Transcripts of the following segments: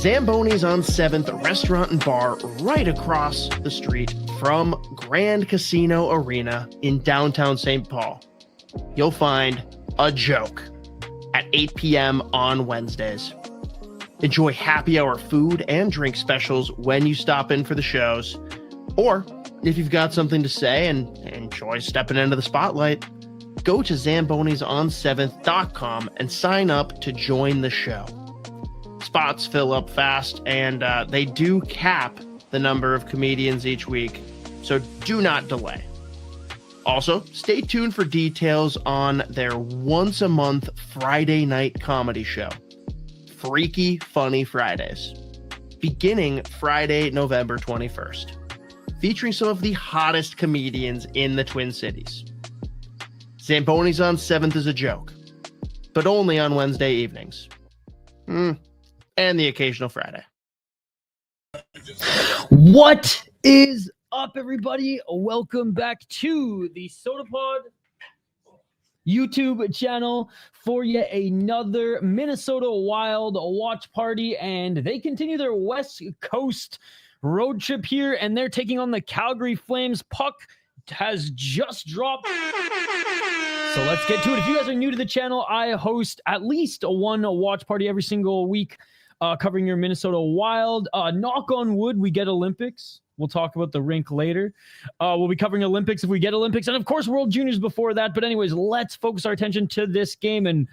Zamboni's on 7th, a restaurant and bar right across the street from Grand Casino Arena in downtown St. Paul. You'll find a joke at 8 p.m. on Wednesdays. Enjoy happy hour food and drink specials when you stop in for the shows. Or if you've got something to say and enjoy stepping into the spotlight, go to zambonison7th.com and sign up to join the show. Spots fill up fast, and they do cap the number of comedians each week, so do not delay. Also, stay tuned for details on their once-a-month Friday night comedy show, Freaky Funny Fridays, beginning Friday, November 21st, featuring some of the hottest comedians in the Twin Cities. Zamboni's on 7th is a joke, but only on Wednesday evenings. And the occasional Friday. What is up, everybody? Welcome back to the Soderpod YouTube channel for yet another Minnesota Wild watch party, and they continue their West Coast road trip here, and they're taking on the Calgary Flames. Puck has just dropped. So let's get to it. If you guys are new to the channel, I host at least one watch party every single week, covering your Minnesota Wild. Knock on wood, we get Olympics. We'll talk about the rink later. We'll be covering Olympics if we get Olympics, and of course World Juniors before that. But anyways, let's focus our attention to this game. And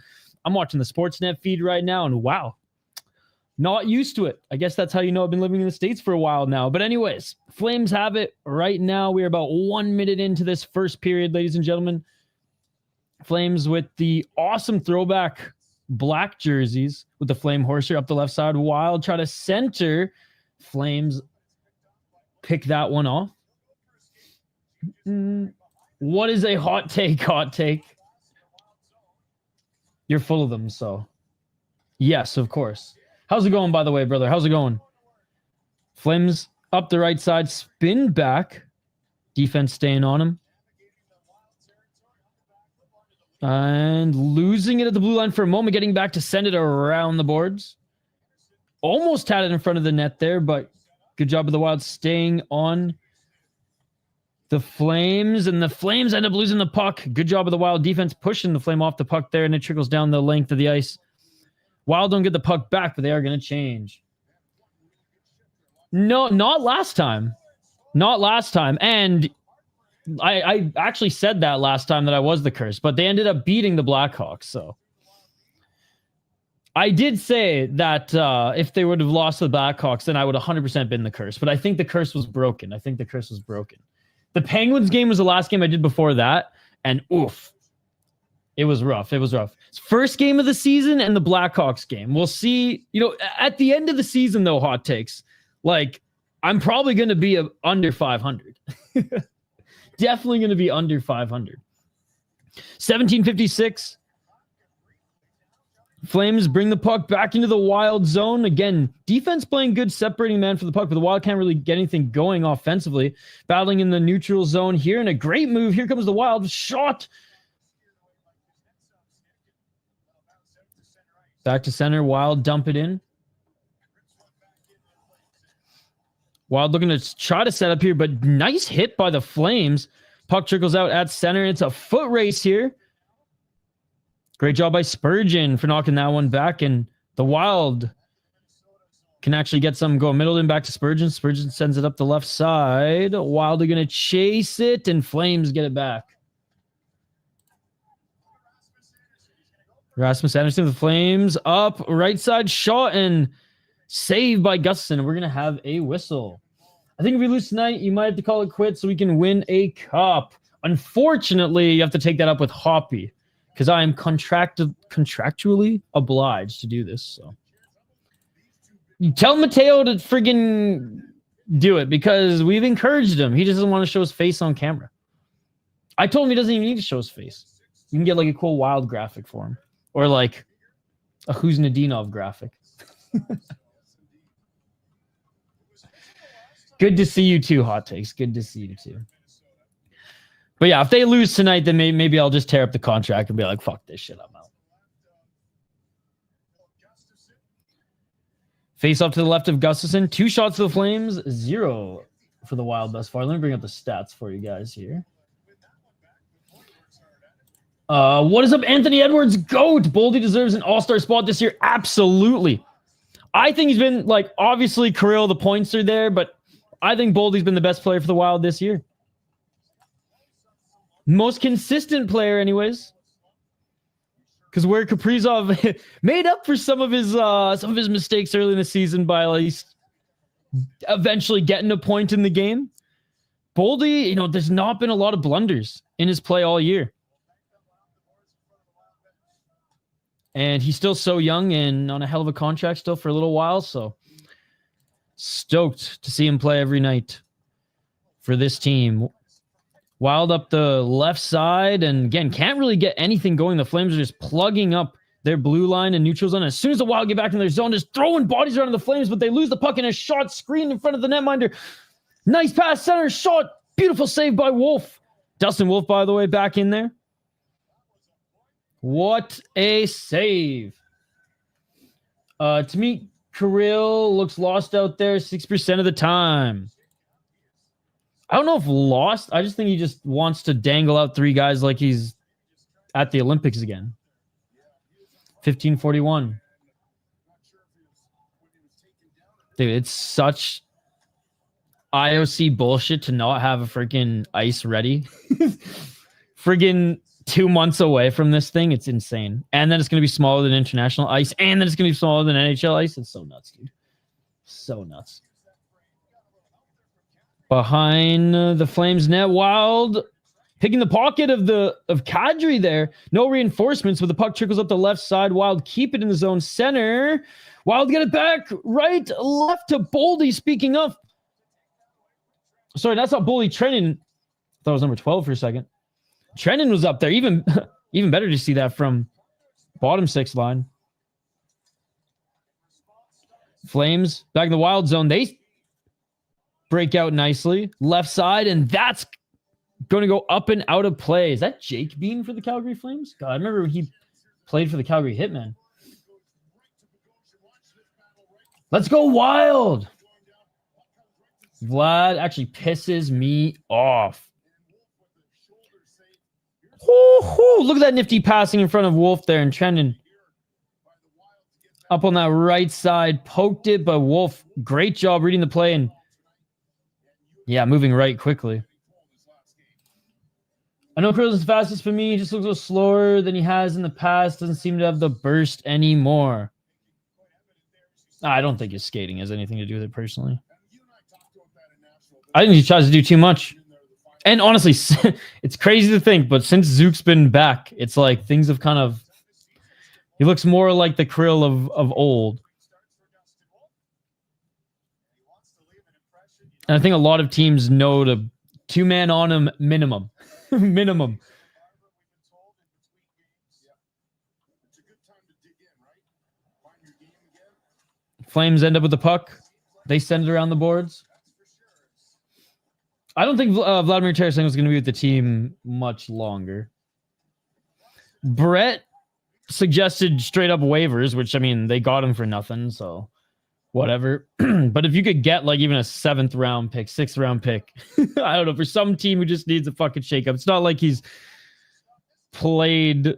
I'm watching the Sportsnet feed right now, and wow, not used to it. I guess that's how you know I've been living in the States for a while now. But anyways, Flames have it right now. We are about 1 minute into this first period, ladies and gentlemen. Flames with the awesome throwback black jerseys with the flame horseshoe up the left side. Wild try to center. Flames pick that one off. What is a hot take? Hot take. You're full of them, so yes, of course. How's it going, by the way, brother? How's it going? Flames up the right side, spin back. Defense staying on him. And losing it at the blue line for a moment, getting back to send it around the boards. Almost had it in front of the net there, but good job of the Wild staying on the Flames. And the Flames end up losing the puck. Good job of the Wild defense pushing the Flame off the puck there, and it trickles down the length of the ice. Wild don't get the puck back, but they are going to change. No, not last time. Not last time. And I actually said that last time that I was the curse, but they ended up beating the Blackhawks. So I did say that if they would have lost to the Blackhawks, then I would 100% been the curse. But I think the curse was broken. The Penguins game was the last game I did before that, and oof, it was rough. It's first game of the season and the Blackhawks game. We'll see. You know, at the end of the season, though, hot takes. Like, I'm probably going to be under 500. Definitely going to be under 500. 17:56. Flames bring the puck back into the Wild zone. Again, defense playing good, separating man for the puck, but the Wild can't really get anything going offensively. Battling in the neutral zone here, and a great move. Here comes the Wild. Shot. Back to center. Wild dump it in. Wild looking to try to set up here, but nice hit by the Flames. Puck trickles out at center. It's a foot race here. Great job by Spurgeon for knocking that one back, and the Wild can actually get some going. Middleton back to Spurgeon. Spurgeon sends it up the left side. Wild are going to chase it, and Flames get it back. Rasmus Anderson with the Flames up right side shot and saved by Gustafson. We're going to have a whistle. I think if we lose tonight, you might have to call it quits so we can win a cup. Unfortunately, you have to take that up with Hoppy because I am contractually obliged to do this. So you tell Mateo to friggin' do it because we've encouraged him. He just doesn't want to show his face on camera. I told him he doesn't even need to show his face. You can get like a cool Wild graphic for him. Or like a Who's Nadinov graphic. Good to see you too, Hot Takes. Good to see you too. But yeah, if they lose tonight, then maybe I'll just tear up the contract and be like, fuck this shit, I'm out. Face off to the left of Gustafson. 2 shots to the Flames, 0 for the Wild thus far. Let me bring up the stats for you guys here. What is up, Anthony Edwards? GOAT. Boldy deserves an all-star spot this year. Absolutely. I think he's been, like, obviously Kirill, the points are there, but I think Boldy's been the best player for the Wild this year. Most consistent player, anyways. Because where Kaprizov made up for some of his mistakes early in the season by at least eventually getting a point in the game. Boldy, there's not been a lot of blunders in his play all year. And he's still so young and on a hell of a contract still for a little while. So stoked to see him play every night for this team. Wild up the left side. And again, can't really get anything going. The Flames are just plugging up their blue line and neutral zone. As soon as the Wild get back in their zone, just throwing bodies around the Flames, but they lose the puck in a shot screen in front of the netminder. Nice pass, center shot. Beautiful save by Wolf. Dustin Wolf, by the way, back in there. What a save. To me, Kirill looks lost out there 6% of the time. I don't know if lost. I just think he just wants to dangle out 3 guys like he's at the Olympics again. 15:41. Dude, it's such IOC bullshit to not have a freaking ice ready. Friggin' 2 months away from this thing. It's insane. And then it's going to be smaller than international ice. And then it's going to be smaller than NHL ice. It's so nuts, dude. So nuts. Behind the Flames net, Wild picking the pocket of Kadri there. No reinforcements, but the puck trickles up the left side. Wild keep it in the zone center. Wild get it back. Right, left to Boldy. Speaking of. Sorry, that's not Boldy. Trennan. I thought it was number 12 for a second. Trennan was up there. Even better to see that from bottom 6 line. Flames back in the Wild zone. They break out nicely. Left side, and that's going to go up and out of play. Is that Jake Bean for the Calgary Flames? God, I remember when he played for the Calgary Hitmen. Let's go Wild. Vlad actually pisses me off. Look at that nifty passing in front of Wolf there, and Trennan up on that right side, poked it, but Wolf, great job reading the play and moving right quickly. I know Krill's the fastest for me. He just looks a little slower than he has in the past. Doesn't seem to have the burst anymore. I don't think his skating has anything to do with it personally. I think he tries to do too much. And honestly, it's crazy to think, but since Zook's been back, it's like things have kind of... He looks more like the Krill of old. And I think a lot of teams know to 2-man on him minimum. Minimum. Flames end up with the puck. They send it around the boards. I don't think Vladimir Tarasenko is going to be with the team much longer. Brett suggested straight up waivers, which, I mean, they got him for nothing, so whatever. But if you could get like even a 7th round pick, 6th round pick, I don't know, for some team who just needs a fucking shakeup. It's not like he's played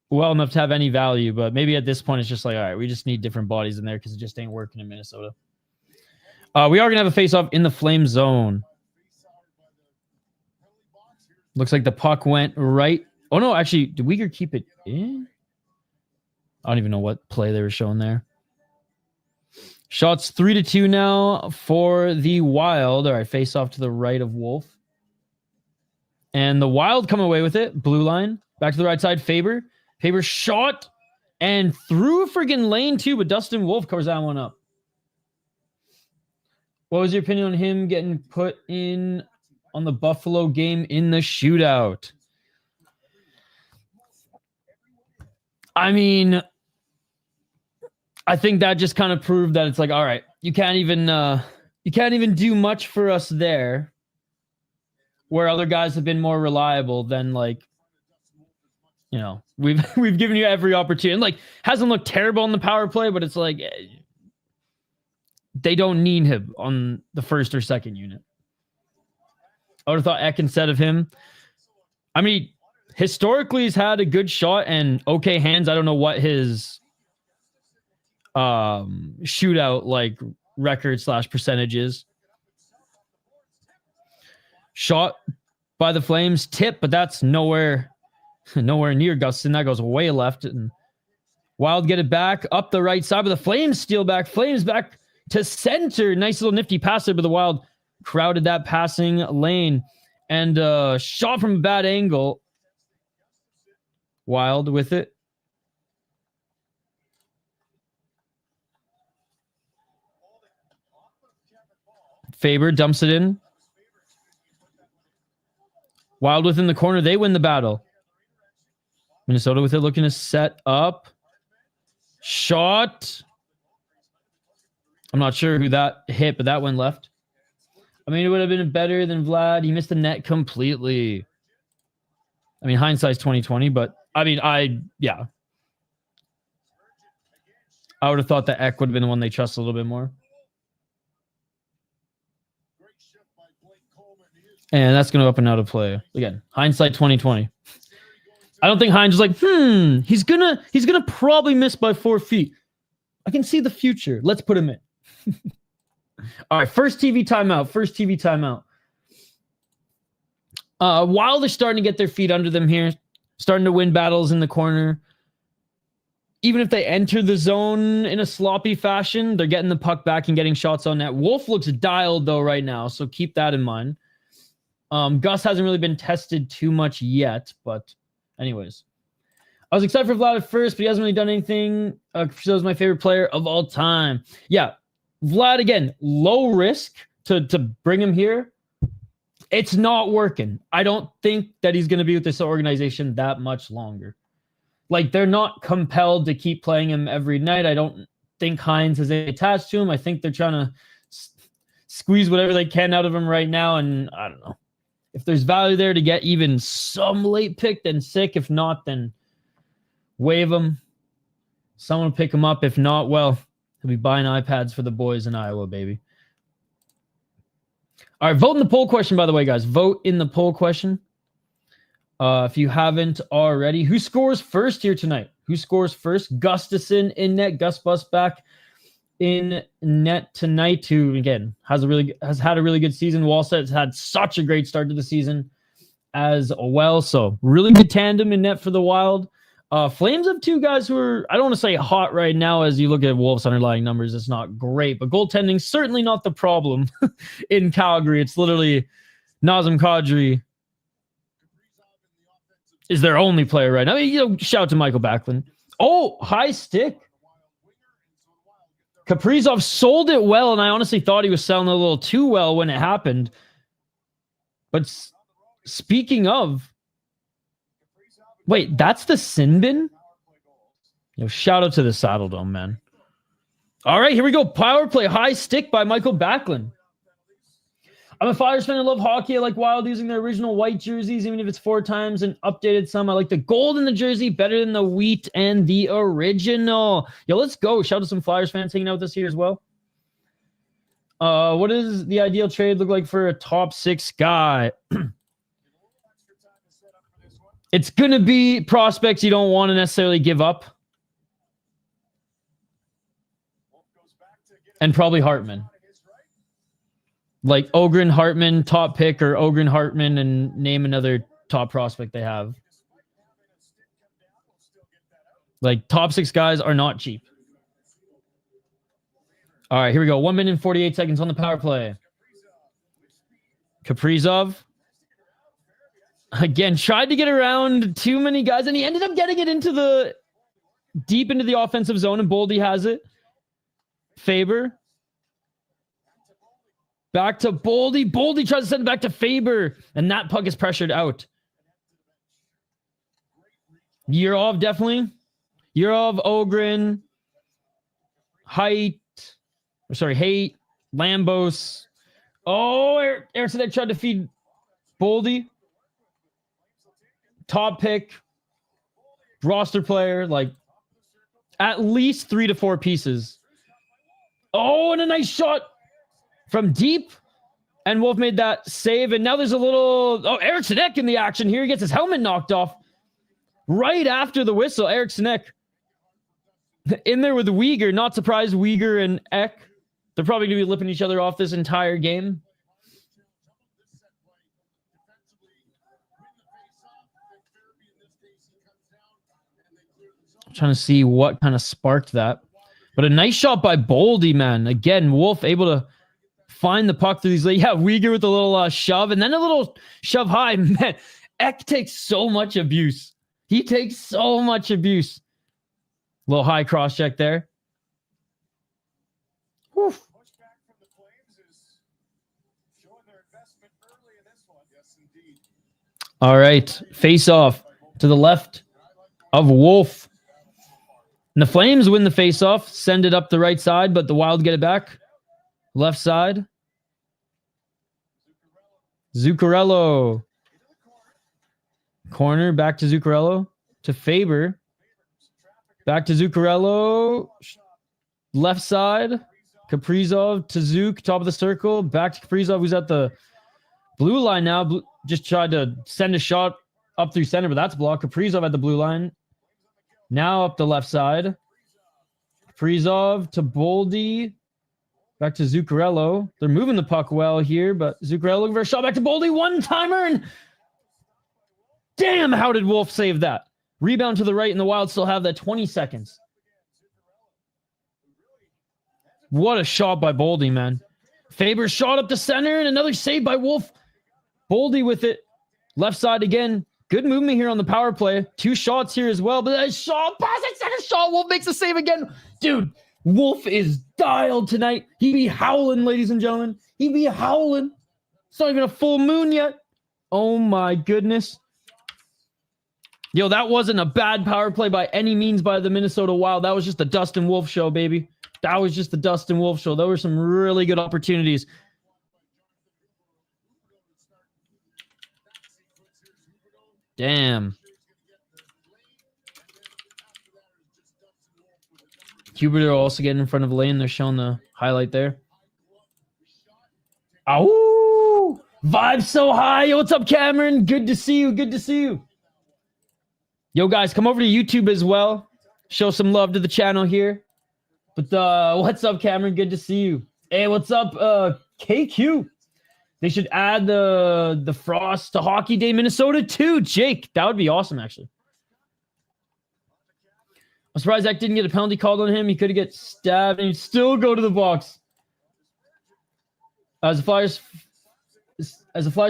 well enough to have any value, but maybe at this point it's just like, all right, we just need different bodies in there because it just ain't working in Minnesota. We are going to have a face-off in the Flame zone. Looks like the puck went right. Oh, no, actually, did Uyghur keep it in? I don't even know what play they were showing there. Shots 3-2 now for the Wild. All right, face off to the right of Wolf. And the Wild come away with it. Blue line. Back to the right side. Faber. Faber shot and through a friggin' lane too, but Dustin Wolf covers that one up. What was your opinion on him getting put in on the Buffalo game in the shootout? I mean, I think that just kind of proved that it's like, all right, you can't even do much for us there, where other guys have been more reliable than, like, you know, we've given you every opportunity. And, like, hasn't looked terrible on the power play, but it's like they don't need him on the first or second unit. I would have thought Eck instead of him. I mean, historically, he's had a good shot and okay hands. I don't know what his shootout like record / percentage is. Shot by the Flames, tip, but that's nowhere near Gustin. That goes way left. And Wild get it back up the right side, but the Flames steal back. Flames back to center. Nice little nifty pass there, but the Wild crowded that passing lane. And shot from a bad angle. Wild with it. Faber dumps it in. Wild within the corner. They win the battle. Minnesota with it, looking to set up. Shot. I'm not sure who that hit, but that went left. I mean, it would have been better than Vlad. He missed the net completely. I mean, hindsight's 2020, but I mean, I would have thought that Eck would have been the one they trust a little bit more. And that's going to open out a play. Again, hindsight 2020. I don't think Hines was like, he's gonna probably miss by 4 feet. I can see the future. Let's put him in. All right, first TV timeout. Wild are starting to get their feet under them here, starting to win battles in the corner. Even if they enter the zone in a sloppy fashion, they're getting the puck back and getting shots on net. Wolf looks dialed though right now, so keep that in mind. Gus hasn't really been tested too much yet, but anyways. I was excited for Vlad at first, but he hasn't really done anything. Kaprizov's my favorite player of all time. Yeah, Vlad, again, low risk to bring him here. It's not working. I don't think that he's going to be with this organization that much longer. Like, they're not compelled to keep playing him every night. I don't think Hines is attached to him. I think they're trying to squeeze whatever they can out of him right now, and I don't know. If there's value there to get even some late pick, then sick. If not, then waive him. Someone pick him up. If not, well, he'll be buying iPads for the boys in Iowa, baby. All right, vote in the poll question, by the way, guys. Vote in the poll question. If you haven't already. Who scores first here tonight? Who scores first? Gustafson in net. Gus Bus back in net tonight, who again has had a really good season. Wallstedt's had such a great start to the season as well. So really good tandem in net for the Wild. Flames have two guys who are, I don't want to say hot right now as you look at Wolves' underlying numbers. It's not great, but goaltending certainly not the problem in Calgary. It's literally Nazem Kadri is their only player right now. I mean, shout out to Michael Backlund. Oh, high stick. Kaprizov sold it well, and I honestly thought he was selling a little too well when it happened. But speaking of, wait, that's the sin bin? Shout out to the Saddle Dome, man. All right, here we go. Power play, high stick by Michael Backlund. I'm a Flyers fan. I love hockey. I like Wild using their original white jerseys, even if it's 4 times and updated some. I like the gold in the jersey better than the wheat and the original. Yo, let's go. Shout out to some Flyers fans hanging out with us here as well. What does the ideal trade look like for a top 6 guy? It's going to be prospects you don't want to necessarily give up. And probably Hartman. Like Ogren, Hartman, top pick, or Ogren, Hartman, and name another top prospect they have. Like, top 6 guys are not cheap. All right, here we go. 1 minute and 48 seconds on the power play. Kaprizov. Again, tried to get around too many guys, and he ended up getting it deep into the offensive zone, and Boldy has it. Faber. Back to Boldy. Boldy tries to send it back to Faber, and that puck is pressured out. Yurov, definitely. Yurov, Ogren, Haight, Lambos. Oh, Erickson tried to feed Boldy. Top pick, roster player, like at least 3 to 4 pieces Oh, and a nice shot from deep. And Wolf made that save. And now there's a little... Oh, Eric Sinek in the action here. He gets his helmet knocked off right after the whistle. Eric Sinek in there with Uyghur. Not surprised, Uyghur and Ek. They're probably going to be lipping each other off this entire game. I'm trying to see what kind of sparked that. But a nice shot by Boldy, man. Again, Wolf able to find the puck through these... Yeah, Uyghur with a little shove, and then a little shove high. Man, Ek takes so much abuse. He takes so much abuse. Little high cross check there. Whew. All right, face off to the left of Wolf. And the Flames win the face off, send it up the right side, but the Wild get it back. Left side. Zuccarello. Corner, back to Zuccarello. To Faber. Back to Zuccarello. Left side. Kaprizov to Zook, top of the circle. Back to Kaprizov, who's at the blue line now. Just tried to send a shot up through center, but that's blocked. Kaprizov at the blue line. Now up the left side. Kaprizov to Boldy. Back to Zuccarello. They're moving the puck well here, but Zuccarello looking for a shot. Back to Boldy. One-timer, and damn, how did Wolf save that? Rebound to the right, and the Wild still have that 20 seconds. What a shot by Boldy, man. Faber's shot up the center, and another save by Wolf. Boldy with it. Left side again. Good movement here on the power play. 2 shots here as well, but a shot, pass it, center shot. Wolf makes the save again. Dude, Wolf is dialed tonight. He be howling, ladies and gentlemen. He be howling. It's not even a full moon yet. Oh my goodness. Yo, that wasn't a bad power play by any means by the Minnesota Wild. That was just the Dustin Wolf show, baby. That was just the Dustin Wolf show. There were some really good opportunities. Damn. Huberdeau also getting in front of Lane. They're showing the highlight there. Ow! Vibes so high. Yo, what's up, Cameron? Good to see you. Good to see you. Yo, guys, come over to YouTube as well. Show some love to the channel here. But what's up, Cameron? Good to see you. Hey, what's up, KQ? They should add the Frost to Hockey Day Minnesota too, Jake. That would be awesome, actually. I'm surprised Zach didn't get a penalty called on him. He could have get stabbed and he'd still go to the box. As a Flyers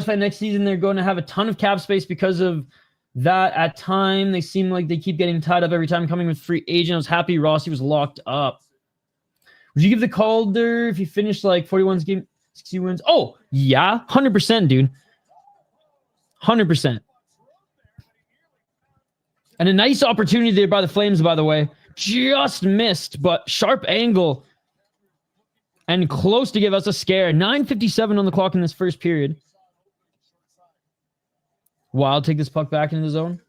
fan next season, they're going to have a ton of cap space because of that. At time, they seem like they keep getting tied up every time coming with free agent. I was happy Rossi was locked up. Would you give the Calder if he finished like 41 game 60 wins? Oh, yeah, 100%, dude. 100%. And a nice opportunity there by the Flames, by the way. Just missed, but sharp angle. And close to give us a scare. 9:57 on the clock in this first period. Wild take this puck back into the zone.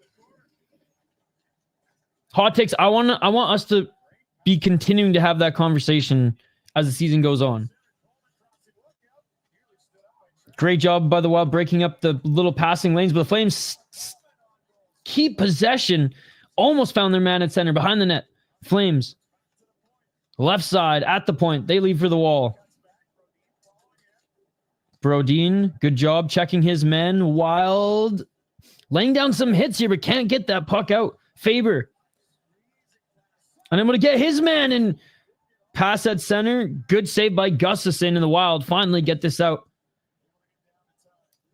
Hot takes. I want us to be continuing to have that conversation as the season goes on. Great job by the Wild breaking up the little passing lanes, but the Flames keep possession. Almost found their man at center behind the net. Flames. Left side at the point. They leave for the wall. Brodin, good job checking his men. Wild laying down some hits here, but can't get that puck out. Faber. And I'm going to get his man and pass at center. Good save by Gustafson, and the Wild finally get this out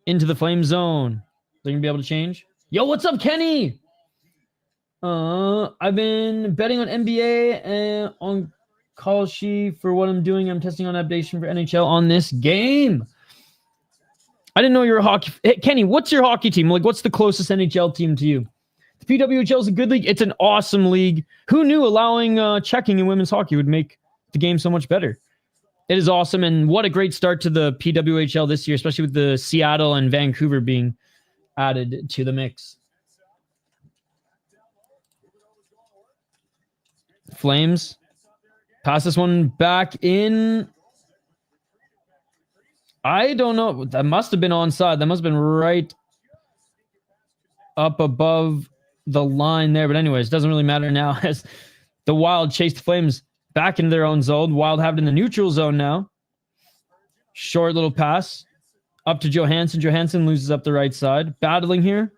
into the Flame zone. They're going to be able to change. Yo, what's up, Kenny? I've been betting on NBA and on Call Sheet for what I'm doing. I'm testing on updation for NHL on this game. I didn't know you were a hockey. Hey, Kenny, what's your hockey team? Like, what's the closest NHL team to you? The PWHL is a good league. It's an awesome league. Who knew allowing checking in women's hockey would make the game so much better? It is awesome, and what a great start to the PWHL this year, especially with the Seattle and Vancouver being added to the mix. Flames Pass this one back in. I don't know. That must have been onside. That must have been right up above the line there. But anyways, doesn't really matter now as the Wild chase the Flames back into their own zone. Wild have it in the neutral zone now. Short little pass up to Johansson. Johansson loses up the right side. Battling here.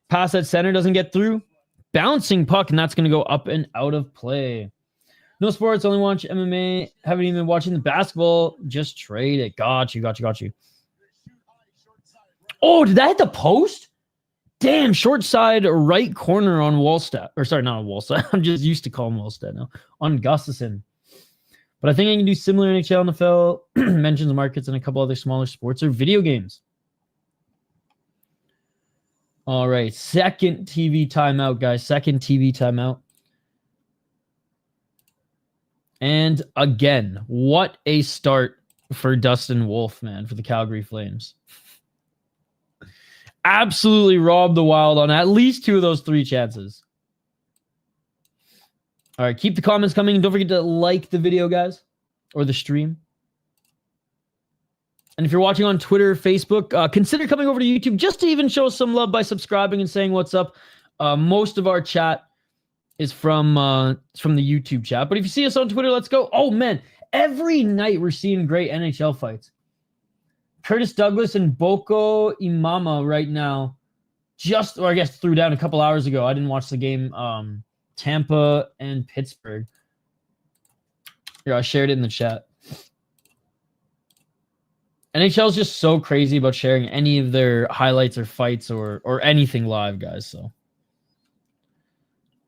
Pass at center doesn't get through. Bouncing puck, and that's going to go up and out of play. No sports, only watch MMA. Haven't even been watching the basketball. Just trade it. Got you. Oh, did that hit the post? Damn, short side right corner on Wallstedt. Or sorry, not on Wallstedt. I'm just used to calling Wallstedt now. On Gustafson. But I think I can do similar NHL, NFL, mentions markets, and a couple other smaller sports or video games. All right, second TV timeout, guys. Second TV timeout. And again, what a start for Dustin Wolf, man, for the Calgary Flames. Absolutely robbed the Wild on at least 2 of those 3 chances. All right, keep the comments coming. Don't forget to like the video, guys, or the stream. And if you're watching on Twitter or Facebook, consider coming over to YouTube just to even show some love by subscribing and saying what's up. Most of our chat is from the YouTube chat. But if you see us on Twitter, let's go. Oh, man. Every night we're seeing great NHL fights. Curtis Douglas and Boko Imama right now. Or I guess threw down a couple hours ago. I didn't watch the game. Tampa and Pittsburgh. Here, I shared it in the chat. NHL is just so crazy about sharing any of their highlights or fights or anything live, guys. So,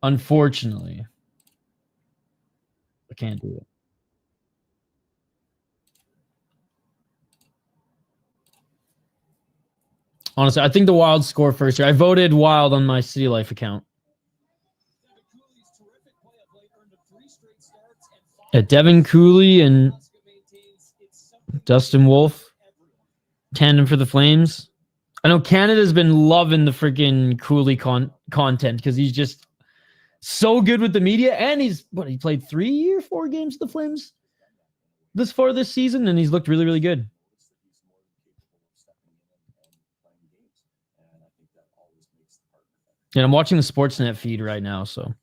unfortunately, I can't do it. Honestly, I think the Wild score first here. I voted Wild on my City Life account. Yeah, Devin Cooley and Dustin Wolf. Tandem for the Flames. I know Canada's been loving the freaking Cooley content because he's just so good with the media. And he played 3 or 4 games with the Flames this far this season, and he's looked really, really good. And I'm watching the Sportsnet feed right now, so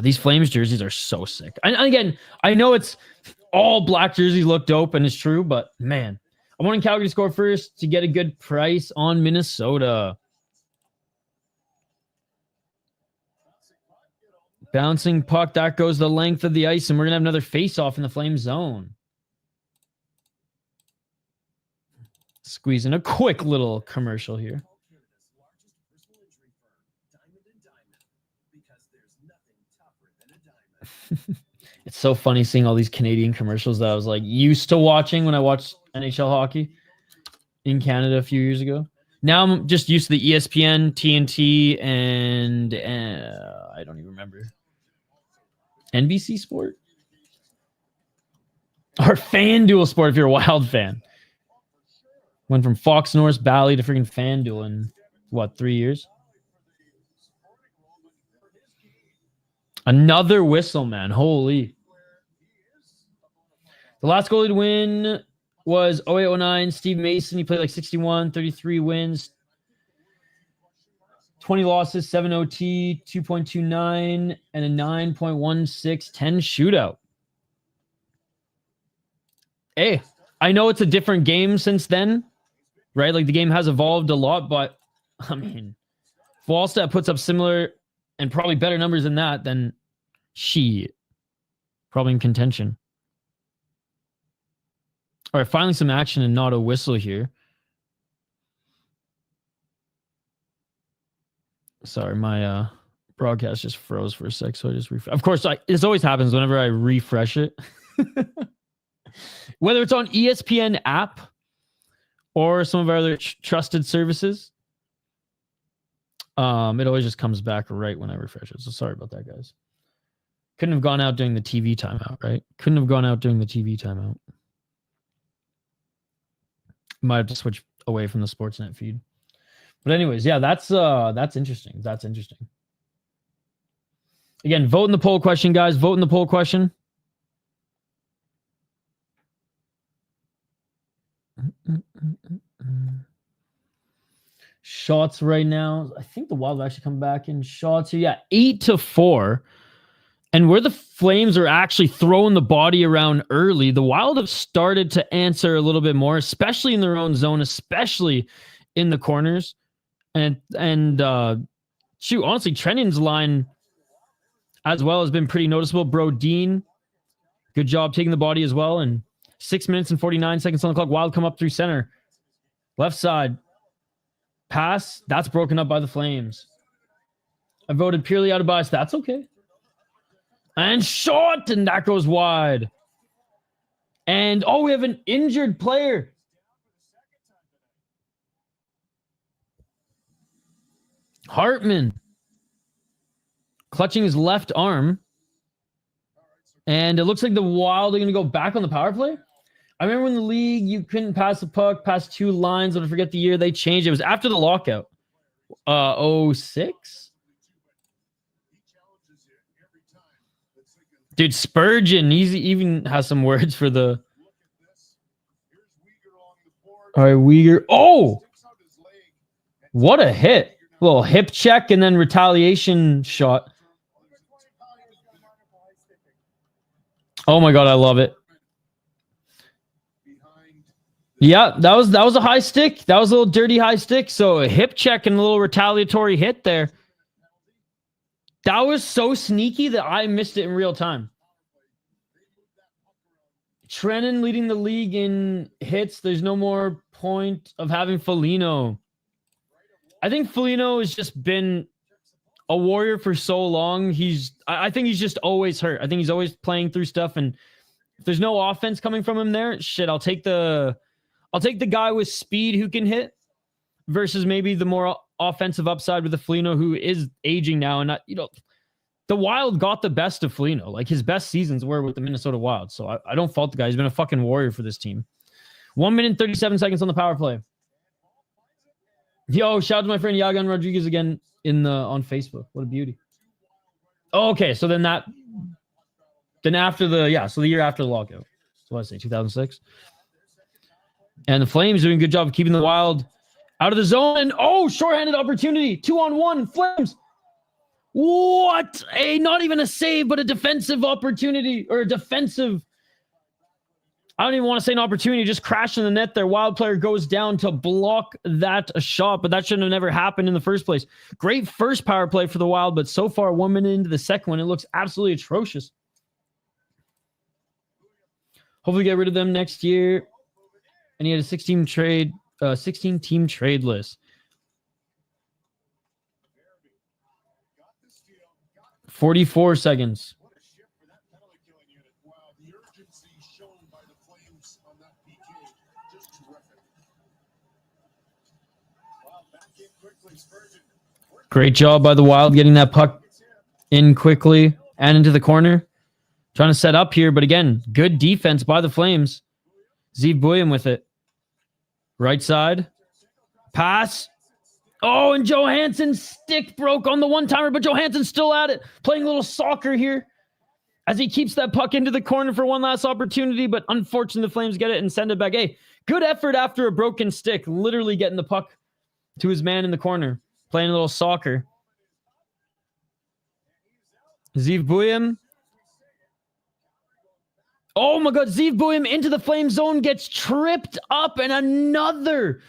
these Flames jerseys are so sick. And again, I know it's all black jerseys look dope, and it's true, but man, I wanted Calgary to score first to get a good price on Minnesota. Bouncing puck, that goes the length of the ice, and we're going to have another face-off in the Flame zone. Squeeze in a quick little commercial here. It's so funny seeing all these Canadian commercials that I was like used to watching when I watched NHL hockey in Canada a few years ago. Now I'm just used to the ESPN, TNT, and I don't even remember. NBC Sport? Or FanDuel Sport if you're a Wild fan. Went from Fox North Bally to freaking FanDuel in, 3 years? Another whistle, man. Holy. The last goalie to win was 08-09. Steve Mason. He played like 61, 33 wins, 20 losses, 7 OT, 2.29, and a 9.16, 10 shootout. Hey, I know it's a different game since then, right? Like the game has evolved a lot, but I mean, if Wallstedt puts up similar and probably better numbers than that, then probably in contention. All right, finally some action and not a whistle here. Sorry, my broadcast just froze for a sec, so I just of course, this always happens whenever I refresh it. Whether it's on ESPN app or some of our other trusted services, it always just comes back right when I refresh it. So sorry about that, guys. Couldn't have gone out during the TV timeout, right? Couldn't have gone out during the TV timeout. Might have to switch away from the Sportsnet feed. But anyways, yeah, that's interesting. That's interesting. Again, vote in the poll question, guys. Vote in the poll question. Shots right now. I think the Wild actually come back in shots here. Yeah, 8-4. And where the Flames are actually throwing the body around early, the Wild have started to answer a little bit more, especially in their own zone, especially in the corners. And honestly, Trennan's line as well has been pretty noticeable. Brodin, good job taking the body as well. And 6 minutes and 49 seconds on the clock. Wild come up through center. Left side. Pass. That's broken up by the Flames. I voted purely out of bias. That's okay. And shot. And that goes wide. And, we have an injured player. Hartman. Clutching his left arm. And it looks like the Wild are going to go back on the power play. I remember in the league, you couldn't pass the puck past 2 lines. I forget the year they changed. It was after the lockout. 06? Dude, Spurgeon, he even has some words for the... All right, Uyghur. Oh! What a hit. A little hip check and then retaliation shot. Oh my God, I love it. Yeah, that was a high stick. That was a little dirty high stick. So a hip check and a little retaliatory hit there. That was so sneaky that I missed it in real time. Trennan leading the league in hits. There's no more point of having Foligno. I think Foligno has just been a warrior for so long. I think he's just always hurt. I think he's always playing through stuff. And if there's no offense coming from him there, shit, I'll take the guy with speed who can hit versus maybe the more offensive upside with the Foligno who is aging now. And the Wild got the best of Foligno. Like his best seasons were with the Minnesota Wild. So I don't fault the guy. He's been a fucking warrior for this team. 1 minute, 37 seconds on the power play. Yo, shout out to my friend Yagan Rodriguez again on Facebook. What a beauty. Oh, okay. So then after the year after the lockout. So what did I say, 2006? And the Flames doing a good job of keeping the Wild out of the zone. And shorthanded opportunity. 2-on-1. Flames. What? Not even a save, but a defensive opportunity or a defensive. I don't even want to say an opportunity, just crash in the net there. Wild player goes down to block that shot, but that shouldn't have never happened in the first place. Great first power play for the Wild, but so far 1 minute into the second one, it looks absolutely atrocious. Hopefully get rid of them next year. And he had a 16 team trade list. 44 seconds. Great job by the Wild getting that puck in quickly and into the corner. Trying to set up here, but again, good defense by the Flames. Zeev Buium with it. Right side. Pass. And Johansson's stick broke on the one-timer, but Johansson's still at it. Playing a little soccer here as he keeps that puck into the corner for one last opportunity, but unfortunately the Flames get it and send it back. Hey, good effort after a broken stick. Literally getting the puck to his man in the corner. Playing a little soccer. Zeev Buium. Oh my God, Zeev Buium into the Flame zone, gets tripped up, and another.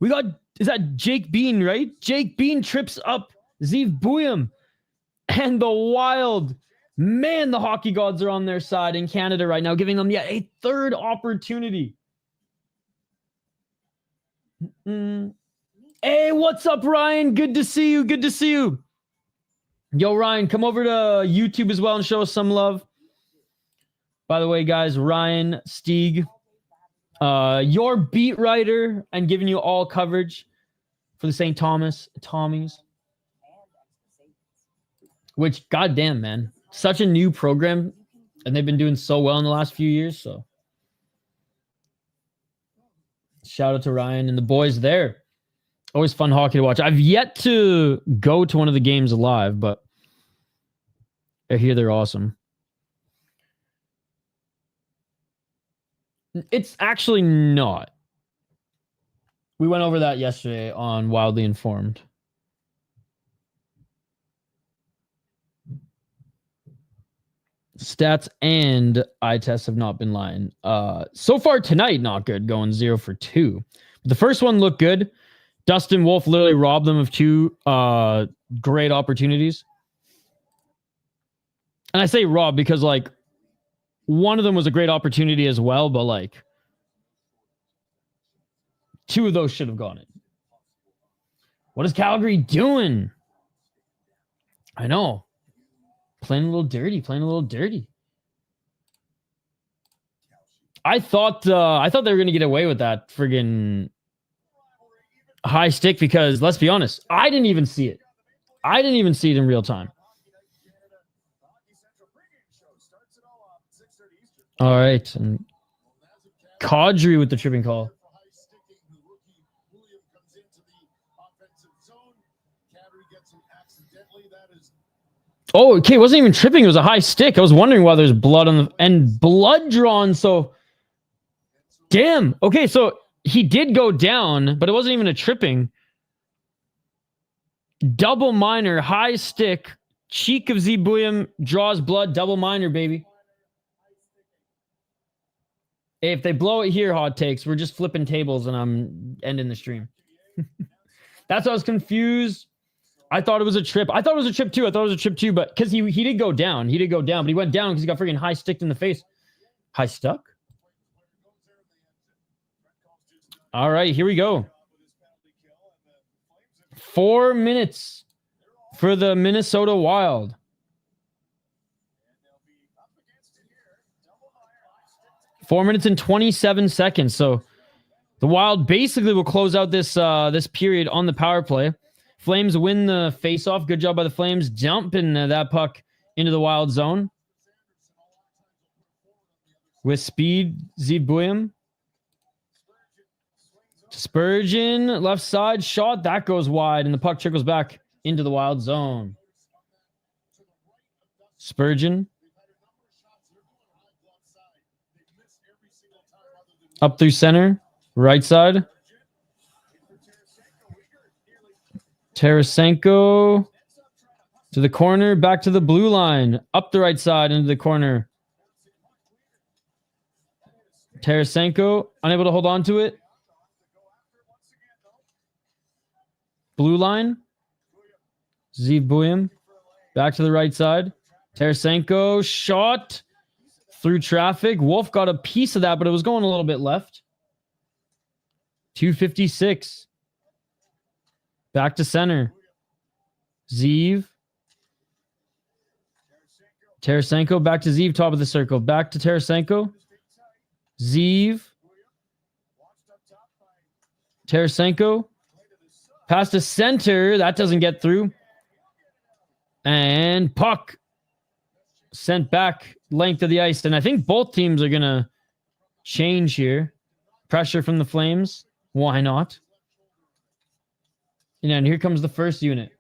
Is that Jake Bean, right? Jake Bean trips up Zeev Buium. And the Wild, man, the hockey gods are on their side in Canada right now, giving them yet a third opportunity. Hey, what's up, Ryan? Good to see you. Good to see you. Yo, Ryan, come over to YouTube as well and show us some love. By the way, guys, Ryan Stieg, your beat writer and giving you all coverage for the St. Tommies. Which, goddamn, man, such a new program, and they've been doing so well in the last few years. So, shout out to Ryan and the boys there. Always fun hockey to watch. I've yet to go to one of the games live, but I hear they're awesome. It's actually not. We went over that yesterday on Wildly Informed. Stats and eye tests have not been lying. So far tonight, not good, going 0 for 2. The first one looked good. Dustin Wolf literally robbed them of 2 great opportunities. And I say robbed because, like, one of them was a great opportunity as well, but, like, 2 of those should have gone in. What is Calgary doing? I know. Playing a little dirty. I thought they were going to get away with that friggin' high stick because, let's be honest, I didn't even see it. In real time. All right. And Gaudreau with the tripping call. Oh, okay. It wasn't even tripping. It was a high stick. I was wondering why there's blood on and blood drawn. So, damn. Okay, so he did go down, but it wasn't even a tripping. Double minor, high stick, cheek of Zebuyam, draws blood, double minor, baby. If they blow it here, hot takes, we're just flipping tables and I'm ending the stream. That's why I was confused. I thought it was a trip. I thought it was a trip too, but because he did go down. But he went down because he got freaking high sticked in the face. High stuck? All right, here we go. 4 minutes for the Minnesota Wild. Four minutes and 27 seconds. So the Wild basically will close out this period on the power play. Flames win the face-off. Good job by the Flames dumping that puck into the Wild zone. With speed, Zebuyam. Spurgeon, left side shot. That goes wide, and the puck trickles back into the Wild zone. Spurgeon. Up through center. Right side. Tarasenko to the corner, back to the blue line, up the right side into the corner. Tarasenko unable to hold on to it. Blue line. Zebuyam back to the right side. Tarasenko shot through traffic. Wolf got a piece of that, but it was going a little bit left. 2:56. Back to center. Zeev. Tarasenko back to Zeev, top of the circle. Back to Tarasenko. Zeev. Tarasenko. Pass to center. That doesn't get through. And puck sent back length of the ice. And I think both teams are going to change here. Pressure from the Flames. Why not? And here comes the first unit.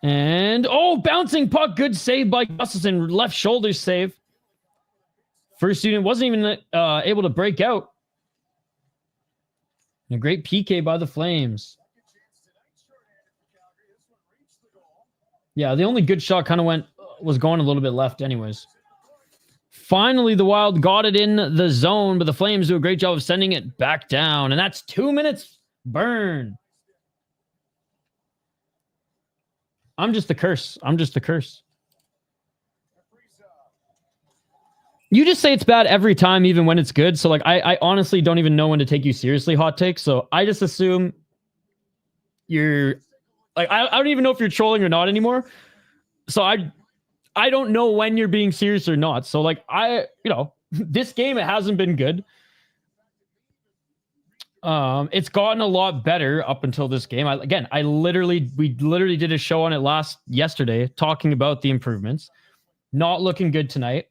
And, bouncing puck. Good save by Gustafson. Left shoulder save. First unit wasn't even able to break out. And a great PK by the Flames. Yeah, the only good shot kind of was going a little bit left anyways. Finally, the Wild got it in the zone, but the Flames do a great job of sending it back down. And that's 2 minutes burn. I'm just the curse. You just say it's bad every time, even when it's good. So, like, I honestly don't even know when to take you seriously, hot take. So I just assume you're... Like, I don't even know if you're trolling or not anymore. So I don't know when you're being serious or not. So, like, this game, it hasn't been good. It's gotten a lot better up until this game. We literally did a show on it yesterday talking about the improvements. Not looking good tonight.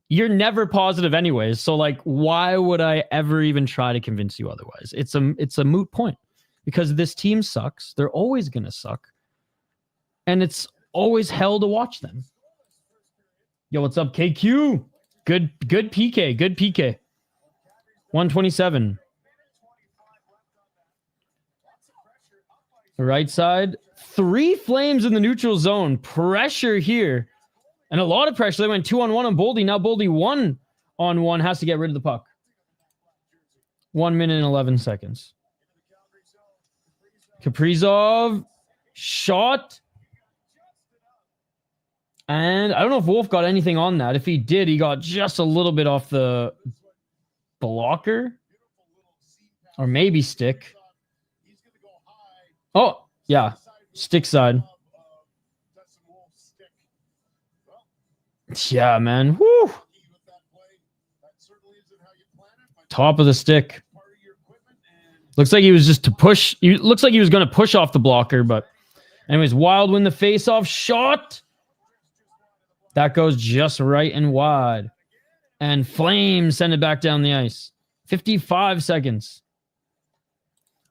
You're never positive anyways. So, like, why would I ever even try to convince you otherwise? It's a moot point because this team sucks. They're always going to suck. and it's always hell to watch them. Yo, what's up, KQ? Good PK. Good PK. 127. Right side. 3 Flames in the neutral zone. Pressure here. And a lot of pressure. They went 2-on-1 on Boldy. Now Boldy 1-on-1 has to get rid of the puck. 1 minute and 11 seconds. Kaprizov. Shot. And I don't know if Wolf got anything on that. If he did, he got just a little bit off the blocker. Or maybe stick. Oh, yeah. Stick side. Yeah, man. Woo. Top of the stick. Looks like he was just to push. Looks like he was going to push off the blocker, but anyways, Wild win the face-off. Shot. That goes just right and wide. And Flames send it back down the ice. 55 seconds.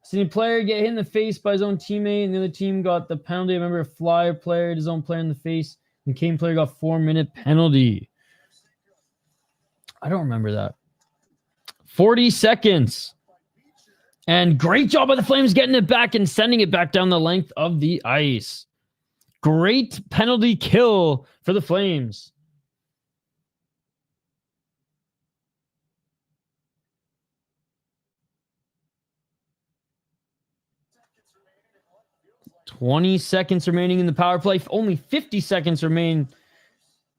Seen a player get hit in the face by his own teammate, and the other team got the penalty. I remember a Flyer player hit his own player in the face, and the Kane player got 4-minute penalty. I don't remember that. 40 seconds. And great job by the Flames getting it back and sending it back down the length of the ice. Great penalty kill for the Flames. $20 seconds remaining in the power play. Only 50 seconds remain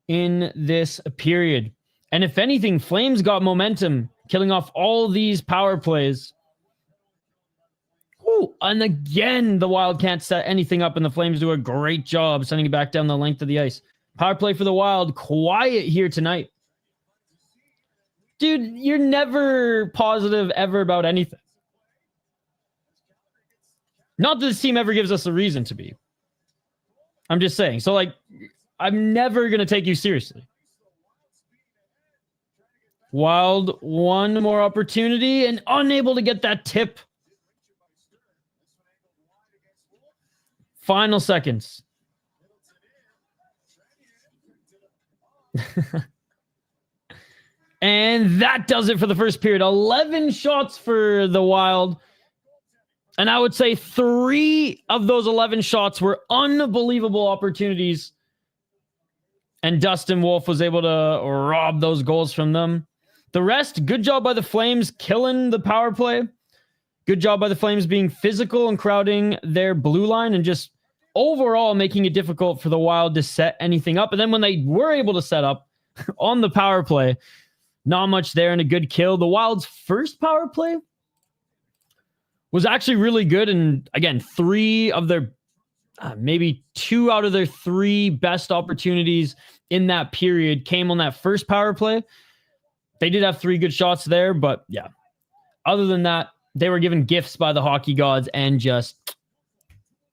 in this period. And if anything, Flames got momentum, killing off all these power plays. Ooh, and again, the Wild can't set anything up, and the Flames do a great job sending it back down the length of the ice. Power play for the Wild. Quiet here tonight. Dude, you're never positive ever about anything. Not that this team ever gives us a reason to be. I'm just saying. So, like, I'm never going to take you seriously. Wild, one more opportunity and unable to get that tip. Final seconds. And that does it for the first period. 11 shots for the Wild. And I would say 3 of those 11 shots were unbelievable opportunities. And Dustin Wolf was able to rob those goals from them. The rest, good job by the Flames killing the power play. Good job by the Flames being physical and crowding their blue line and just overall making it difficult for the Wild to set anything up. And then when they were able to set up on the power play, not much there and a good kill. The Wild's first power play was actually really good. And again, 3 of their, maybe 2 out of their 3 best opportunities in that period came on that first power play. They did have 3 good shots there, but yeah. Other than that, they were given gifts by the hockey gods and just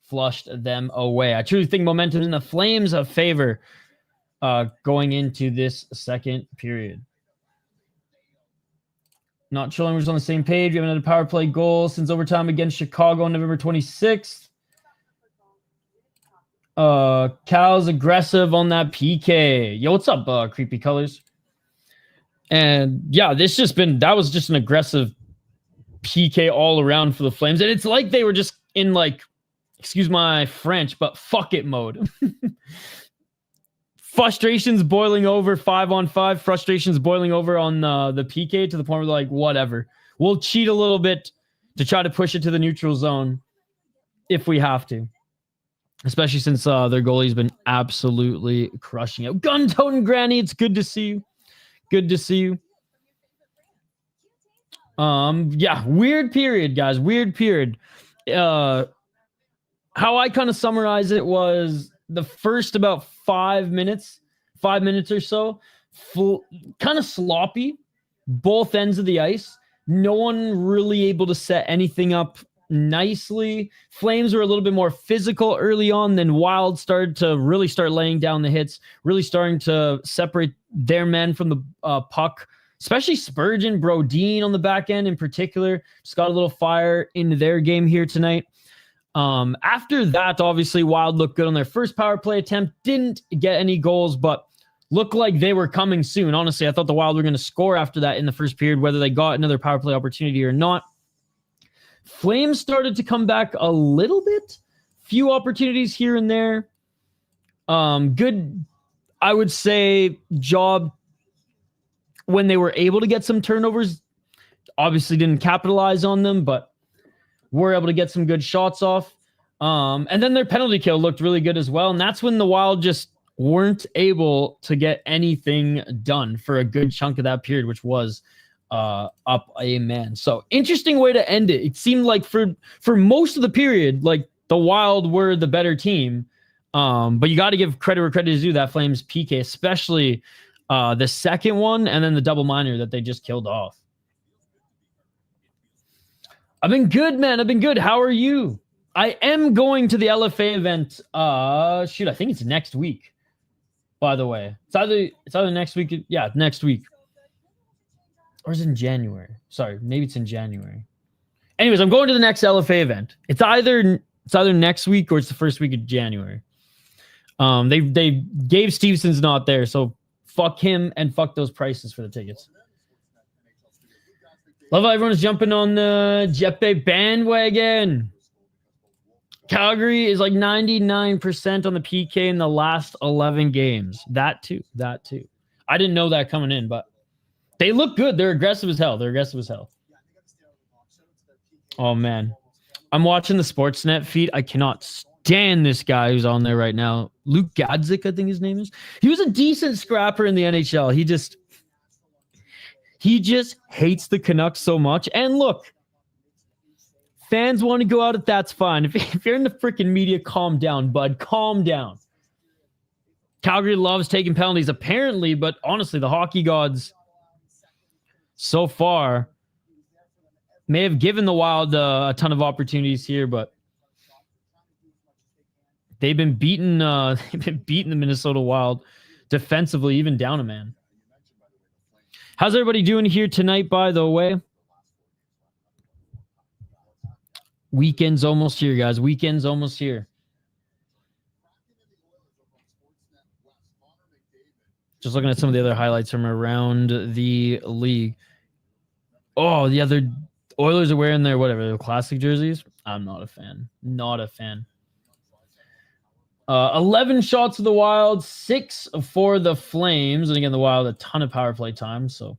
flushed them away. I truly think momentum in the Flames of favor going into this second period. Not sure we're on the same page. We haven't had a power play goal since overtime against Chicago on November 26th. Cal's aggressive on that PK. Yo, what's up, Creepy Colors? And yeah, that was just an aggressive PK all around for the Flames. And it's like they were just in, like, excuse my French, but fuck it mode. Frustrations boiling over 5-on-5. Frustrations boiling over on the PK to the point where they're like, whatever. We'll cheat a little bit to try to push it to the neutral zone if we have to. Especially since their goalie's been absolutely crushing it. Gun-toting Granny, it's good to see you. Good to see you. Yeah, weird period, guys. Weird period. How I kind of summarize it was the first about 5 minutes or so, kind of sloppy, both ends of the ice. No one really able to set anything up nicely. Flames were a little bit more physical early on, then Wild started to really start laying down the hits, really starting to separate their men from the puck, especially Spurgeon, Brodeen on the back end in particular. Just got a little fire into their game here tonight. After that, obviously, Wild looked good on their first power play attempt. Didn't get any goals, but looked like they were coming soon. Honestly, I thought the Wild were going to score after that in the first period, whether they got another power play opportunity or not. Flames started to come back a little bit. Few opportunities here and there. Good, I would say, job when they were able to get some turnovers. Obviously didn't capitalize on them, but were able to get some good shots off. And then their penalty kill looked really good as well. And that's when the Wild just weren't able to get anything done for a good chunk of that period, which was up a man. So interesting way to end it. It seemed like for most of the period, like the Wild were the better team. But you got to give credit where credit is due, that Flames PK, especially the second one and then the double minor that they just killed off. I've been good, man. I've been good. How are you? I am going to the LFA event. I think it's next week. By the way, it's either next week. Yeah, next week. Or is it in January? Sorry, maybe it's in January. Anyways, I'm going to the next LFA event. It's either next week or it's the first week of January. They gave Stevenson's not there, so fuck him and fuck those prices for the tickets. Love how everyone's jumping on the Jeppe bandwagon. Calgary is like 99% on the PK in the last 11 games. That too. I didn't know that coming in, but they look good. They're aggressive as hell. Oh, man. I'm watching the Sportsnet feed. I cannot stand this guy who's on there right now. Luke Gadzik, I think his name is. He was a decent scrapper in the NHL. He just hates the Canucks so much. And look, fans want to go out, that's fine. If you're in the freaking media, calm down, bud. Calm down. Calgary loves taking penalties, apparently, but honestly, the hockey gods so far may have given the Wild a ton of opportunities here, but they've been beating the Minnesota Wild defensively, even down a man. How's everybody doing here tonight, by the way? Weekend's almost here, guys. Weekend's almost here. Just looking at some of the other highlights from around the league. Oh, the other Oilers are wearing their whatever, their classic jerseys. I'm not a fan. 11 shots for the Wild, 6 for the Flames. And again, the Wild, a ton of power play time. So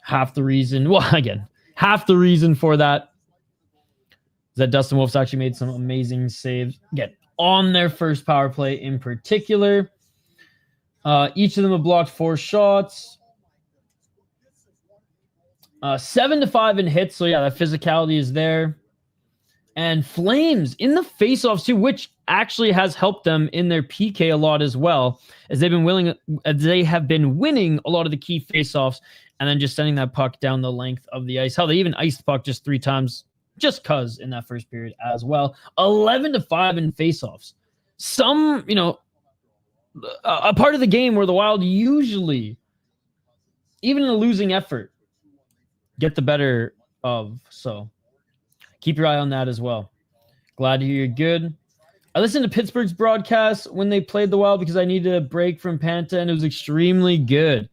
half the reason for that is that Dustin Wolf's actually made some amazing saves. Again, on their first power play in particular. Each of them have blocked 4 shots. 7-5 in hits. So yeah, that physicality is there. And Flames in the faceoffs too, which actually has helped them in their PK a lot as well, as they have been winning a lot of the key faceoffs and then just sending that puck down the length of the ice. Hell, they even iced the puck just 3 times, just cuz in that first period as well. 11-5 in faceoffs. Some, a part of the game where the Wild usually, even in a losing effort, get the better of. So keep your eye on that as well. Glad to hear you're good. I listened to Pittsburgh's broadcast when they played the Wild because I needed a break from Panta, and it was extremely good.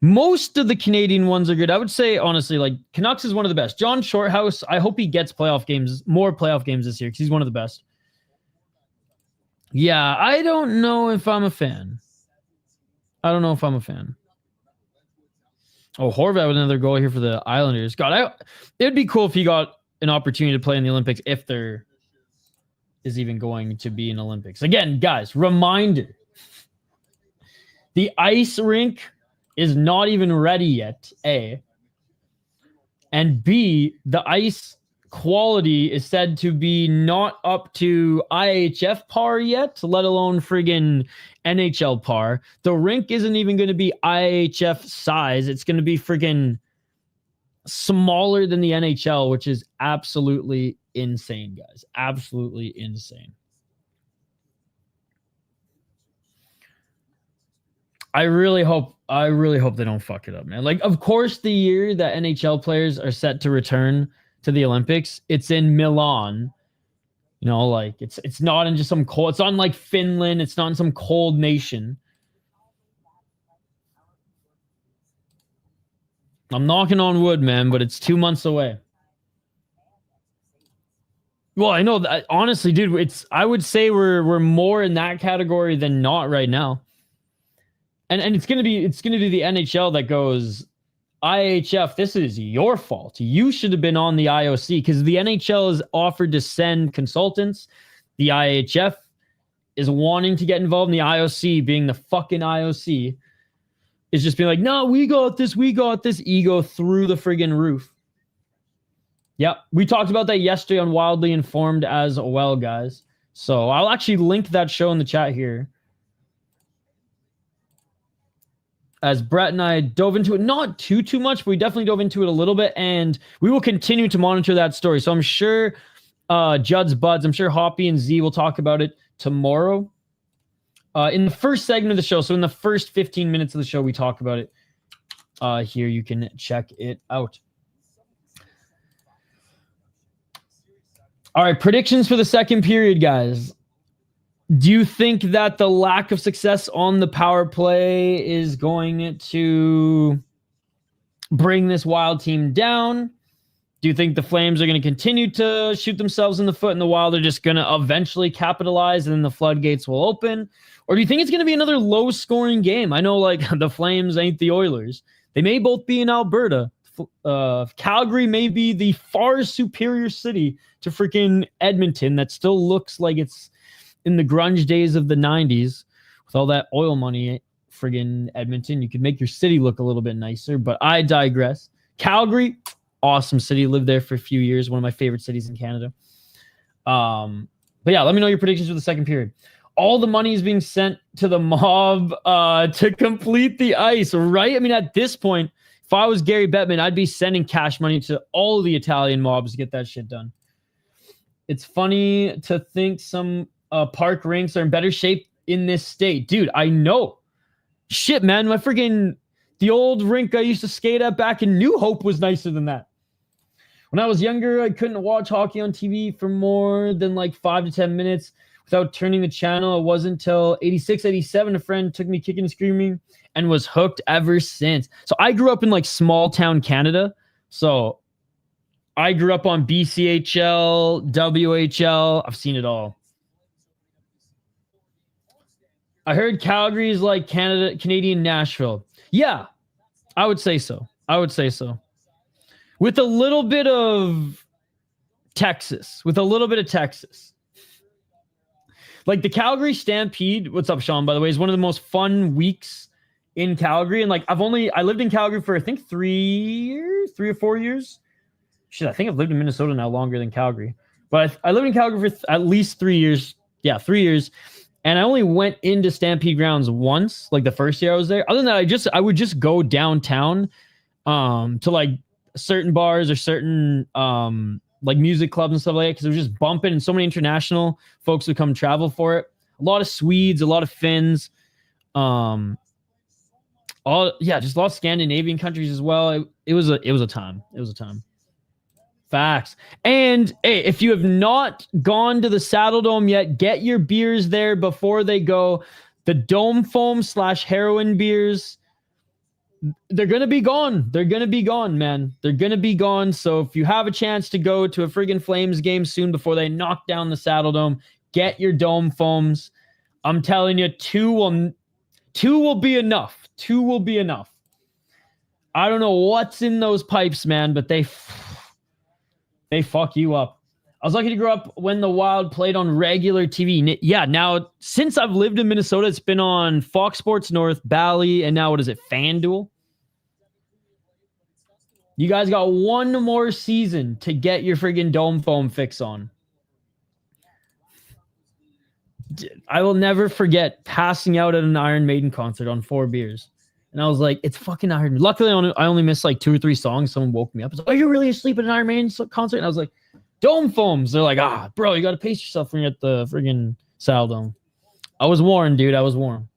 Most of the Canadian ones are good. I would say, honestly, like Canucks is one of the best. John Shorthouse, I hope he gets more playoff games this year because he's one of the best. Yeah, I don't know if I'm a fan. Oh, Horvat with another goal here for the Islanders. God, it'd be cool if he got an opportunity to play in the Olympics if there is even going to be an Olympics. Again, guys, reminder. The ice rink is not even ready yet, A. And B, the ice quality is said to be not up to IHF par yet, let alone friggin' NHL par. The rink isn't even going to be IHF size. It's going to be friggin' smaller than the NHL, which is absolutely insane, guys. Absolutely insane. I really hope they don't fuck it up, man. Like, of course, the year that NHL players are set to return to the Olympics, it's in Milan. You know, like it's not in just some cold. It's not in like Finland. It's not in some cold nation. I'm knocking on wood, man, but it's 2 months away. Well, I know that honestly, dude. I would say we're more in that category than not right now. And it's gonna be the NHL that goes, IHF, this is your fault. You should have been on the IOC because the NHL is offered to send consultants. The IHF is wanting to get involved in the IOC, being the fucking IOC, is just being like, no, we got this, ego through the friggin' roof. Yep, we talked about that yesterday on Wildly Informed as well, guys. So I'll actually link that show in the chat here. As Brett and I dove into it, not too much, but we definitely dove into it a little bit, and we will continue to monitor that story. So I'm sure Judd's Buds, I'm sure Hoppy and Z will talk about it tomorrow. In the first segment of the show, so in the first 15 minutes of the show, we talk about it. Here, you can check it out. All right, predictions for the second period, guys. Do you think that the lack of success on the power play is going to bring this Wild team down? Do you think the Flames are going to continue to shoot themselves in the foot and the Wild are just going to eventually capitalize and then the floodgates will open? Or do you think it's going to be another low-scoring game? I know, like, the Flames ain't the Oilers. They may both be in Alberta. Calgary may be the far superior city to freaking Edmonton that still looks like it's in the grunge days of the 90s with all that oil money. Friggin' Edmonton, you could make your city look a little bit nicer, but I digress. Calgary, awesome city. Lived there for a few years. One of my favorite cities in Canada. But yeah, let me know your predictions for the second period. All the money is being sent to the mob to complete the ice, right? I mean, at this point, if I was Gary Bettman, I'd be sending cash money to all the Italian mobs to get that shit done. It's funny to think some park rinks are in better shape in this state. Dude, I know. Shit, man. The old rink I used to skate at back in New Hope was nicer than that. When I was younger, I couldn't watch hockey on TV for more than like 5 to 10 minutes without turning the channel. It wasn't until 86, 87, a friend took me kicking and screaming and was hooked ever since. So I grew up in like small town Canada. So I grew up on BCHL, WHL. I've seen it all. I heard Calgary is like Canadian Nashville. Yeah, I would say so. With a little bit of Texas. Like the Calgary Stampede, what's up, Sean, by the way, is one of the most fun weeks in Calgary. And like I lived in Calgary for I think 3 or 4 years. Shit, I think I've lived in Minnesota now longer than Calgary. But I lived in Calgary for at least 3 years. Yeah, 3 years. And I only went into Stampede grounds once, like the first year I was there. Other than that, I would just go downtown to like certain bars or certain like music clubs and stuff like that, because it was just bumping and so many international folks would come travel for it. A lot of Swedes, a lot of Finns, just a lot of Scandinavian countries as well. It was a time. Facts. And hey, if you have not gone to the Saddle Dome yet, get your beers there before they go. The Dome Foam / heroin beers, they're going to be gone. They're going to be gone, man. They're going to be gone. So if you have a chance to go to a friggin' Flames game soon before they knock down the Saddle Dome, get your Dome Foams. I'm telling you, two will be enough. 2 will be enough. I don't know what's in those pipes, man, but they fuck you up. I was lucky to grow up when the Wild played on regular TV. Yeah, now, since I've lived in Minnesota, it's been on Fox Sports North, Bally, and now what is it, FanDuel? You guys got one more season to get your friggin' Dome Foam fix on. I will never forget passing out at an Iron Maiden concert on 4 beers. And I was like, it's fucking Iron Maiden. Luckily, I only missed like 2 or 3 songs. Someone woke me up. I was like, are you really asleep at an Iron Maiden concert? And I was like, Dome Foams. They're like, bro, you got to pace yourself when you're at the friggin' Saddle Dome. I was warned, dude. I was warned.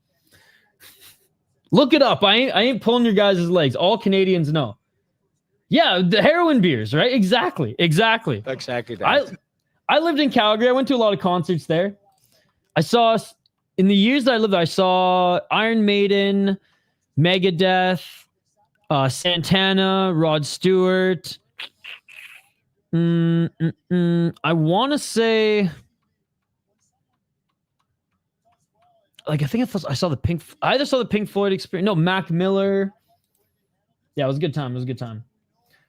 Look it up. I ain't pulling your guys' legs. All Canadians know. Yeah, the heroin beers, right? Exactly Exactly that. I lived in Calgary. I went to a lot of concerts there. In the years that I lived there, I saw Iron Maiden, Megadeth, Santana, Rod Stewart. I want to say, like, I think I saw the Pink. I either saw the Pink Floyd Experience. No, Mac Miller. Yeah, it was a good time. It was a good time.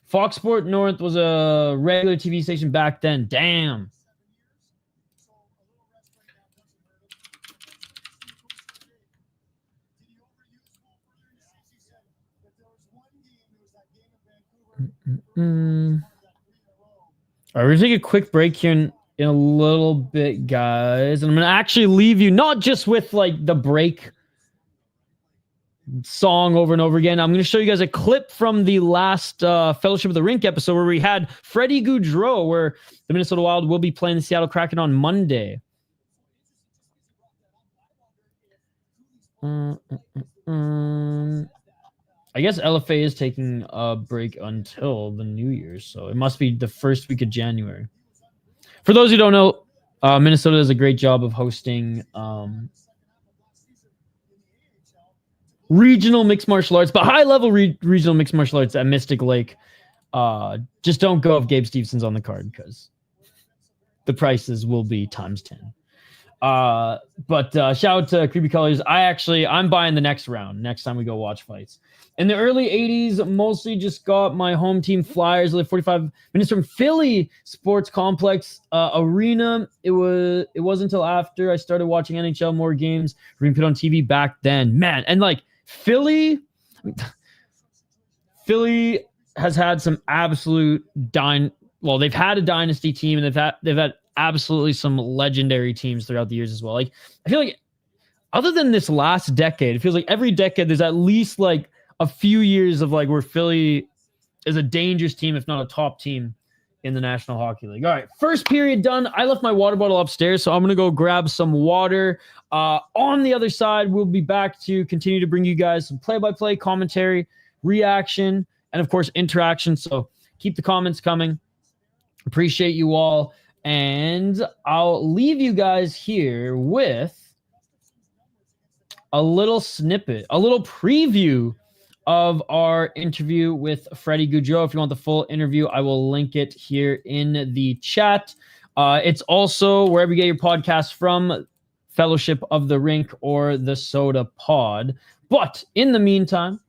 Fox Sport North was a regular TV station back then. Damn. All right, we're gonna take a quick break here in a little bit, guys, and I'm gonna actually leave you not just with like the break song over and over again. I'm gonna show you guys a clip from the last Fellowship of the Rink episode where we had Freddy Gaudreau, where the Minnesota Wild will be playing the Seattle Kraken on Monday. I guess LFA is taking a break until the New Year's, so it must be the first week of January. For those who don't know, Minnesota does a great job of hosting regional mixed martial arts, but high-level regional mixed martial arts at Mystic Lake. Just don't go if Gabe Stevenson's on the card, because the prices will be times 10. But shout out to Creepy Colors. I'm buying the next round next time we go watch fights. In the early 80s, mostly just got my home team Flyers. I live 45 minutes from Philly Sports Complex Arena. It wasn't until after I started watching NHL more games being put on TV back then. Man, and like Philly has had some absolute they've had a dynasty team, and they've had absolutely some legendary teams throughout the years as well. Like, I feel like other than this last decade, it feels like every decade there's at least like a few years of like where Philly is a dangerous team, if not a top team in the National Hockey League. All right, first period done. I left my water bottle upstairs, so I'm going to go grab some water. On the other side, we'll be back to continue to bring you guys some play-by-play commentary, reaction, and of course, interaction. So keep the comments coming. Appreciate you all. And I'll leave you guys here with a little snippet, a little preview of our interview with Freddy Gaudreau. If you want the full interview, I will link it here in the chat. It's also wherever you get your podcasts from, Fellowship of the Rink or the Soderpod. But in the meantime,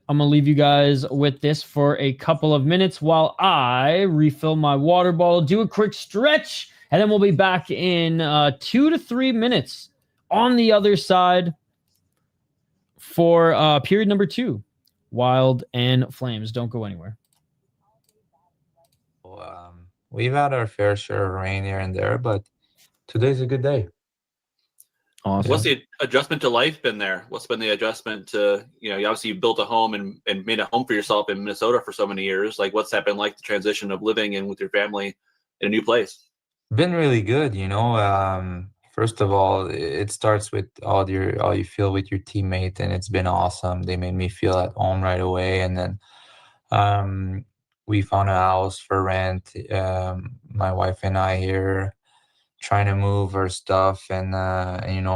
I'm going to leave you guys with this for a couple of minutes while I refill my water bottle, do a quick stretch, and then we'll be back in 2 to 3 minutes on the other side for period number 2, Wild and Flames. Don't go anywhere. We've had our fair share of rain here and there, but today's a good day. Awesome. What's the adjustment to life been there? What's been the adjustment to, you obviously you built a home and made a home for yourself in Minnesota for so many years. Like, what's that been like, the transition of living in with your family in a new place? Been really good, First of all, it starts with all you feel with your teammate, and it's been awesome. They made me feel at home right away, and then we found a house for rent. My wife and I here, trying to move our stuff and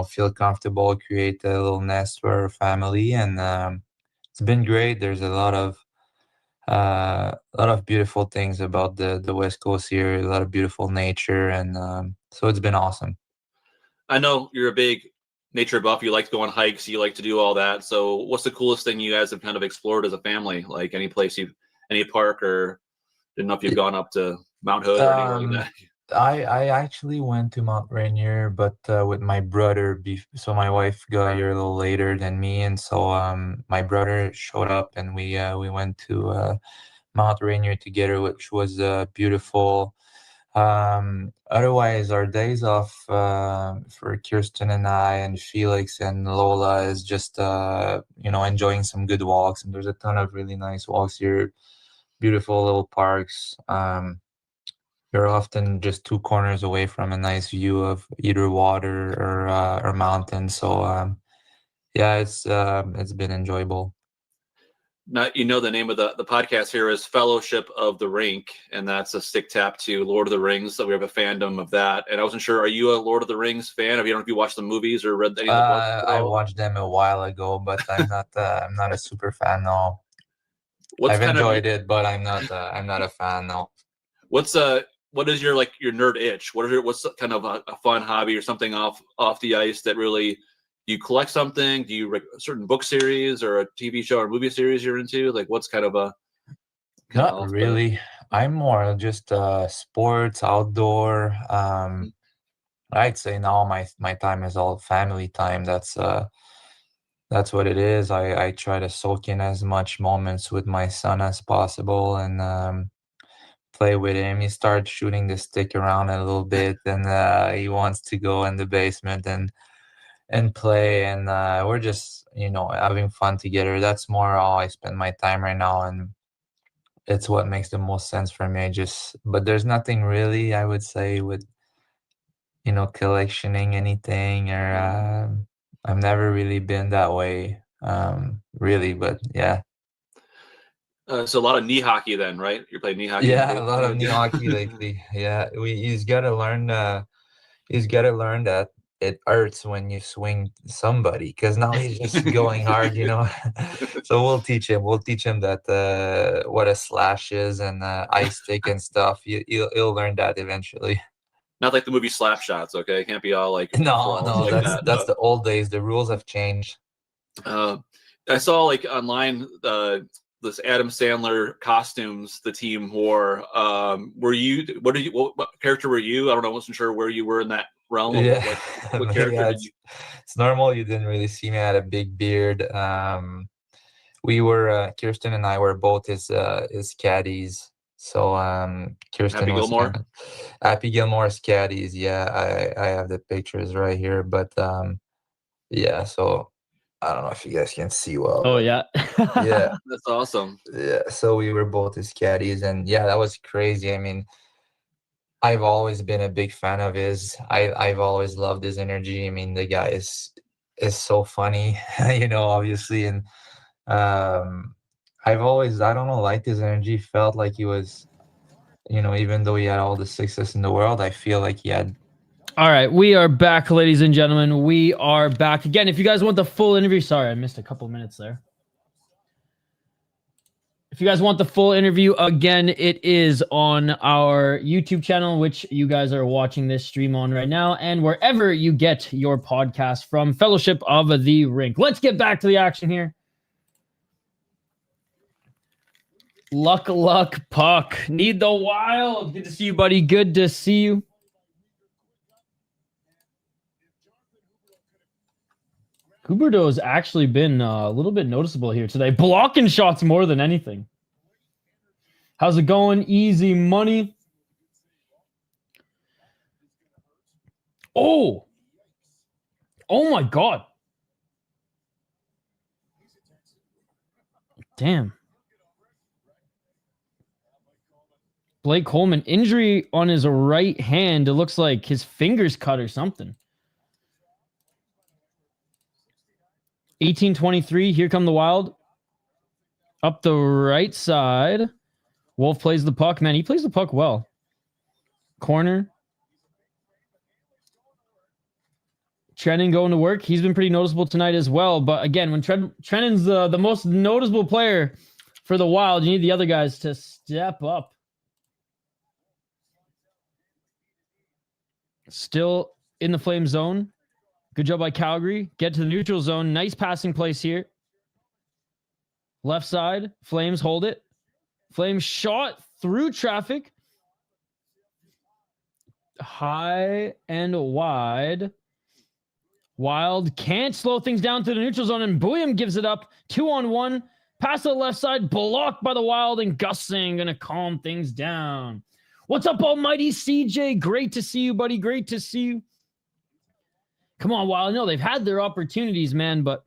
feel comfortable, create a little nest for our family, and it's been great. There's a lot of beautiful things about the West Coast here, a lot of beautiful nature, and so it's been awesome. I know you're a big nature buff. You like to go on hikes. You like to do all that. So what's the coolest thing you guys have kind of explored as a family? Like any park, or didn't know if you've gone up to Mount Hood or anything like that? I actually went to Mount Rainier, but with my brother. So my wife got here a little later than me, and so my brother showed up, and we went to Mount Rainier together, which was beautiful. Otherwise, our days off for Kirsten and I and Felix and Lola is just enjoying some good walks, and there's a ton of really nice walks here, beautiful little parks. You're often just 2 corners away from a nice view of either water or mountain. So yeah, it's been enjoyable. Now, you know, the name of the podcast here is Fellowship of the Rink, and that's a stick tap to Lord of the Rings. So we have a fandom of that. And I wasn't sure, are you a Lord of the Rings fan? Have you, I don't know if you watched the movies or read any of the books at I all? watched them a while ago, but I'm not a super fan. No, What's I've kind of enjoyed it, but I'm not a fan. No. what is your your nerd itch? What's kind of a fun hobby or something off the ice that really, do you collect something? Do you a certain book series or a TV show or movie series you're into? Like, what's kind of a Not really. I'm more just sports, outdoor. I'd say now my time is all family time. That's what it is. I try to soak in as much moments with my son as possible and play with him. He starts shooting the stick around a little bit, and he wants to go in the basement and play. And we're just having fun together. That's more how I spend my time right now, and it's what makes the most sense for me. But there's nothing really, I would say, with collectioning anything or I've never really been that way, really, but yeah. So a lot of knee hockey then, right? You're playing knee hockey. Yeah, a lot of knee hockey lately. Yeah, he's got to learn. He's got to learn that it hurts when you swing somebody, because now he's just going hard, So we'll teach him. We'll teach him that what a slash is and ice stick and stuff. He'll learn that eventually. Not like the movie Slap Shots, okay? It can't be all like No, like that's the old days. The rules have changed. I saw like online this Adam Sandler costumes the team wore. What character were you? I don't know. I wasn't sure where you were in that realm. Yeah, what character yeah, did you? it's normal. You didn't really see me. I had a big beard. We were Kirsten and I were both his caddies. So Kirsten Happy was Gilmore? Happy Gilmore's caddies. Yeah, I have the pictures right here. But yeah, so I don't know if you guys can see well. Oh but yeah. yeah, That's awesome. yeah. So we were both his caddies, and yeah, that was crazy. I mean, I've always been a big fan of his. I've always loved his energy. I mean, the guy is so funny, obviously, and I've always, I don't know, liked his energy. Felt like he was, even though he had all the success in the world, I feel like he had. All right, we are back, ladies and gentlemen. We are back again. If you guys want the full interview, sorry, I missed a couple minutes there. If you guys want the full interview, again, it is on our YouTube channel, which you guys are watching this stream on right now, and wherever you get your podcast from, Fellowship of the Rink. Let's get back to the action here. Luck, puck. Need the wild. Good to see you, buddy. Good to see you. Huberdeau has actually been a little bit noticeable here today. Blocking shots more than anything. How's it going? Easy money. Oh my God. Damn. Blake Coleman, injury on his right hand. It looks like his fingers cut or something. 18-23. Here come the Wild. Up the right side. Wolf plays the puck. Man, he plays the puck well. Corner. Trennan going to work. He's been pretty noticeable tonight as well. But again, when Trennan's the most noticeable player for the Wild, you need the other guys to step up. Still in the flame zone. Good job by Calgary. Get to the neutral zone. Nice passing place here. Left side. Flames hold it. Flames shot through traffic. High and wide. Wild can't slow things down to the neutral zone, and Bouillon gives it up. 2-on-1. Pass to the left side. Blocked by the Wild, and Gussing going to calm things down. What's up, almighty CJ? Great to see you, buddy. Great to see you. Come on, Wild. I know they've had their opportunities, man, but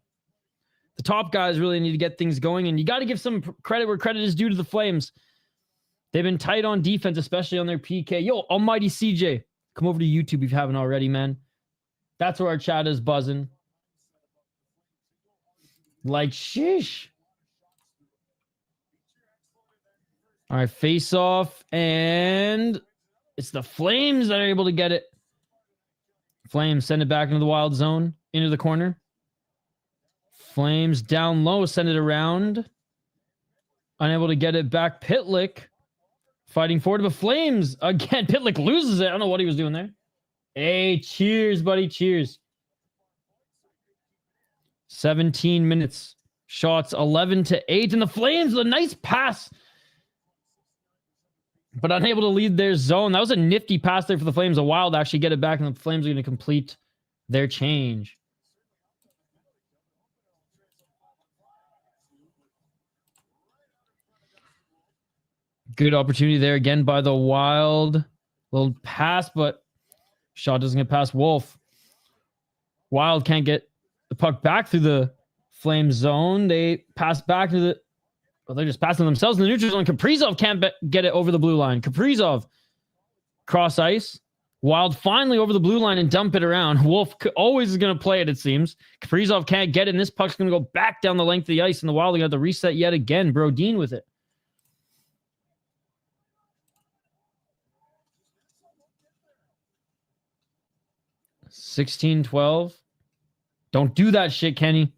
the top guys really need to get things going, and you got to give some credit where credit is due to the Flames. They've been tight on defense, especially on their PK. Yo, almighty CJ, come over to YouTube if you haven't already, man. That's where our chat is buzzing. Like, shish. All right, face off, and it's the Flames that are able to get it. Flames send it back into the Wild zone, into the corner. Flames down low, send it around. Unable to get it back. Pitlick fighting forward, but Flames again. Pitlick loses it. I don't know what he was doing there. Hey, cheers, buddy. Cheers. 17 minutes. Shots 11-8. And the Flames with a nice pass, but unable to lead their zone. That was a nifty pass there for the Flames. The Wild actually get it back, and the Flames are going to complete their change. Good opportunity there again by the Wild. Little pass, but shot doesn't get past Wolf. Wild can't get the puck back through the Flame zone. They pass back to the... Well, they're just passing themselves in the neutral zone. Kaprizov can't get it over the blue line. Kaprizov cross ice. Wild finally over the blue line and dump it around. Wolf always is going to play it, it seems. Kaprizov can't get it, and this puck's going to go back down the length of the ice, and the Wild are going to have to reset yet again. Brodin with it. $16-12. Don't do that shit, Kenny.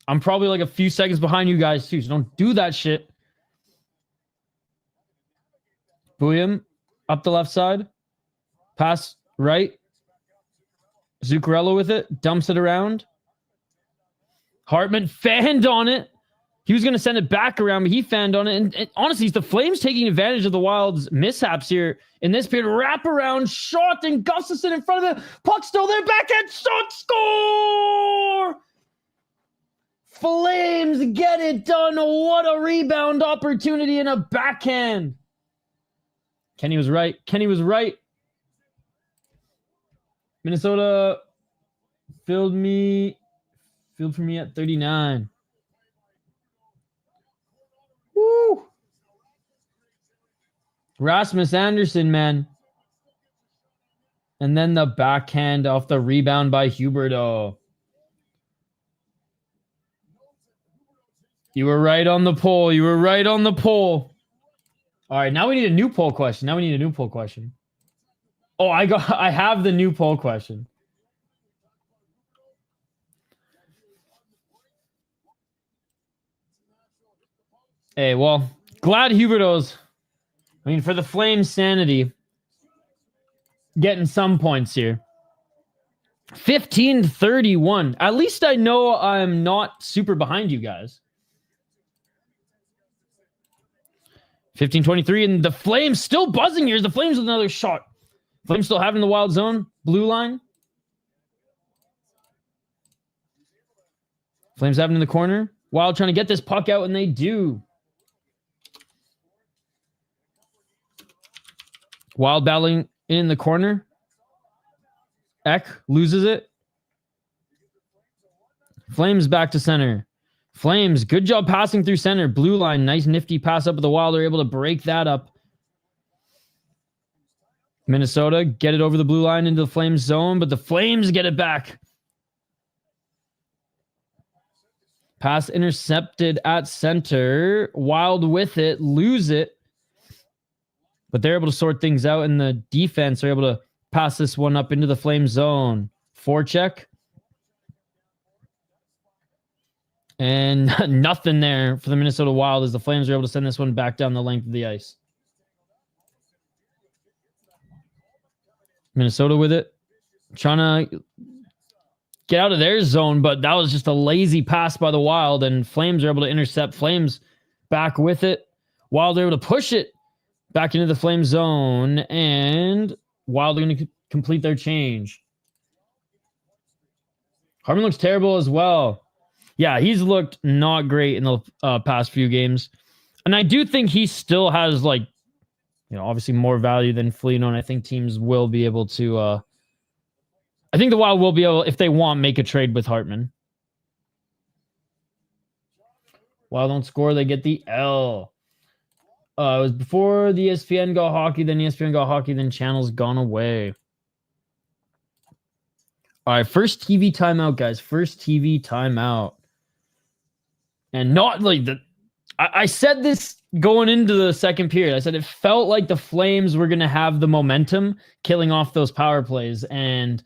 I'm probably like a few seconds behind you guys too, so don't do that shit. Bouillon up the left side. Pass right. Zuccarello with it. Dumps it around. Hartman fanned on it. He was going to send it back around, but he fanned on it. And honestly, it's the Flames taking advantage of the Wild's mishaps here in this period. Wrap around shot, and Gustafsson in front of it. Puck still there. Backhand shot. Score! Flames get it done. What a rebound opportunity and a backhand. Kenny was right. Kenny was right. Minnesota filled for me at 39. Woo! Rasmus Anderson, man. And then the backhand off the rebound by Huberdeau. You were right on the poll. You were right on the poll. All right, now we need a new poll question. Oh, I have the new poll question. Hey, well, glad Huberdeau's, for the Flames' sanity, getting some points here. 15-31. At least I know I'm not super behind you guys. 15-23, and the Flames still buzzing here. The Flames with another shot. Flames still having the Wild zone. Blue line. Flames having in the corner. Wild trying to get this puck out, and they do. Wild battling in the corner. Eck loses it. Flames back to center. Flames, good job passing through center. Blue line, nice nifty pass up at the Wild. They're able to break that up. Minnesota get it over the blue line into the Flames zone, but the Flames get it back. Pass intercepted at center. Wild with it, lose it. But they're able to sort things out, and the defense are able to pass this one up into the Flames zone. Forecheck. And nothing there for the Minnesota Wild as the Flames are able to send this one back down the length of the ice. Minnesota with it. Trying to get out of their zone, but that was just a lazy pass by the Wild, and Flames are able to intercept. Flames back with it. Wild are able to push it back into the Flame zone, and Wild are going to complete their change. Hartman looks terrible as well. Yeah, he's looked not great in the past few games. And I do think he still has, obviously more value than Foligno, and I think teams will be able to... I think the Wild will be able, if they want, make a trade with Hartman. Wild don't score, they get the L. It was before the ESPN got hockey, then ESPN got hockey, then channel's gone away. All right, first TV timeout, guys. First TV timeout. And not like the... I said this going into the second period. I said it felt like the Flames were going to have the momentum killing off those power plays. And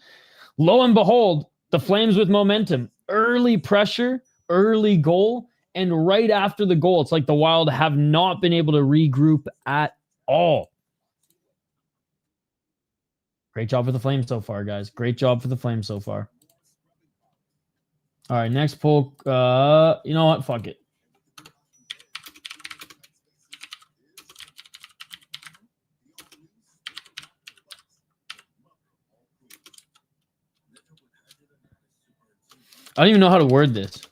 lo and behold, the Flames with momentum. Early pressure, early goal, and right after the goal, it's like the Wild have not been able to regroup at all. Great job for the Flames so far, guys. Great job for the Flames so far. All right, next poll. You know what? Fuck it. I don't even know how to word this.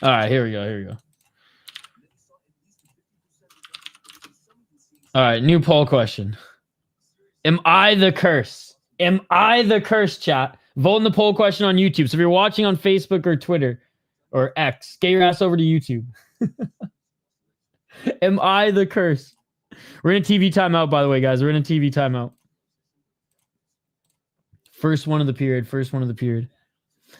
All right, here we go. All right, new poll question. Am I the curse? Am I the curse, chat? Vote in the poll question on YouTube. So if you're watching on Facebook or Twitter or X, get your ass over to YouTube. Am I the curse? We're in a TV timeout, by the way, guys. We're in a TV timeout. First one of the period.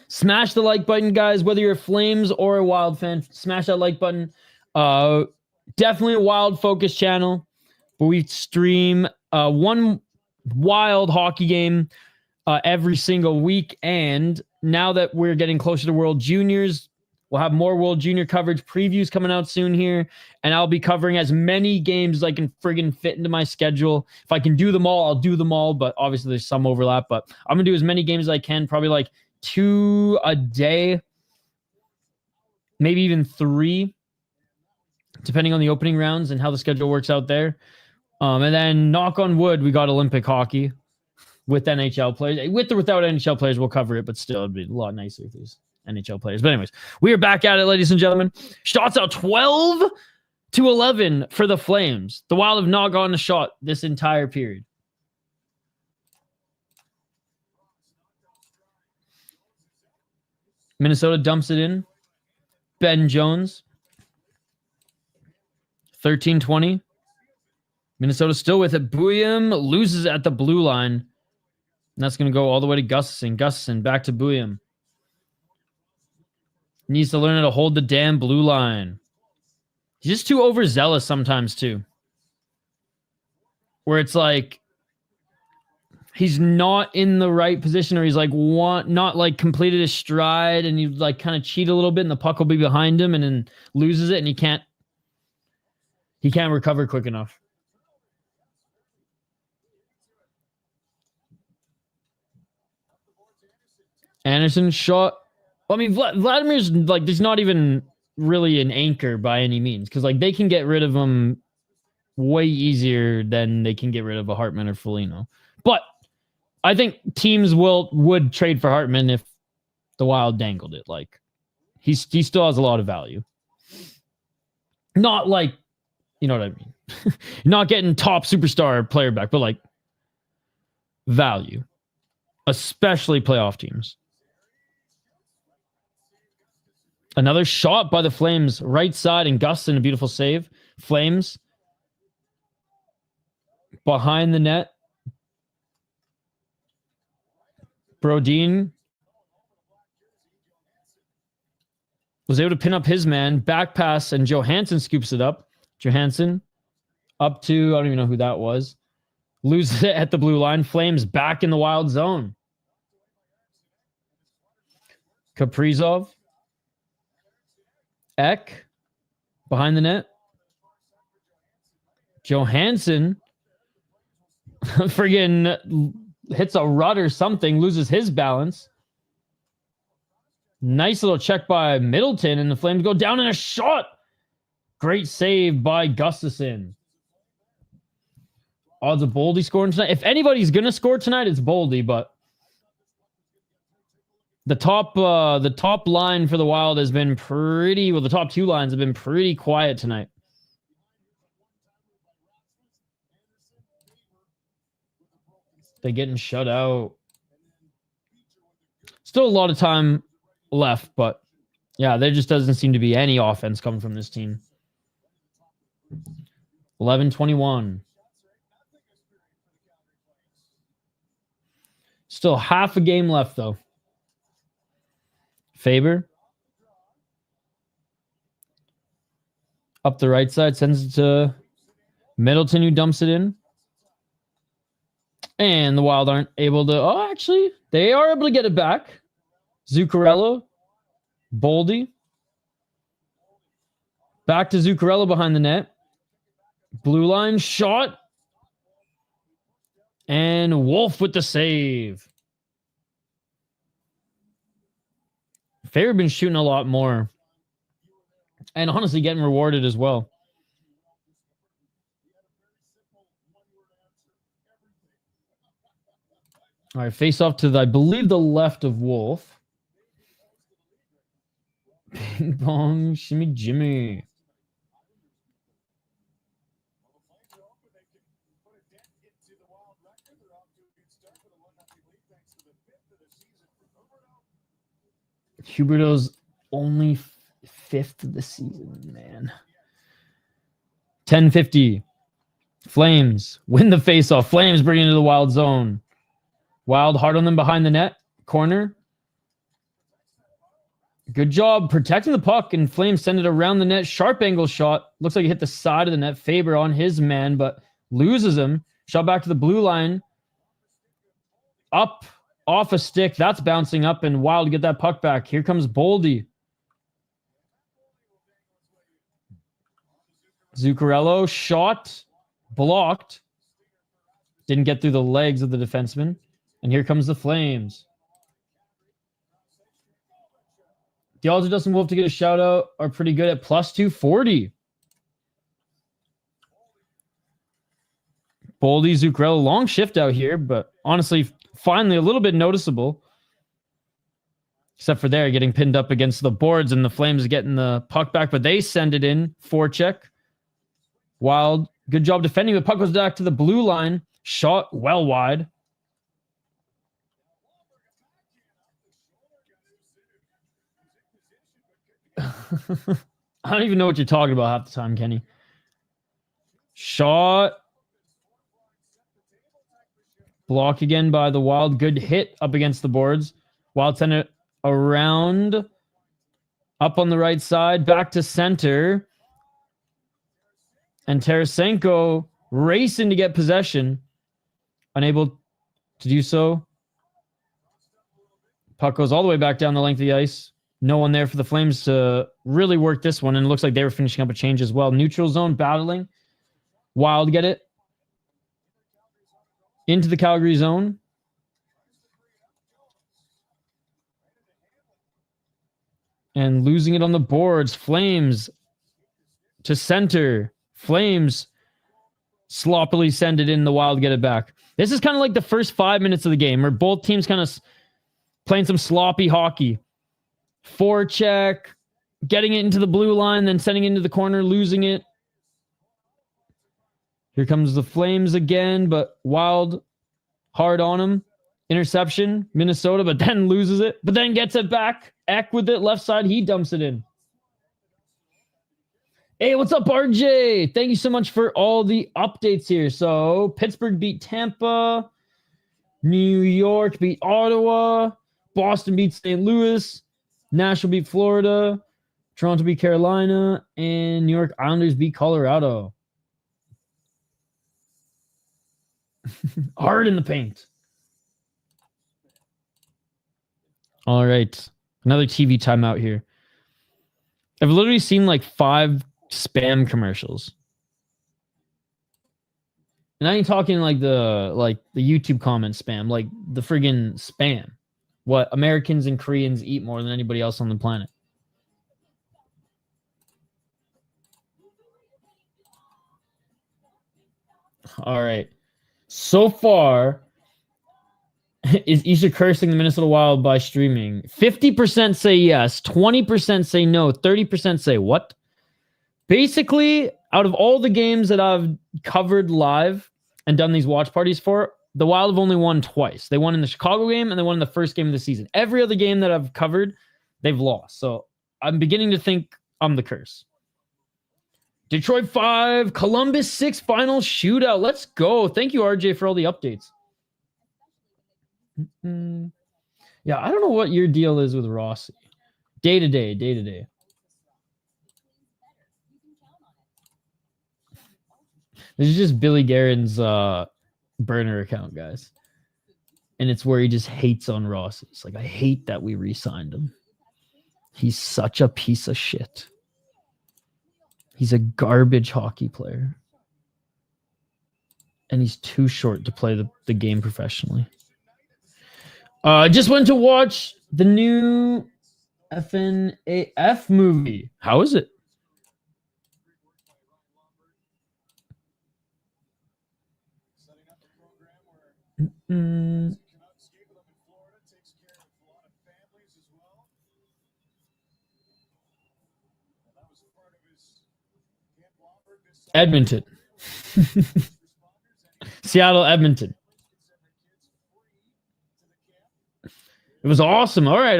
Smash the like button, guys. Whether you're a Flames or a Wild fan, smash that like button. Definitely a Wild focus channel, but we stream one Wild hockey game every single week. And now that we're getting closer to World Juniors, we'll have more World Junior coverage previews coming out soon here. And I'll be covering as many games as I can friggin' fit into my schedule. If I can do them all, I'll do them all. But obviously there's some overlap. But I'm going to do as many games as I can. Probably like 2 a day. Maybe even 3. Depending on the opening rounds and how the schedule works out there. And then knock on wood, we got Olympic hockey with NHL players. With or without NHL players, we'll cover it. But still, it'd be a lot nicer if there's NHL players. But anyways, we are back at it, ladies and gentlemen. Shots out 12-11 for the Flames. The Wild have not gotten a shot this entire period. Minnesota dumps it in. Ben Jones. 13-20. Minnesota still with it. Bouillon loses at the blue line. And that's going to go all the way to Gustafsson. Gustafsson back to Bouillon. Needs to learn how to hold the damn blue line. He's just too overzealous sometimes, too. Where it's like he's not in the right position, or he's like not like completed his stride, and you like kind of cheat a little bit, and the puck will be behind him, and then loses it, and he can't recover quick enough. Anderson shot. Well, I mean, Vladimir's like, there's not even really an anchor by any means, because like they can get rid of him way easier than they can get rid of a Hartman or Foligno. But I think teams would trade for Hartman if the Wild dangled it. Like he still has a lot of value. Not like, you know what I mean? Not getting top superstar player back, but like value, especially playoff teams. Another shot by the Flames, right side, and Gustin, a beautiful save. Flames behind the net. Brodin was able to pin up his man. Back pass, and Johansson scoops it up. Johansson up to, I don't even know who that was. Loses it at the blue line. Flames back in the Wild zone. Kaprizov. Eck behind the net. Johansson friggin' hits a rut or something, loses his balance. Nice little check by Middleton, and the Flames go down in a shot. Great save by Gustafsson. Odds of Boldy scoring tonight. If anybody's gonna score tonight, it's Boldy, but the top line for the Wild has been pretty, well, the top 2 lines have been pretty quiet tonight. They're getting shut out. Still a lot of time left, but yeah, there just doesn't seem to be any offense coming from this team. 11-21. Still half a game left, though. Faber. Up the right side, sends it to Middleton, who dumps it in. And the Wild aren't able to... Oh, actually, they are able to get it back. Zuccarello. Boldy. Back to Zuccarello behind the net. Blue line shot. And Wolf with the save. Faber been shooting a lot more. And honestly getting rewarded as well. All right, face off to, I believe, the left of Wolf. Ping pong, shimmy Jimmy. Huberto's only fifth of the season, man. 10:50. Flames win the faceoff. Flames bring it into the Wild zone. Wild hard on them behind the net. Corner. Good job protecting the puck, and Flames send it around the net. Sharp angle shot. Looks like it hit the side of the net. Faber on his man, but loses him. Shot back to the blue line. Up. Off a stick. That's bouncing up, and Wild get that puck back. Here comes Boldy. Zuccarello. Shot. Blocked. Didn't get through the legs of the defenseman. And here comes the Flames. The odds of Dustin Wolf to get a shout out are pretty good at plus 240. Boldy, Zuccarello, long shift out here, but honestly, finally a little bit noticeable. Except for there, getting pinned up against the boards and the Flames getting the puck back, but they send it in. Forecheck. Wild, good job defending. The puck goes back to the blue line. Shot well wide. I don't even know what you're talking about half the time, Kenny. Shot. Block again by the Wild. Good hit up against the boards. Wild send it around. Up on the right side. Back to center. And Tarasenko racing to get possession. Unable to do so. Puck goes all the way back down the length of the ice. No one there for the Flames to really work this one. And it looks like they were finishing up a change as well. Neutral zone battling. Wild get it. Into the Calgary zone. And losing it on the boards. Flames to center. Flames sloppily send it in. The Wild get it back. This is kind of like the first 5 minutes of the game where both teams kind of playing some sloppy hockey. Forecheck, getting it into the blue line, then sending it into the corner, losing it. Here comes the Flames again, but Wild hard on him. Interception, Minnesota, but then loses it, but then gets it back. Eck with it, left side, he dumps it in. Hey, what's up, RJ? Thank you so much for all the updates here. So, Pittsburgh beat Tampa. New York beat Ottawa. Boston beat St. Louis. Nashville beat Florida. Toronto beat Carolina. And New York Islanders beat Colorado. Hard in the paint. All right. Another TV timeout here. I've literally seen like 5 spam commercials. And I ain't talking like the YouTube comment spam, like the friggin' spam. What Americans and Koreans eat more than anybody else on the planet. All right. So far, is Isha cursing the Minnesota Wild by streaming? 50% say yes, 20% say no, 30% say what? Basically, out of all the games that I've covered live and done these watch parties for, the Wild have only won twice. They won in the Chicago game and they won in the first game of the season. Every other game that I've covered, they've lost. So I'm beginning to think I'm the curse. Detroit 5, Columbus 6 final shootout. Let's go. Thank you, RJ, for all the updates. Yeah, I don't know what your deal is with Rossi. Day to day. This is just Billy Guerin's burner account, guys. And it's where he just hates on Rossi. It's like, I hate that we re-signed him. He's such a piece of shit. He's a garbage hockey player. And he's too short to play the game professionally. I just went to watch the new FNAF movie. How is it? Edmonton. Seattle, Edmonton. It was awesome. All right.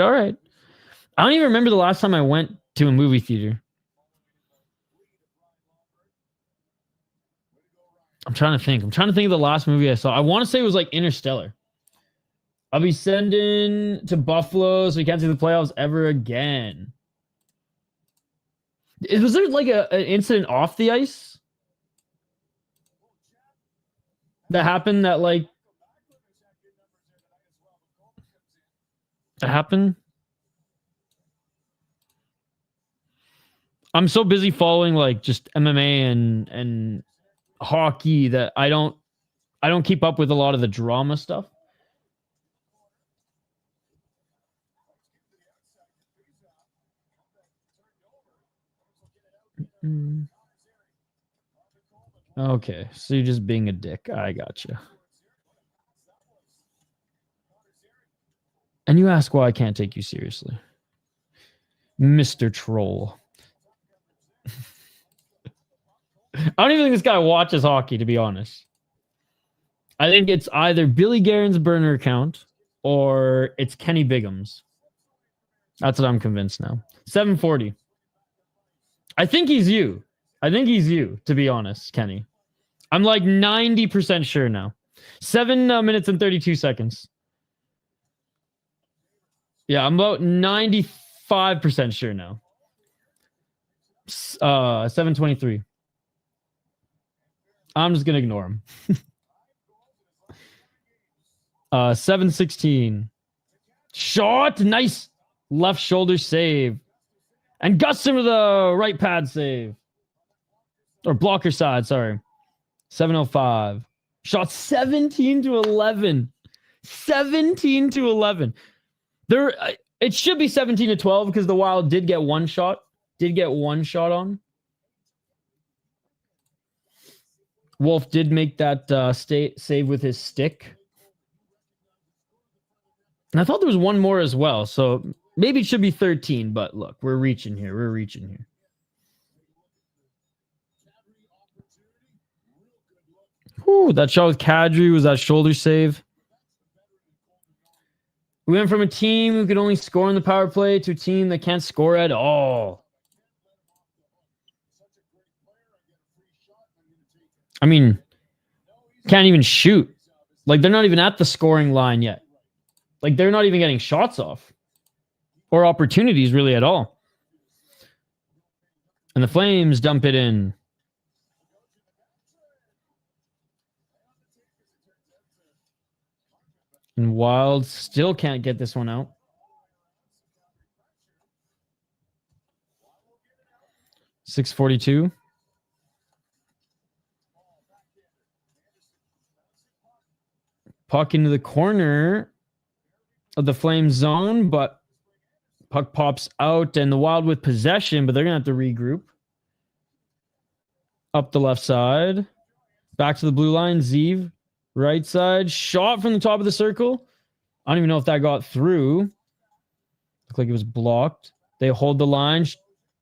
I don't even remember the last time I went to a movie theater. I'm trying to think of the last movie I saw. I want to say it was like Interstellar. I'll be sending to Buffalo so we can't see the playoffs ever again. Was there like an incident off the ice that happened that like happened? I'm so busy following like just MMA and hockey that I don't keep up with a lot of the drama stuff. Okay, so you're just being a dick. I gotcha. And you ask why I can't take you seriously. Mr. Troll. I don't even think this guy watches hockey, to be honest. I think it's either Billy Guerin's burner account or it's Kenny Bigham's. That's what I'm convinced now. 740. I think he's you, to be honest, Kenny. I'm like 90% sure now. 7 minutes and 32 seconds. Yeah, I'm about 95% sure now. 723. I'm just going to ignore him. 716. Shot. Nice. Left shoulder save. And Gustin with a right pad save. Or blocker side, sorry. 705. Shot 17 to 11. 17 to 11. It should be 17 to 12 because the Wild did get one shot. On. Wolf did make that save with his stick. And I thought there was one more as well. So maybe it should be 13. But look, we're reaching here. Ooh, that shot with Kadri was that shoulder save. We went from a team who could only score on the power play to a team that can't score at all. I mean, can't even shoot. Like, they're not even at the scoring line yet. Like, they're not even getting shots off. Or opportunities, really, at all. And the Flames dump it in. And Wild still can't get this one out. .642. Puck into the corner of the Flames zone, but puck pops out and the Wild with possession, but they're going to have to regroup. Up the left side. Back to the blue line. Zeev. Right side. Shot from the top of the circle. I don't even know if that got through. Looked like it was blocked. They hold the line.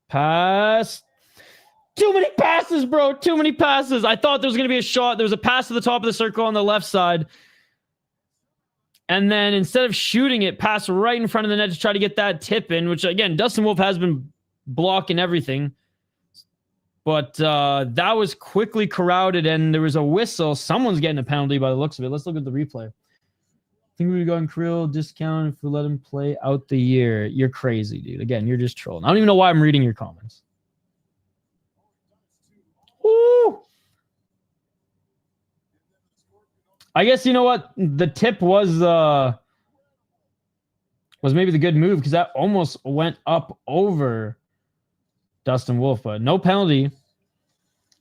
Pass. Too many passes, bro. Too many passes. I thought there was going to be a shot. There was a pass to the top of the circle on the left side. And then instead of shooting it, pass right in front of the net to try to get that tip in, which, again, Dustin Wolf has been blocking everything. But that was quickly corralled, and there was a whistle. Someone's getting a penalty by the looks of it. Let's look at the replay. Think we would go on Krill discount if we let him play out the year. You're crazy, dude. Again, you're just trolling. I don't even know why I'm reading your comments. Woo! I guess you know what? The tip was maybe the good move because that almost went up over Dustin Wolf, but no penalty.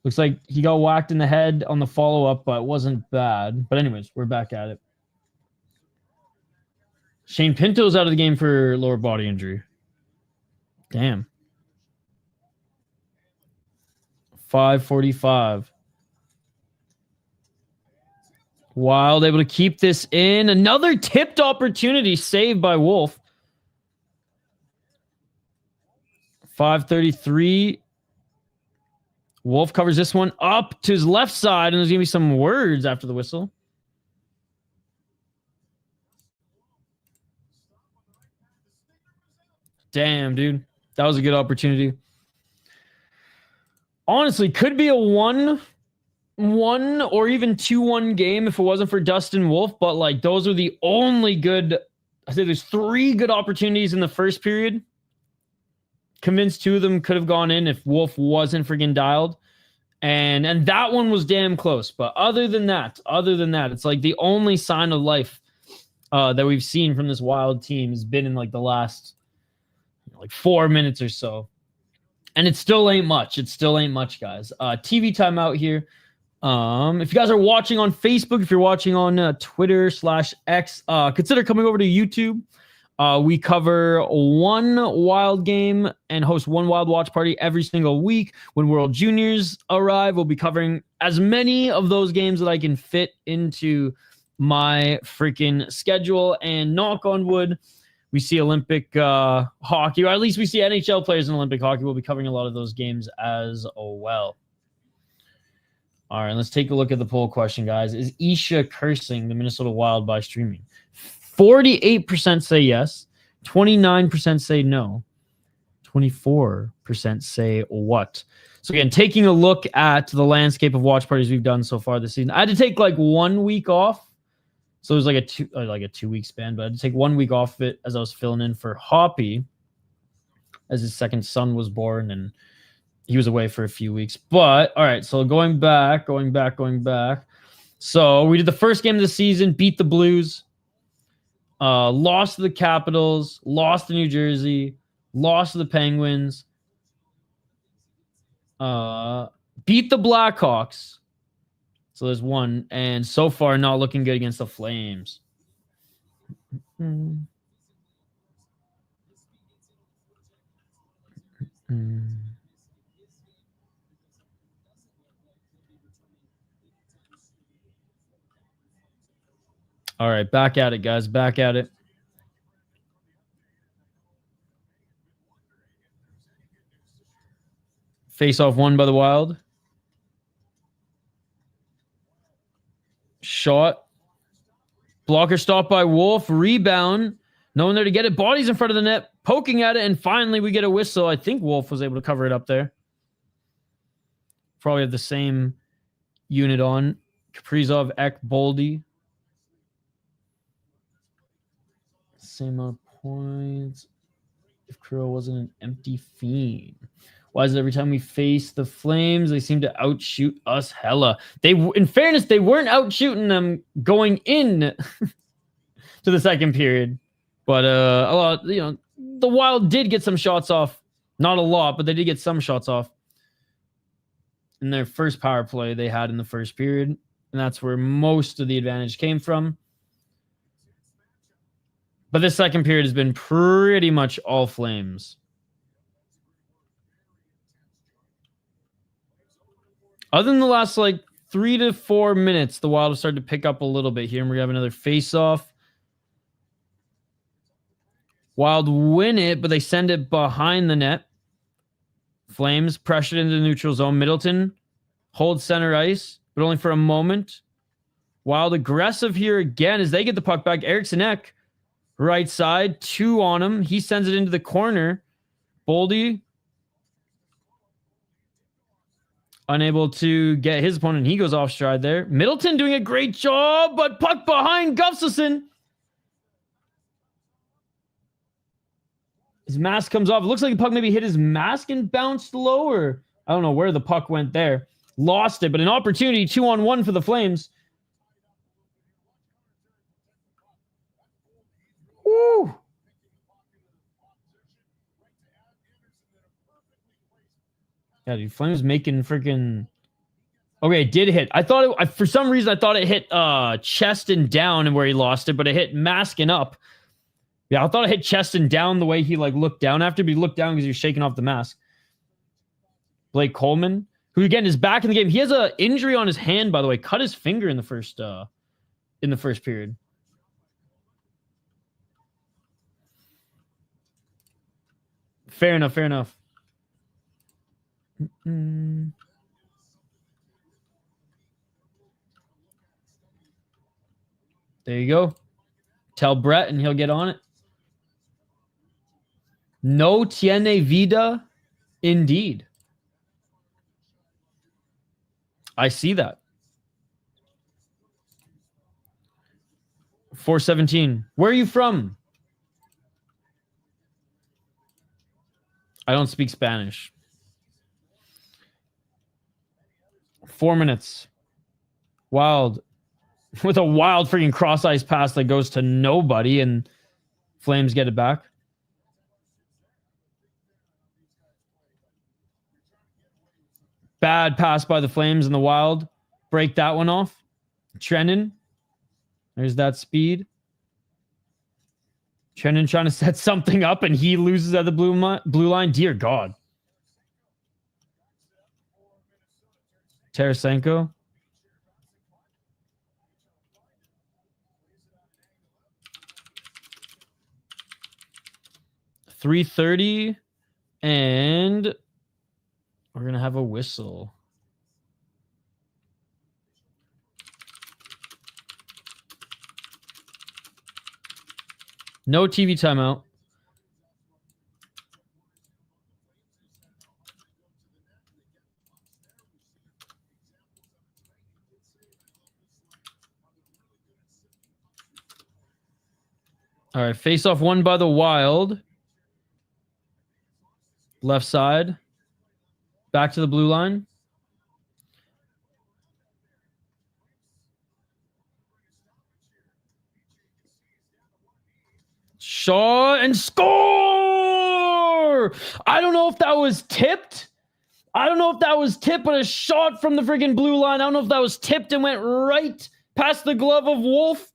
Looks like he got whacked in the head on the follow-up, but it wasn't bad. But anyways, we're back at it. Shane Pinto's out of the game for lower body injury. Damn. 5:45. Wild able to keep this in. Another tipped opportunity saved by Wolf. 5:33. Wolf covers this one up to his left side, and there's going to be some words after the whistle. Damn, dude. That was a good opportunity. Honestly, could be a 1-1 or even 2-1 game if it wasn't for Dustin Wolf, but like those are the only good. I say there's 3 good opportunities in the first period. Convinced 2 of them could have gone in if Wolf wasn't friggin' dialed. And that one was damn close. But other than that, it's like the only sign of life that we've seen from this Wild team has been in like the last like 4 minutes or so. And it still ain't much. Guys. TV timeout here. If you guys are watching on Facebook, if you're watching on Twitter/X, consider coming over to YouTube. We cover one Wild game and host one Wild watch party every single week. When World Juniors arrive, we'll be covering as many of those games that I can fit into my freaking schedule. And knock on wood, we see Olympic hockey, or at least we see NHL players in Olympic hockey. We'll be covering a lot of those games as well. All right, let's take a look at the poll question, guys. Is Isha cursing the Minnesota Wild by streaming? 48% say yes. 29% say no. 24% say what? So again, taking a look at the landscape of watch parties we've done so far this season, I had to take like 1 week off. So it was like a 2-week span, but I had to take 1 week off of it as I was filling in for Hoppy as his second son was born, and he was away for a few weeks. But all right, so going back. So we did the first game of the season, beat the Blues, lost to the Capitals, lost to New Jersey, lost to the Penguins, beat the Blackhawks. So there's one, and so far not looking good against the Flames. All right, back at it, guys. Back at it. Face-off won by the Wild. Shot. Blocker stop by Wolf. Rebound. No one there to get it. Bodies in front of the net. Poking at it. And finally we get a whistle. I think Wolf was able to cover it up there. Probably have the same unit on. Kaprizov, Ek, Boldy. Same amount of points. If Krill wasn't an empty fiend. Why is it every time we face the Flames, they seem to outshoot us hella? In fairness, they weren't outshooting them going in to the second period. But a lot, the Wild did get some shots off. Not a lot, but they did get some shots off in their first power play they had in the first period. And that's where most of the advantage came from. But this second period has been pretty much all Flames. Other than the last 3 to 4 minutes, the Wild have started to pick up a little bit here, and we have another face-off. Wild win it, but they send it behind the net. Flames pressured into the neutral zone. Middleton holds center ice, but only for a moment. Wild aggressive here again as they get the puck back. Eriksson Ek, right side, 2 on him. He sends it into the corner. Boldy unable to get his opponent. He goes off stride there. Middleton doing a great job, but puck behind Gustafsson. His mask comes off. It looks like the puck maybe hit his mask and bounced lower. I don't know where the puck went there. Lost it, but an opportunity 2-on-1 for the Flames. Woo! Yeah, dude, Flames making freaking... Okay, it did hit. I thought it... For some reason, I thought it hit chest and down and where he lost it, but it hit mask and up. Yeah, I thought it hit chest and down the way he like looked down after, but he looked down because he was shaking off the mask. Blake Coleman, who again is back in the game. He has an injury on his hand, by the way. Cut his finger in the first period. Fair enough. Fair enough. There you go. Tell Brett and he'll get on it. No tiene vida, indeed. I see that. 417. Where are you from? I don't speak Spanish. 4 minutes. Wild. With a wild freaking cross-ice pass that goes to nobody, and Flames get it back. Bad pass by the Flames and the Wild. Break that one off. Trennan. There's that speed. Trennan trying to set something up, and he loses at the blue line. Dear God. Tarasenko. .330, and we're going to have a whistle. No TV timeout. All right, face-off won by the Wild. Left side. Back to the blue line. Shot and score! I don't know if that was tipped. But a shot from the freaking blue line. I don't know if that was tipped and went right past the glove of Wolf.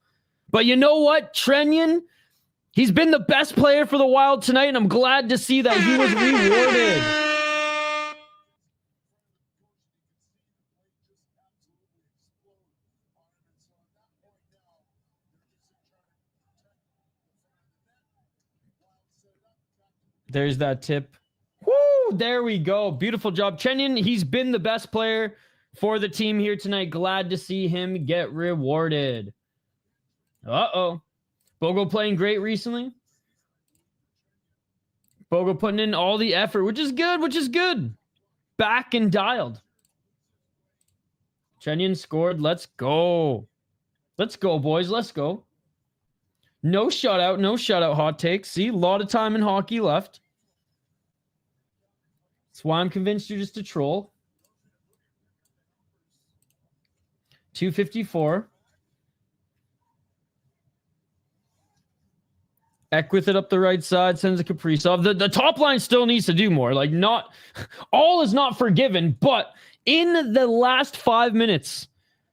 But you know what? Trennan, he's been the best player for the Wild tonight, and I'm glad to see that he was rewarded. There's that tip. Woo! There we go. Beautiful job. Trennan, he's been the best player for the team here tonight. Glad to see him get rewarded. Uh-oh. Bogo playing great recently. Bogo putting in all the effort, which is good. Back and dialed. Trennan scored. Let's go. Let's go, boys. Let's go. No shutout hot takes. See, a lot of time in hockey left. That's why I'm convinced you're just a troll. 254. Eck with it up the right side, sends a Kaprizov. The top line still needs to do more. Like, not all is not forgiven, but in the last 5 minutes,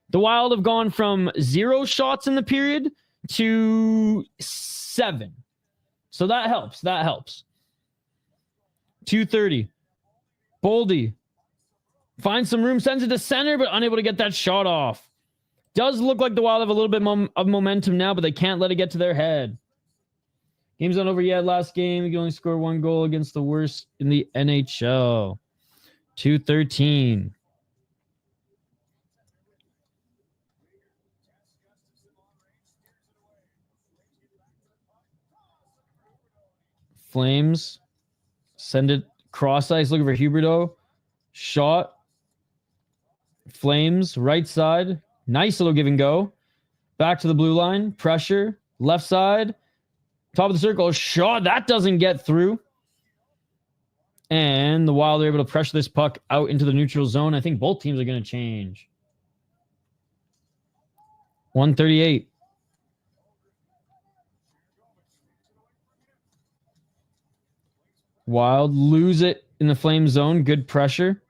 the Wild have gone from 0 shots in the period to 7. So that helps. 230. Boldy finds some room, sends it to center, but unable to get that shot off. Does look like the Wild have a little bit of momentum now, but they can't let it get to their head. Game's not over yet. Last game, you can only score 1 goal against the worst in the NHL. 213. Flames send it cross ice, looking for Huberdeau. Shot. Flames right side. Nice little give and go. Back to the blue line. Pressure. Left side. Top of the circle. Shot. That doesn't get through. And the Wild are able to pressure this puck out into the neutral zone. I think both teams are going to change. 138. Wild lose it in the Flame zone. Good pressure.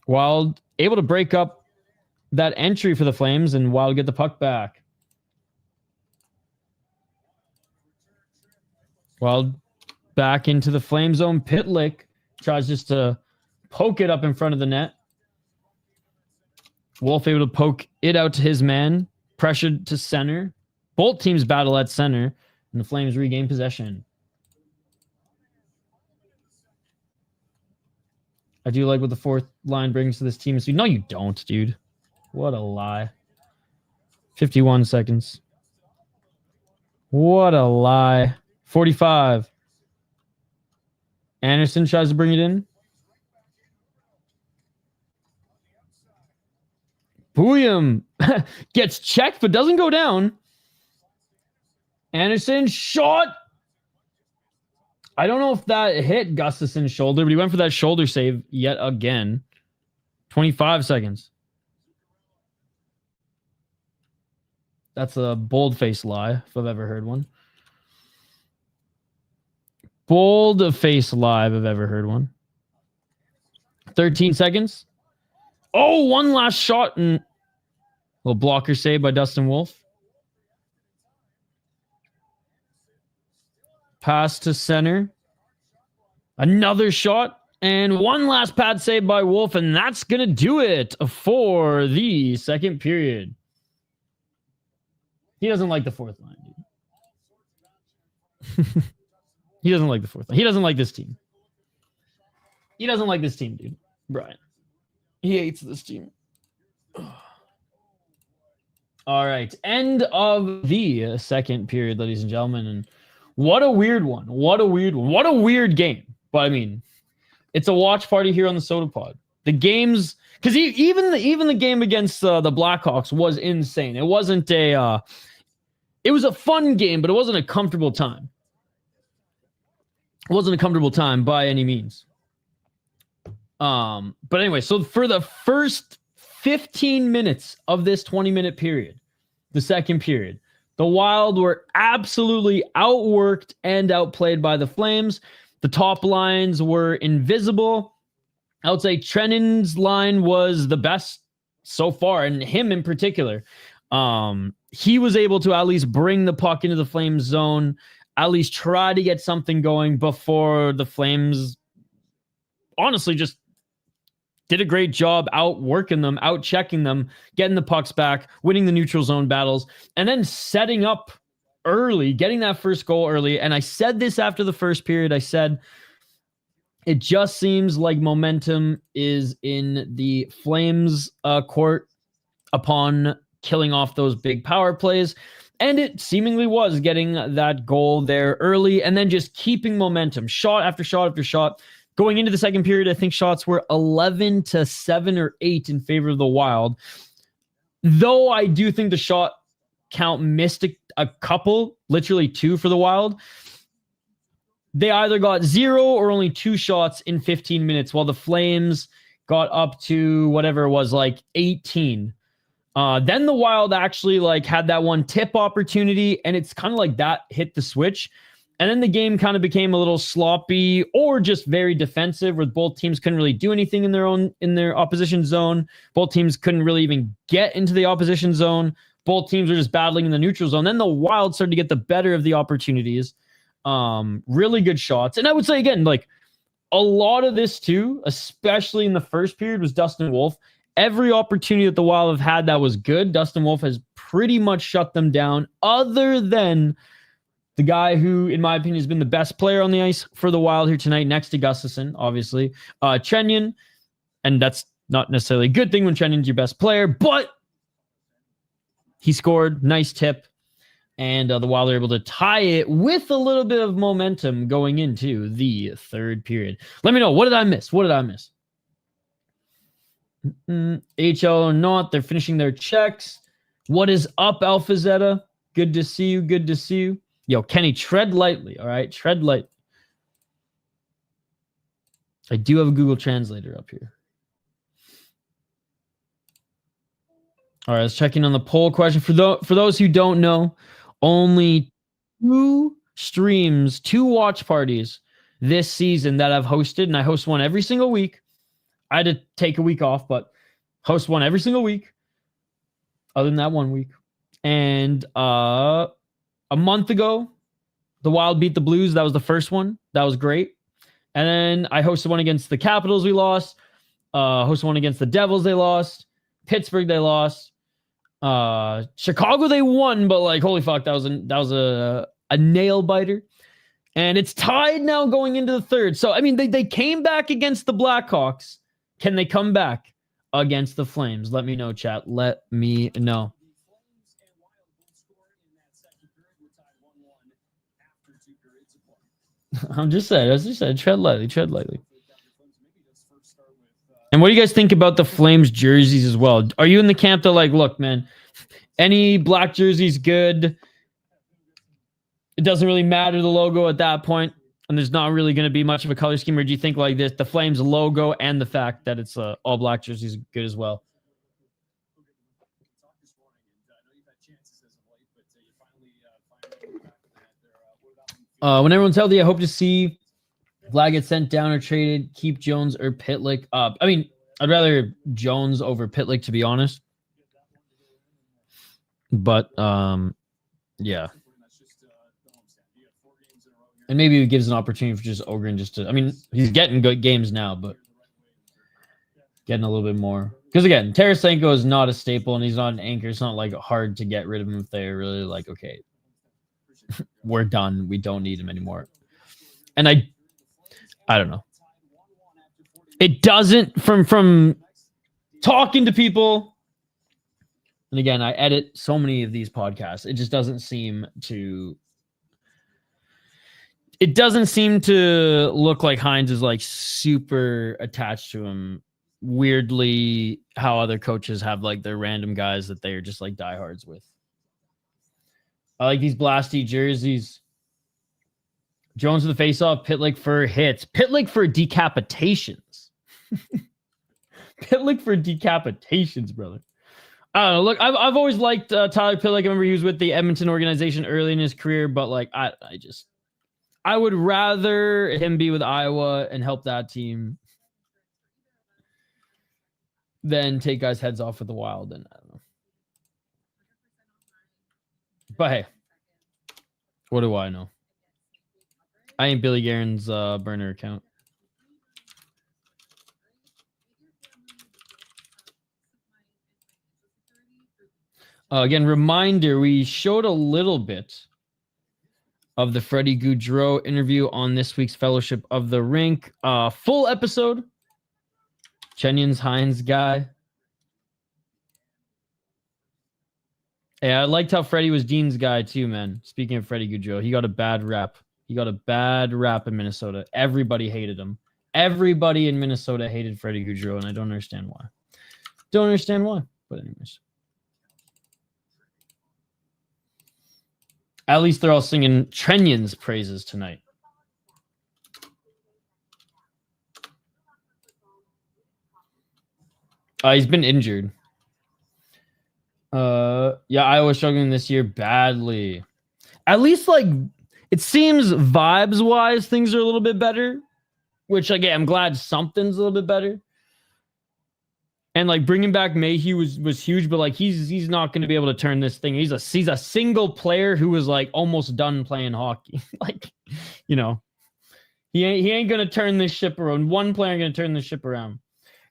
Wild able to break up that entry for the Flames, and Wild get the puck back. Wild back into the Flame zone. Pitlick tries just to poke it up in front of the net. Wolf able to poke it out to his man. Pressured to center. Both teams battle at center, and the Flames regain possession. I do like what the fourth line brings to this team. No, you don't, dude. What a lie. 51 seconds. What a lie. 45. Anderson tries to bring it in. Booyam gets checked but doesn't go down. Anderson shot. I don't know if that hit Gustafson's shoulder, but he went for that shoulder save yet again. 25 seconds. That's a bold-faced lie, if I've ever heard one. Bold-faced lie, if I've ever heard one. 13 seconds. Oh, one last shot, and a little blocker save by Dustin Wolf. Pass to center. Another shot. And one last pad save by Wolf. And that's going to do it for the second period. He doesn't like the fourth line, dude. He doesn't like the fourth line. He doesn't like this team. He doesn't like this team, dude. Brian. He hates this team. All right. End of the second period, ladies and gentlemen. And what a weird one. What a weird one. What a weird game. But I mean, it's a watch party here on the Soderpod. The games, because even the game against the Blackhawks was insane. It wasn't it was a fun game, but it wasn't a comfortable time. It wasn't a comfortable time by any means. But anyway, so for the first 15 minutes of this 20-minute period, the second period, the Wild were absolutely outworked and outplayed by the Flames. The top lines were invisible. I would say Trennan's line was the best so far, and him in particular. He was able to at least bring the puck into the Flames zone, at least try to get something going before the Flames honestly just did a great job outworking them, out-checking them, getting the pucks back, winning the neutral zone battles, and then setting up early, getting that first goal early. And I said this after the first period. I said, it just seems like momentum is in the Flames' court upon killing off those big power plays. And it seemingly was getting that goal there early and then just keeping momentum, shot after shot after shot. Going into the second period, I think shots were 11-7 or 8 in favor of the Wild. Though I do think the shot count missed a couple, literally 2 for the Wild. They either got 0 or only 2 shots in 15 minutes, while the Flames got up to whatever it was, like 18. Then the Wild actually had that one tip opportunity, and it's kind of like that hit the switch. And then the game kind of became a little sloppy or just very defensive, where both teams couldn't really do anything in their opposition zone. Both teams couldn't really even get into the opposition zone. Both teams were just battling in the neutral zone. Then the Wild started to get the better of the opportunities. Really good shots. And I would say, again, a lot of this too, especially in the first period, was Dustin Wolf. Every opportunity that the Wild have had that was good, Dustin Wolf has pretty much shut them down, other than the guy who, in my opinion, has been the best player on the ice for the Wild here tonight, next to Gustafsson, obviously. Trenyon, and that's not necessarily a good thing when Trenyon's your best player, but he scored. Nice tip. And the Wild are able to tie it with a little bit of momentum going into the third period. Let me know. What did I miss? What did I miss? HL or not, they're finishing their checks. What is up, Alpha Zeta? Good to see you. Good to see you. Yo, Kenny, tread lightly, all right? Tread lightly. I do have a Google Translator up here. All right, let's check in on the poll question. For those who don't know, only 2 streams, 2 watch parties this season that I've hosted, and I host one every single week. I had to take a week off, but host one every single week, other than that 1 week. And a month ago, the Wild beat the Blues. That was the first one. That was great. And then I hosted one against the Capitals. We lost. Hosted one against the Devils. They lost. Pittsburgh. They lost. Chicago. They won, but like, holy fuck, that was a nail biter. And it's tied now going into the third. So I mean, they came back against the Blackhawks. Can they come back against the Flames? Let me know, chat. Let me know. I'm just saying, as you said, tread lightly, tread lightly. And what do you guys think about the Flames jerseys as well? Are you in the camp that like, look, man, any black jersey's good. It doesn't really matter the logo at that point, and there's not really going to be much of a color scheme? Or do you think like this, the Flames logo and the fact that it's all black jerseys is good as well? When everyone's healthy, I hope to see Vlad get sent down or traded, keep Jones or Pitlick up. I mean, I'd rather Jones over Pitlick, to be honest. But, yeah. And maybe it gives an opportunity for just Ogren just to... I mean, he's getting good games now, but getting a little bit more. Because, again, Tarasenko is not a staple, and he's not an anchor. It's not, like, hard to get rid of him if they're really like, okay, we're done. We don't need him anymore. And I don't know. It doesn't, from talking to people, and again, I edit so many of these podcasts, it just doesn't seem to... It doesn't seem to look like Hines is like super attached to him. Weirdly, how other coaches have like their random guys that they're just like diehards with. I like these blasty jerseys. Jones for the face-off, Pitlick for hits. Pitlick for decapitations. Pitlick for decapitations, brother. I don't know. Look, I've always liked Tyler Pitlick. I remember he was with the Edmonton organization early in his career, but like I would rather him be with Iowa and help that team than take guys' heads off with the Wild. And I don't know. But hey, what do I know? I ain't Billy Guerin's burner account. Again, reminder, we showed a little bit of the Freddy Gaudreau interview on this week's Fellowship of the Rink. Full episode. Chenyon's Hines guy. Yeah, I liked how Freddie was Dean's guy too, man. Speaking of Freddy Gaudreau, he got a bad rap. He got a bad rap in Minnesota. Everybody hated him. Everybody in Minnesota hated Freddy Gaudreau, and I don't understand why. Don't understand why. But anyways. At least they're all singing Chenyon's praises tonight. He's been injured. Yeah, Iowa struggling this year badly. At least, like, it seems vibes-wise, things are a little bit better. Which, again, I'm glad something's a little bit better. And like bringing back Mayhew was huge, but like he's not going to be able to turn this thing. He's a single player who was like almost done playing hockey. Like, you know, he ain't going to turn this ship around. One player going to turn this ship around.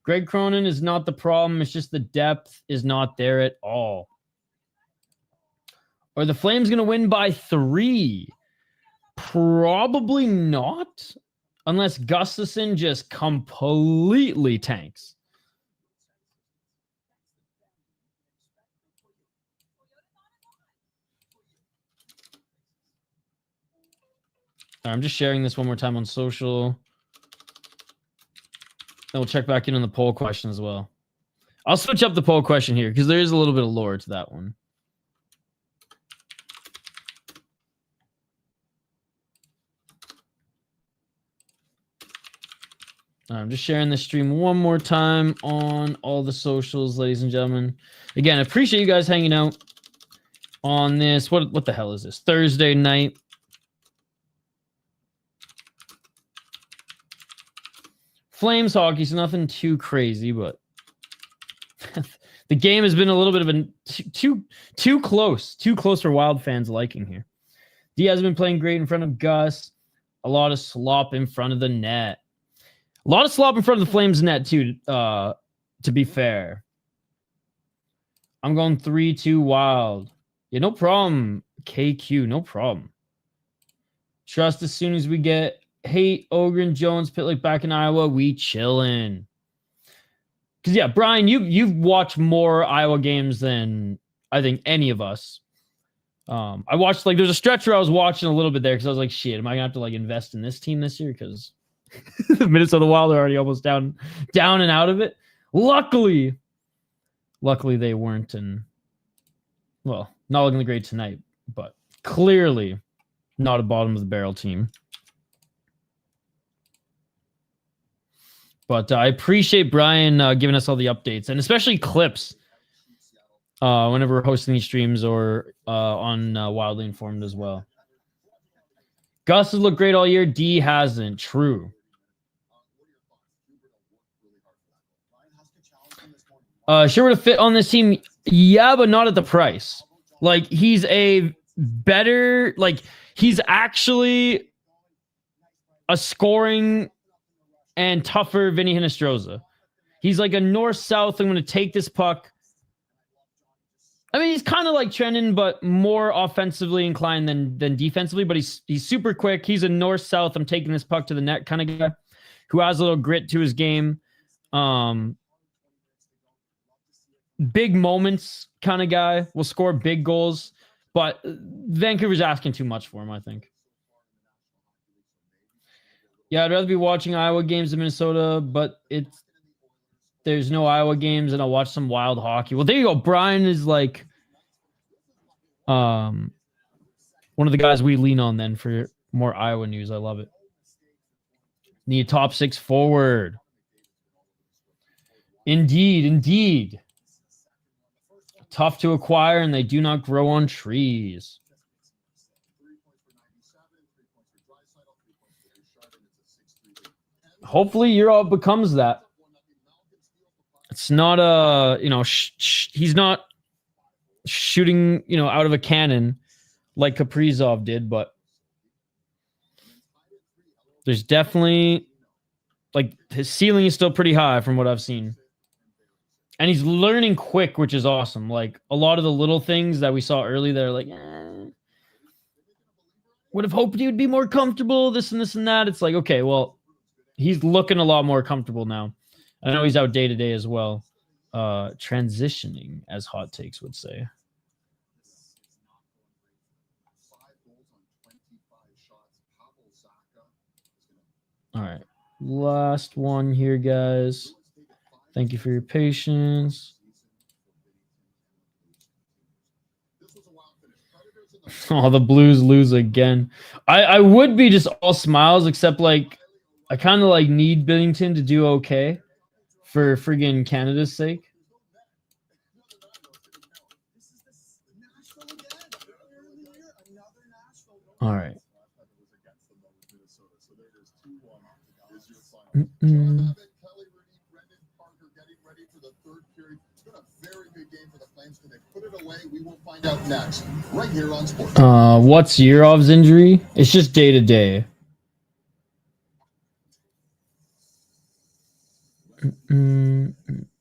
Greg Cronin is not the problem. It's just the depth is not there at all. Are the Flames going to win by 3? Probably not, unless Gustafsson just completely tanks. I'm just sharing this one more time on social. And we'll check back in on the poll question as well. I'll switch up the poll question here because there is a little bit of lore to that one. I'm just sharing the stream one more time on all the socials, ladies and gentlemen. Again, I appreciate you guys hanging out on this. What the hell is this? Thursday night. Flames hockey, so nothing too crazy, but the game has been a little bit of a too close for Wild fans liking here. Diaz has been playing great in front of Gus. A lot of slop in front of the net. A lot of slop in front of the Flames net, too, to be fair. I'm going 3-2 Wild. Yeah, no problem, KQ. No problem. Trust as soon as we get Haight, Ogren, Jones, Pitlick back in Iowa, we chillin'. Because, yeah, Brian, you've watched more Iowa games than I think any of us. I watched, like, there's a stretch where I was watching a little bit there because I was like, shit, am I going to have to, like, invest in this team this year? Because the Minnesota Wild are already almost down and out of it. Luckily they weren't, and well, not looking great tonight, but clearly not a bottom of the barrel team. But I appreciate Brian giving us all the updates, and especially clips whenever we're hosting these streams or on Wildly Informed as well. Gus has looked great all year. D hasn't. True. Sure would have fit on this team. Yeah, but not at the price. Like, he's a better, like, he's actually a scoring and tougher Vinny Hinostroza. He's like a north-south. I'm going to take this puck. I mean, he's kind of like Trenton, but more offensively inclined than defensively, but he's super quick. He's a north-south. I'm taking this puck to the net kind of guy who has a little grit to his game. Big moments kind of guy, will score big goals, but Vancouver's asking too much for him, I think. Yeah, I'd rather be watching Iowa games in Minnesota, but there's no Iowa games, and I'll watch some Wild hockey. Well, there you go. Brian is like one of the guys we lean on then for more Iowa news. I love it. Need top 6 forward. Indeed. Tough to acquire, and they do not grow on trees. Hopefully, Urov becomes that. It's not a, he's not shooting, out of a cannon like Kaprizov did, but there's definitely, like, his ceiling is still pretty high from what I've seen. And he's learning quick, which is awesome. Like, a lot of the little things that we saw early, they're like, would have hoped he would be more comfortable, this and this and that. It's like, okay, well, he's looking a lot more comfortable now. I know he's out day to day as well. Transitioning, as Hot Takes would say. All right. Last one here, guys. Thank you for your patience. Oh, the Blues lose again. I would be just all smiles, except, like, I kind of, like, need Billington to do okay for friggin' Canada's sake. All right. What's Yurov's injury? It's just day to day.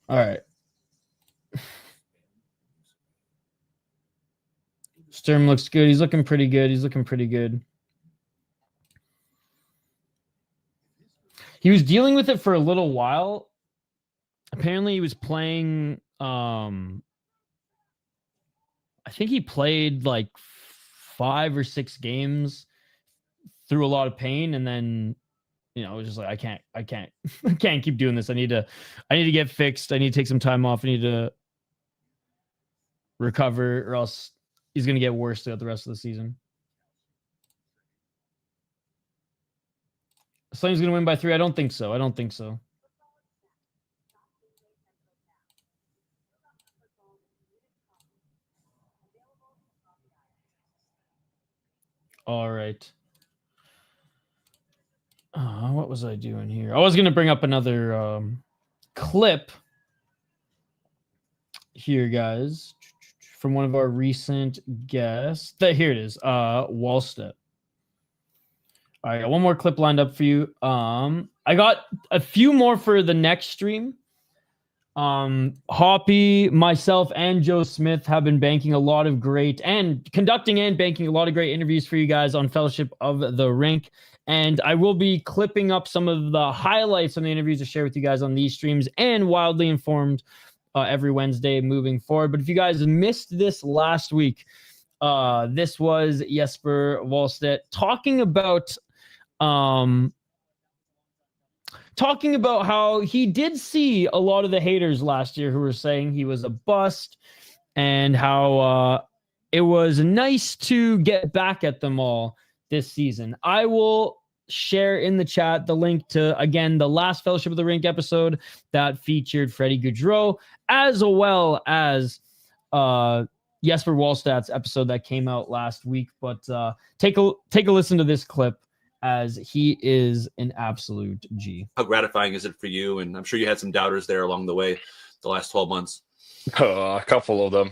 All right. Sturm looks good. He's looking pretty good. He was dealing with it for a little while. Apparently, he was playing. I think he played like 5 or 6 games through a lot of pain, and then it was just like I can't keep doing this. I need to get fixed. I need to take some time off. I need to recover, or else he's gonna get worse throughout the rest of the season. Flames going to win by 3? I don't think so. All right. What was I doing here? I was going to bring up another clip here, guys, from one of our recent guests. Here it is. Wallstedt. All right, one more clip lined up for you. I got a few more for the next stream. Hoppy, myself, and Joe Smith have been conducting and banking a lot of great interviews for you guys on Fellowship of the Rink. And I will be clipping up some of the highlights from the interviews to share with you guys on these streams and Wildly Informed every Wednesday moving forward. But if you guys missed this last week, this was Jesper Wallstedt talking about how he did see a lot of the haters last year who were saying he was a bust, and how it was nice to get back at them all this season. I will share in the chat the link to, again, the last Fellowship of the Rink episode that featured Freddy Gaudreau, as well as Jesper Wallstedt's episode that came out last week. But take a listen to this clip, as he is an absolute G. How gratifying is it for you? And I'm sure you had some doubters there along the way the last 12 months. A couple of them.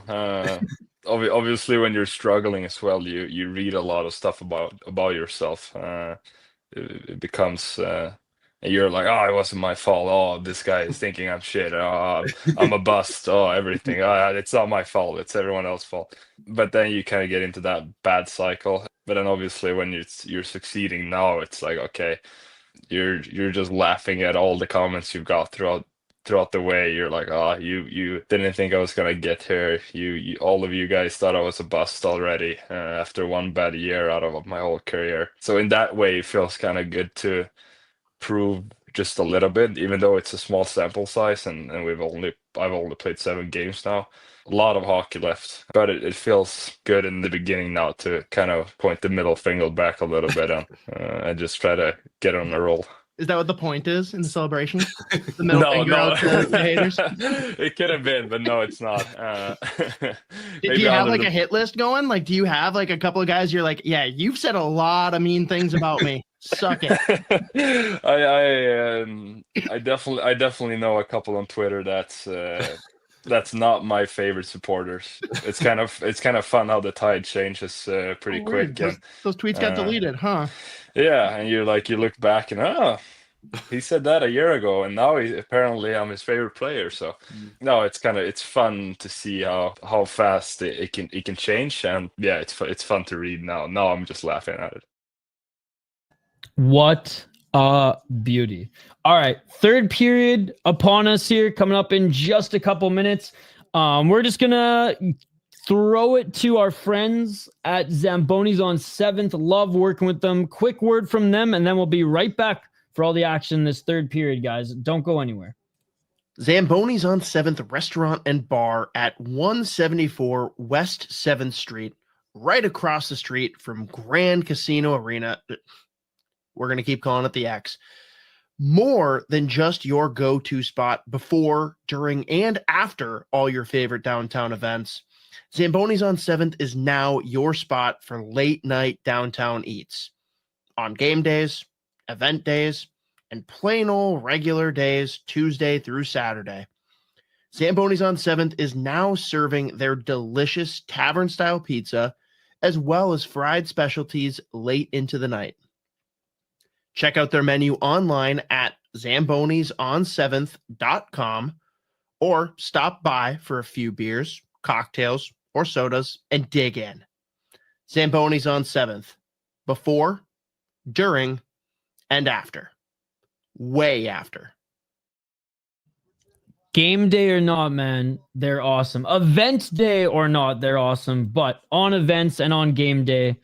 Obviously, when you're struggling as well, you read a lot of stuff about yourself. It becomes you're like, oh, it wasn't my fault. Oh, this guy is thinking I'm shit. Oh, I'm a bust. Oh, everything. It's not my fault. It's everyone else's fault. But then you kind of get into that bad cycle. But then obviously when you're succeeding now, it's like, okay, you're just laughing at all the comments you've got throughout the way. You're like, oh, you didn't think I was gonna get here. You all of you guys thought I was a bust already after one bad year out of my whole career. So in that way, it feels kind of good to prove just a little bit, even though it's a small sample size, and I've only played 7 games now. A lot of hockey left, but it feels good in the beginning now to kind of point the middle finger back a little bit and just try to get on a roll. Is that what the point is in the celebration? The middle finger out to the haters? It could have been, but no, it's not. Do you have like a hit list going? Like, do you have like a couple of guys you're like, yeah, you've said a lot of mean things about me. Suck it. I definitely know a couple on Twitter that's not my favorite supporters. It's kind of fun how the tide changes pretty quick. Those tweets got deleted, huh? Yeah, and you look back and he said that a year ago, and now apparently I'm his favorite player. So no, it's fun to see how fast it can change, and yeah, it's fun to read now. Now I'm just laughing at it. What a beauty. All right, third period upon us here, coming up in just a couple minutes. We're just gonna throw it to our friends at Zamboni's on 7th. Love working with them. Quick word from them, and then we'll be right back for all the action this third period, guys. Don't go anywhere. Zamboni's on 7th Restaurant and Bar at 174 West 7th Street, right across the street from Grand Casino Arena. We're going to keep calling it the X. More than just your go-to spot before, during, and after all your favorite downtown events, Zamboni's on 7th is now your spot for late-night downtown eats. On game days, event days, and plain old regular days, Tuesday through Saturday. Zamboni's on 7th is now serving their delicious tavern-style pizza, as well as fried specialties late into the night. Check out their menu online at zambonison7th.com or stop by for a few beers, cocktails, or sodas and dig in. Zamboni's on 7th. Before, during, and after. Way after. Game day or not, man, they're awesome. Event day or not, they're awesome. But on events and on game day,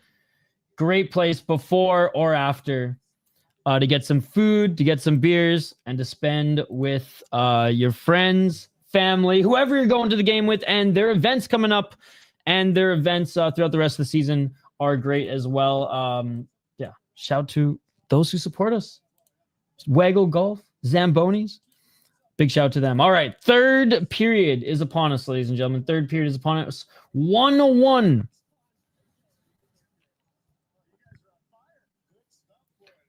great place before or after. To get some food, to get some beers, and to spend with your friends, family, whoever you're going to the game with, and their events coming up, and their events throughout the rest of the season are great as well. Yeah, shout to those who support us. Waggle Golf, Zambonis. Big shout to them. All right, third period is upon us, ladies and gentlemen. Third period is upon us. 1-1.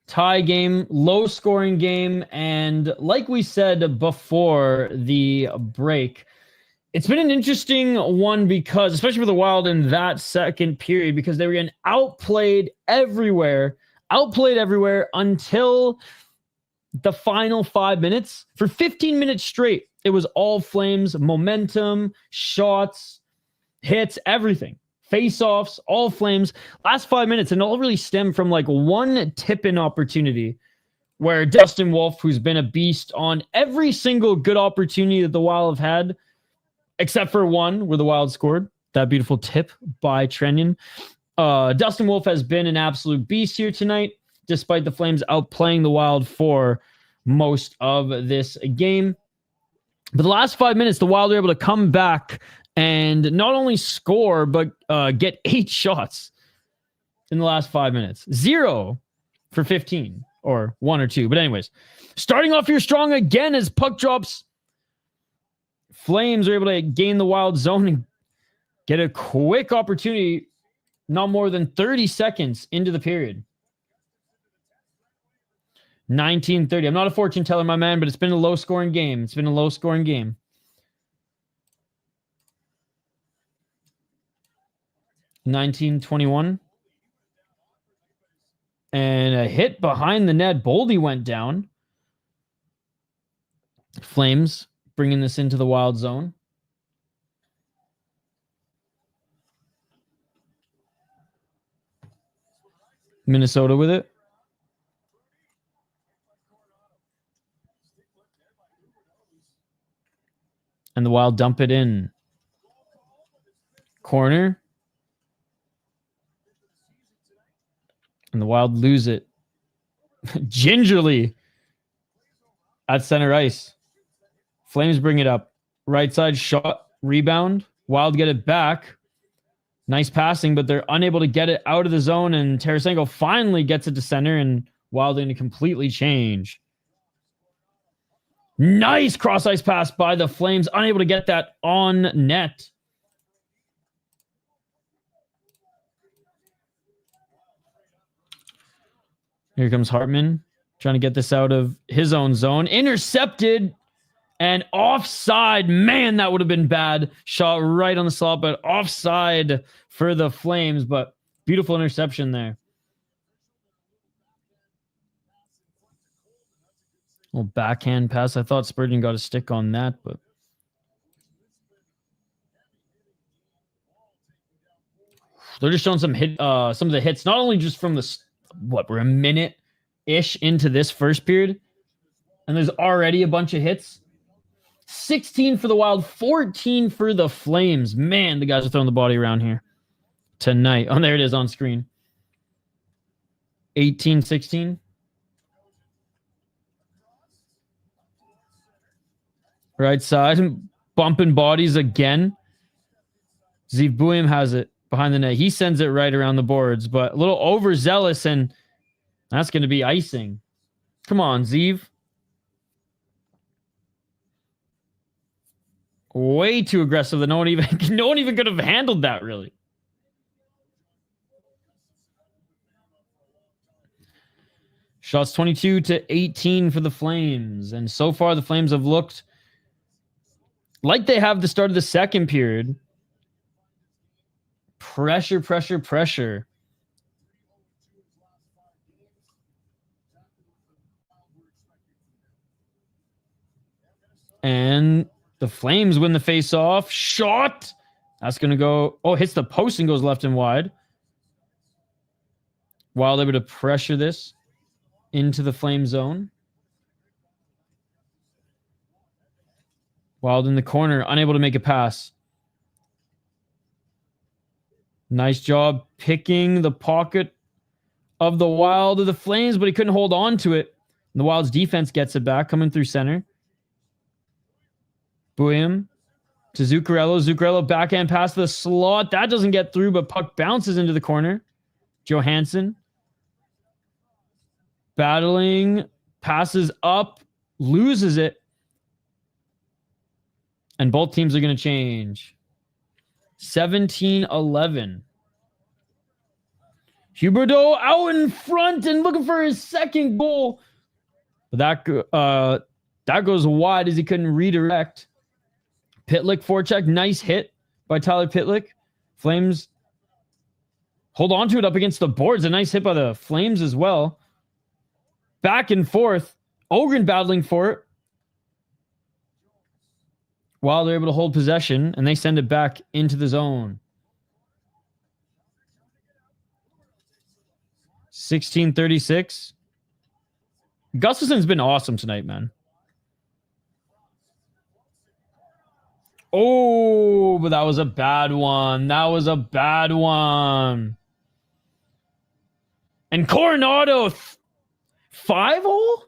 Tie game, low scoring game, and like we said before the break, it's been an interesting one because, especially for the Wild in that second period, because they were getting outplayed everywhere until the final 5 minutes. For 15 minutes straight, it was all Flames, momentum, shots, hits, everything. Face-offs, all Flames. Last 5 minutes, and it all really stemmed from like one tip-in opportunity where Dustin Wolf, who's been a beast on every single good opportunity that the Wild have had, except for one where the Wild scored. That beautiful tip by Trenyon. Dustin Wolf has been an absolute beast here tonight, despite the Flames outplaying the Wild for most of this game. But the last 5 minutes, the Wild were able to come back and not only score, but get 8 shots in the last 5 minutes. 0 for 15, or 1 or 2. But anyways, starting off here strong again as puck drops. Flames are able to gain the Wild zone and get a quick opportunity, not more than 30 seconds into the period. 19:30. I'm not a fortune teller, my man, but it's been a low-scoring game. 19:21. And a hit behind the net. Boldy went down. Flames bringing this into the Wild zone. Minnesota with it. And the Wild dump it in. Corner. And the Wild lose it. Gingerly at center ice. Flames bring it up. Right side shot. Rebound. Wild get it back. Nice passing, but they're unable to get it out of the zone. And Tarasenko finally gets it to center. And Wild going to completely change. Nice cross-ice pass by the Flames. Unable to get that on net. Here comes Hartman. Trying to get this out of his own zone. Intercepted. And offside. Man, that would have been bad. Shot right on the slot, but offside for the Flames. But beautiful interception there. Little backhand pass. I thought Spurgeon got a stick on that, but they're just showing some some of the hits, not only just from the we're a minute-ish into this first period, and there's already a bunch of hits. 16 for the Wild, 14 for the Flames. Man, the guys are throwing the body around here tonight. Oh, there it is on screen. 18-16. Right side, bumping bodies again. Zeev Buium has it behind the net. He sends it right around the boards, but a little overzealous, and that's going to be icing. Come on, Zeev. Way too aggressive that no one even could have handled that, really. Shots 22-18 for the Flames, and so far the Flames have looked like they have the start of the second period. Pressure, pressure, pressure. And the Flames win the face-off. Shot. That's going to go... Oh, hits the post and goes left and wide. Wild able to pressure this into the Flame zone. Wild in the corner, unable to make a pass. Nice job picking the pocket of the Wild of the Flames, but he couldn't hold on to it. And the Wild's defense gets it back, coming through center. Buium to Zuccarello. Zuccarello backhand pass to the slot. That doesn't get through, but puck bounces into the corner. Johansson battling passes up, loses it. And both teams are going to change. 17-11. Huberdeau out in front and looking for his second goal. But that goes wide as he couldn't redirect. Pitlick forecheck. Nice hit by Tyler Pitlick. Flames hold on to it up against the boards. A nice hit by the Flames as well. Back and forth. Ogren battling for it. While they're able to hold possession, and they send it back into the zone. 16-36. Gustafson's been awesome tonight, man. Oh, but that was a bad one. That was a bad one. And Coronado, 5-hole?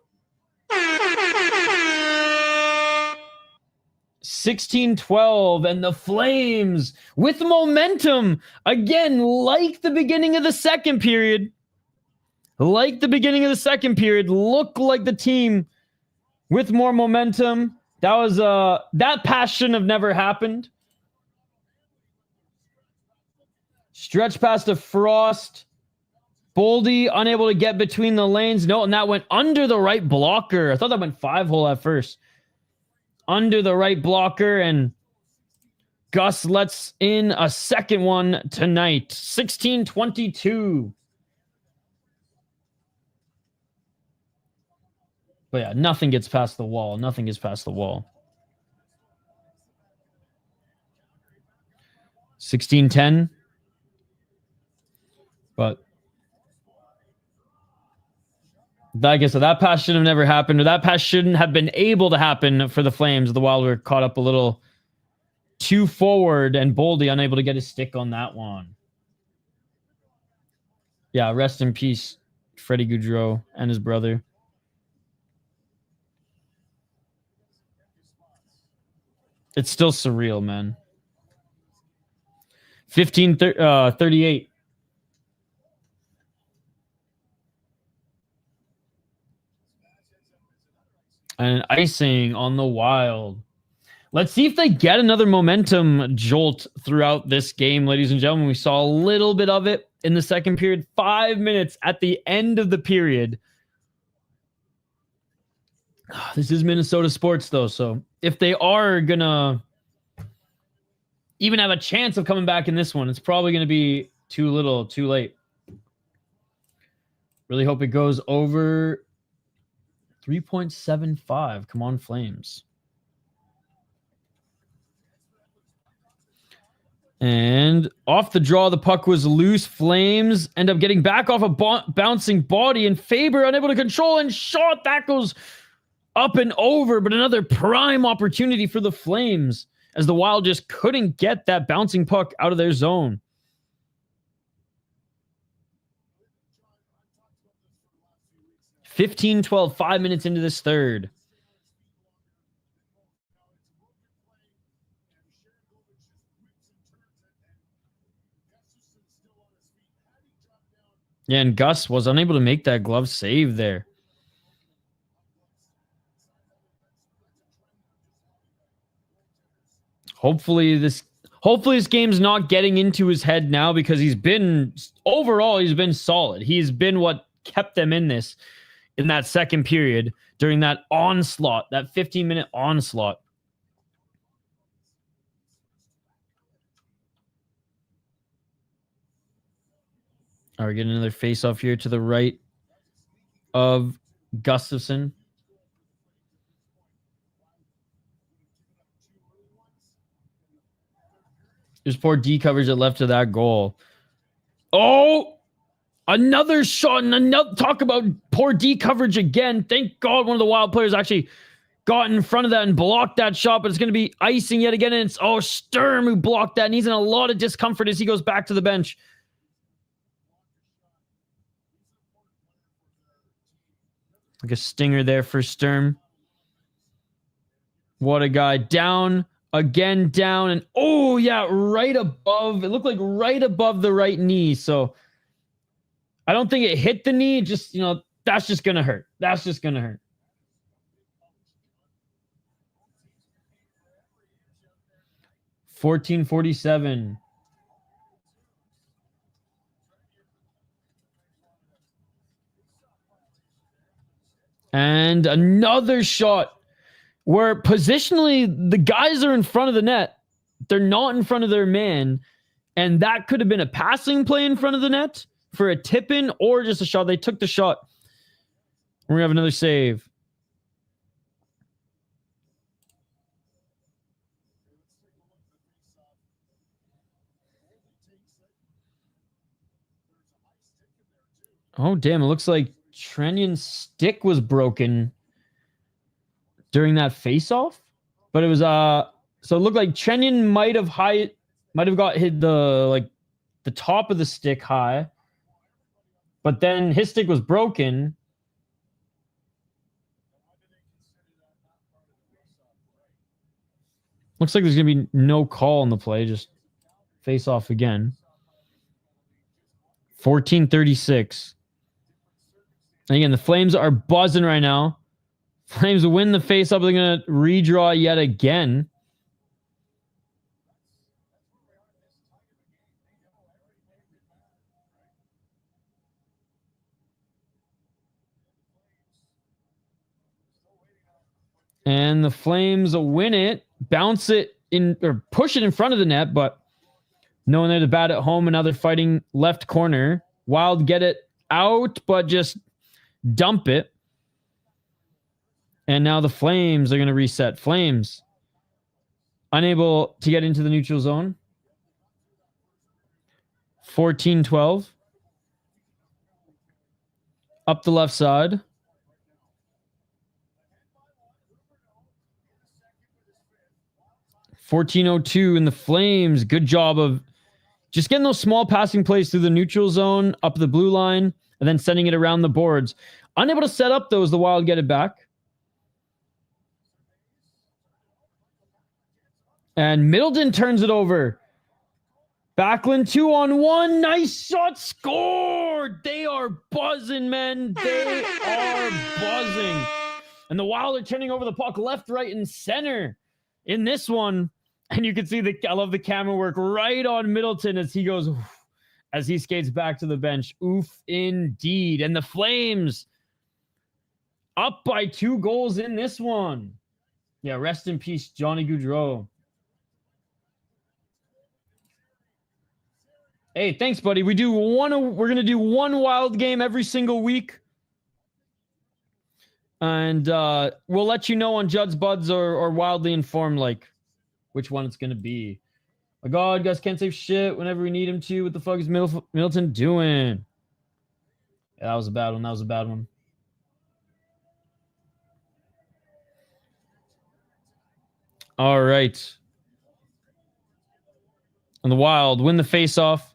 16-12, and the Flames with momentum again, like the beginning of the second period. Look like the team with more momentum. That pass shouldn't have never happened. Stretch pass to Frost. Boldy unable to get between the lanes. No, and that went under the right blocker. I thought that went 5-hole at first. Under the right blocker, and Gus lets in a second one tonight. 16-22. But yeah, nothing gets past the wall. 16-10. But like I said, that pass should have never happened, or that pass shouldn't have been able to happen for the Flames. The Wild were caught up a little too forward, and Boldy unable to get his stick on that one. Yeah, rest in peace, Freddy Gaudreau and his brother. It's still surreal, man. 15-38. And icing on the Wild. Let's see if they get another momentum jolt throughout this game, ladies and gentlemen. We saw a little bit of it in the second period. 5 minutes at the end of the period. This is Minnesota sports, though, so if they are going to even have a chance of coming back in this one, it's probably going to be too little, too late. Really hope it goes over 3.75. Come on, Flames. And off the draw, the puck was loose. Flames end up getting back off a bouncing body, and Faber unable to control and shot. That goes up and over, but another prime opportunity for the Flames as the Wild just couldn't get that bouncing puck out of their zone. (15-12), 5 minutes into this third. Yeah, and Gus was unable to make that glove save there. Hopefully this game's not getting into his head now, because he's been solid. He's been what kept them in that second period during that onslaught, that 15-minute onslaught. All right, getting another face-off here to the right of Gustafson. There's poor D coverage that left to that goal. Oh, another shot, and another talk about poor D coverage again. Thank God one of the Wild players actually got in front of that and blocked that shot, but it's going to be icing yet again. And it's Sturm who blocked that, and he's in a lot of discomfort as he goes back to the bench. Like a stinger there for Sturm. What a guy. Down. Again, down, and right above. It looked like right above the right knee. So I don't think it hit the knee. Just, that's just going to hurt. That's just going to hurt. 14:47. And another shot where positionally the guys are in front of the net. They're not in front of their man. And that could have been a passing play in front of the net for a tip in or just a shot. They took the shot. We're going to have another save. Oh, damn. It looks like Trenyon's stick was broken during that face-off. But it was so it looked like Trenyon might have got hit the top of the stick high. But then his stick was broken. Looks like there's going to be no call on the play. Just face off again. 14:36. And again, the Flames are buzzing right now. Flames win the face-off. They're going to redraw yet again. And the Flames win it, bounce it in, or push it in front of the net, but knowing they're the bat at home and now they're fighting left corner. Wild get it out, but just dump it. And now the Flames are going to reset. Flames unable to get into the neutral zone. 14-12. Up the left side. 14:02 in the Flames. Good job of just getting those small passing plays through the neutral zone, up the blue line, and then sending it around the boards. Unable to set up those, the Wild get it back. And Middleton turns it over. Backlund 2-on-1. Nice shot, scored. They are buzzing, man. They are buzzing. And the Wild are turning over the puck left, right, and center in this one. And you can see I love the camera work right on Middleton as he goes, as he skates back to the bench. Oof, indeed. And the Flames up by 2 goals in this one. Yeah, rest in peace, Johnny Gaudreau. Hey, thanks, buddy. We're going to do one Wild game every single week. And we'll let you know on Judd's Buds or Wildly Informed, like, which one it's going to be. My God, Gus can't save shit whenever we need him to. What the fuck is Middleton doing? Yeah, that was a bad one. All right. And the Wild win the face-off.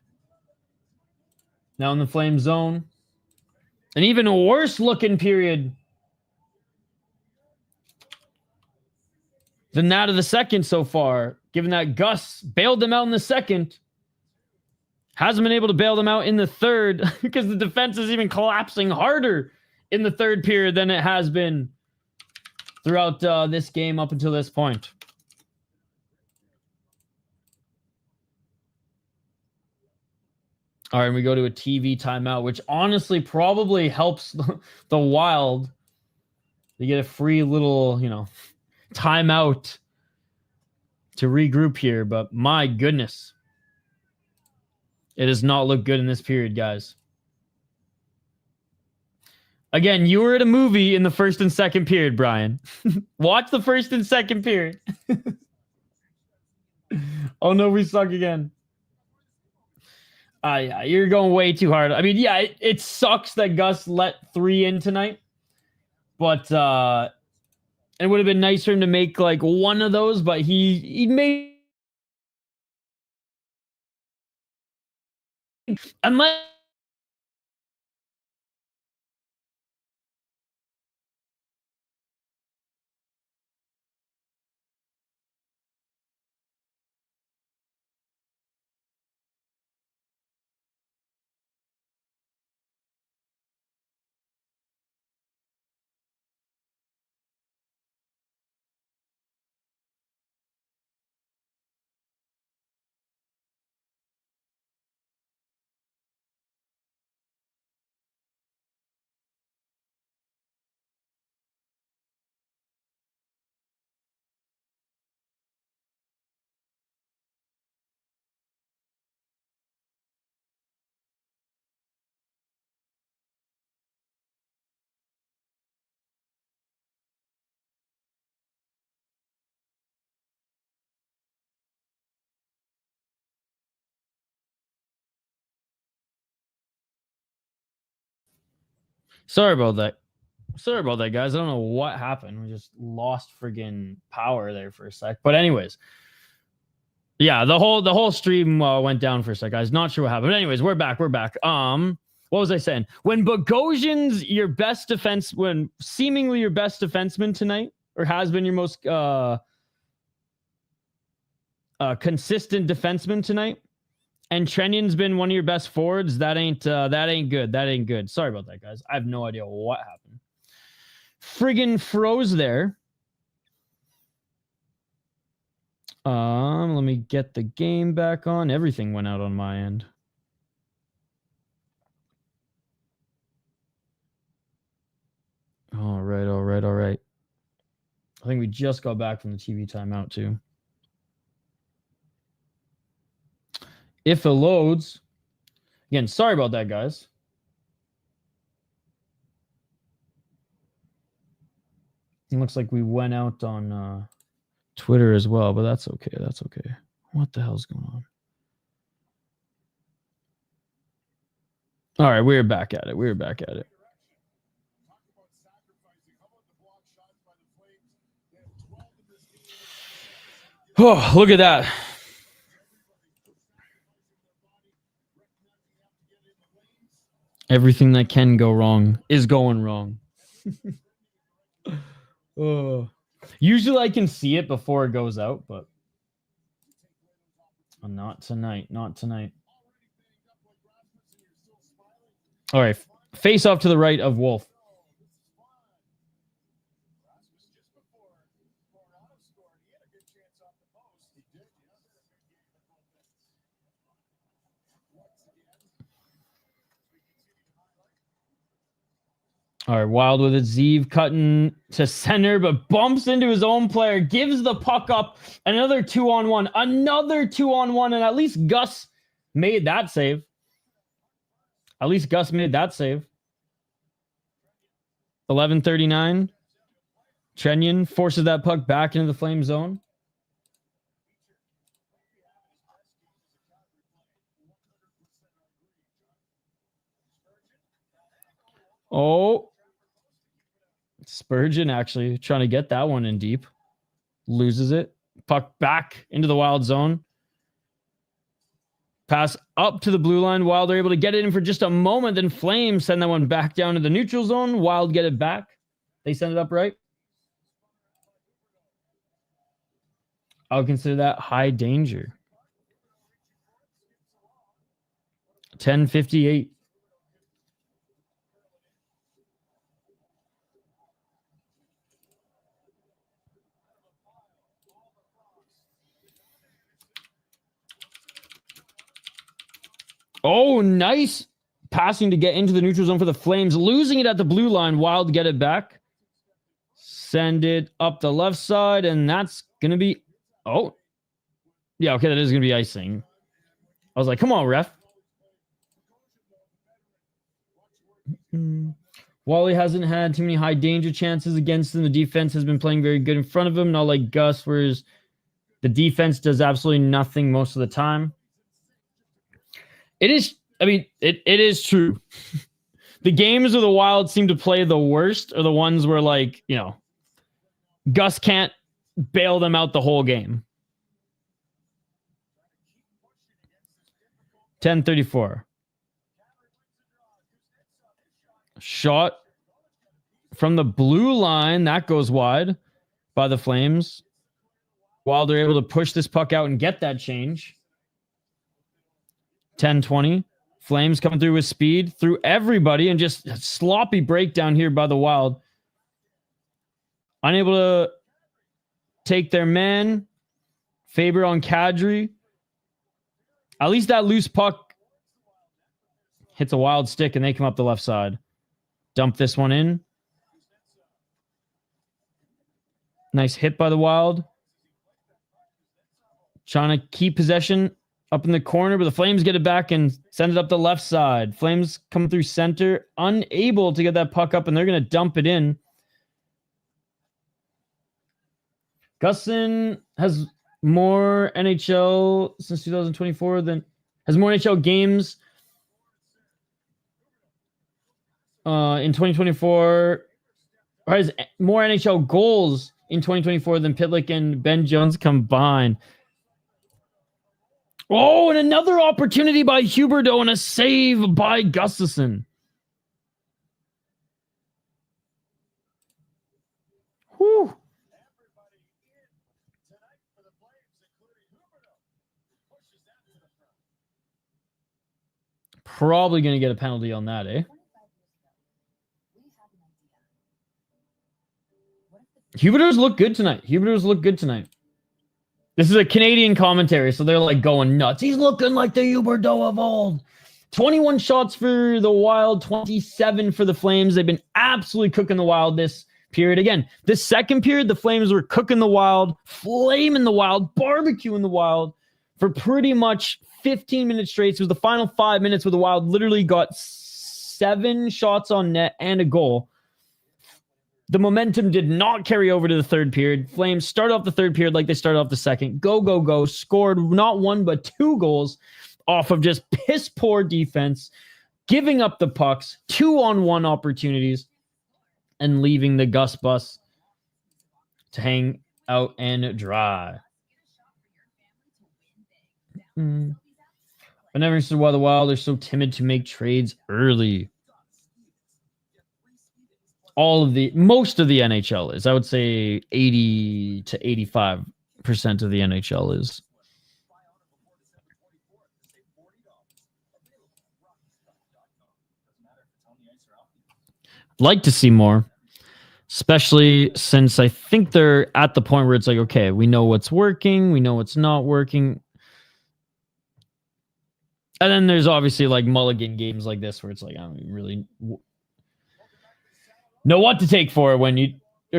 Now in the Flame zone. An even worse looking period than that of the second so far, given that Gus bailed them out in the second. Hasn't been able to bail them out in the third because the defense is even collapsing harder in the third period than it has been throughout this game up until this point. All right, we go to a TV timeout, which honestly probably helps the Wild. They get a free little, timeout to regroup here, but my goodness. It does not look good in this period, guys. Again, you were at a movie in the first and second period, Brian. Watch the first and second period. Oh no, we suck again. Yeah, you're going way too hard. I mean, yeah, it sucks that Gus let 3 in tonight, but it would have been nice for him to make like one of those, but he made, unless Sorry about that. Sorry about that, guys. I don't know what happened. We just lost friggin' power there for a sec. But anyways, yeah, the whole stream went down for a sec, guys. Not sure what happened. But anyways, we're back. What was I saying? When Bogosian's your best defense, when seemingly your best defenseman tonight, or has been your most consistent defenseman tonight, and Trenyon's been one of your best forwards, that ain't good. That ain't good. Sorry about that, guys. I have no idea what happened. Friggin' froze there. Let me get the game back on. Everything went out on my end. All right. I think we just got back from the TV timeout too. If it loads, again, sorry about that, guys. It looks like we went out on Twitter as well, but that's okay. That's okay. What the hell's going on? All right, we're back at it. Oh, look at that. Everything that can go wrong is going wrong. Oh. Usually I can see it before it goes out, but not tonight. All right, face off to the right of Wolf. All right, Wild with it. Zeev cutting to center, but bumps into his own player, gives the puck up. Another 2-on-1. And at least Gus made that save. 11:39. Trenyon forces that puck back into the Flame zone. Oh. Spurgeon actually trying to get that one in deep. Loses it. Puck back into the Wild zone. Pass up to the blue line. Wild are able to get it in for just a moment. Then Flames send that one back down to the neutral zone. Wild get it back. They send it up right. I'll consider that high danger. 10:58. Oh, nice passing to get into the neutral zone for the Flames. Losing it at the blue line. Wild get it back. Send it up the left side, and that's going to be... Oh. Yeah, okay, that is going to be icing. I was like, come on, ref. Wally hasn't had too many high danger chances against him. The defense has been playing very good in front of him, not like Gus, whereas the defense does absolutely nothing most of the time. It is, I mean, it is true. The games where the Wild seem to play the worst are the ones where, like, you know, Gus can't bail them out the whole game. 10:34. Shot from the blue line. That goes wide by the Flames. Wild are able to push this puck out and get that change. 10:20. Flames coming through with speed through everybody and just a sloppy breakdown here by the Wild. Unable to take their man. Faber on Kadri. At least that loose puck hits a Wild stick and they come up the left side. Dump this one in. Nice hit by the Wild. Trying to keep possession up in the corner, but the Flames get it back and send it up the left side. Flames come through center, unable to get that puck up, and they're going to dump it in. Gusson has more NHL since 2024 than... has more NHL games in 2024, or has more NHL goals in 2024 than Pitlick and Ben Jones combined. Oh, and another opportunity by Huberdeau and a save by Gustafsson. Whew. Probably going to get a penalty on that, eh? Huberdeau's look good tonight. This is a Canadian commentary, so they're like going nuts. He's looking like the Huberdeau of old. 21 shots for the Wild, 27 for the Flames. They've been absolutely cooking the Wild this period. Again, this second period, the Flames were cooking the Wild, flaming the Wild, barbecuing the Wild for pretty much 15 minutes straight. So it was the final 5 minutes where the Wild literally got 7 shots on net and a goal. The momentum did not carry over to the third period. Flames start off the third period like they started off the second. Go. Scored not 1, but 2 goals off of just piss poor defense, giving up the pucks, 2-on-1 opportunities, and leaving the Gus bus to hang out and dry. I never understood why the Wild are so timid to make trades early. Most of the NHL is. I would say 80 to 85% of the NHL is. Like to see more, especially since I think they're at the point where it's like, okay, we know what's working, we know what's not working. And then there's obviously like mulligan games like this where it's like, I don't really know what to take for it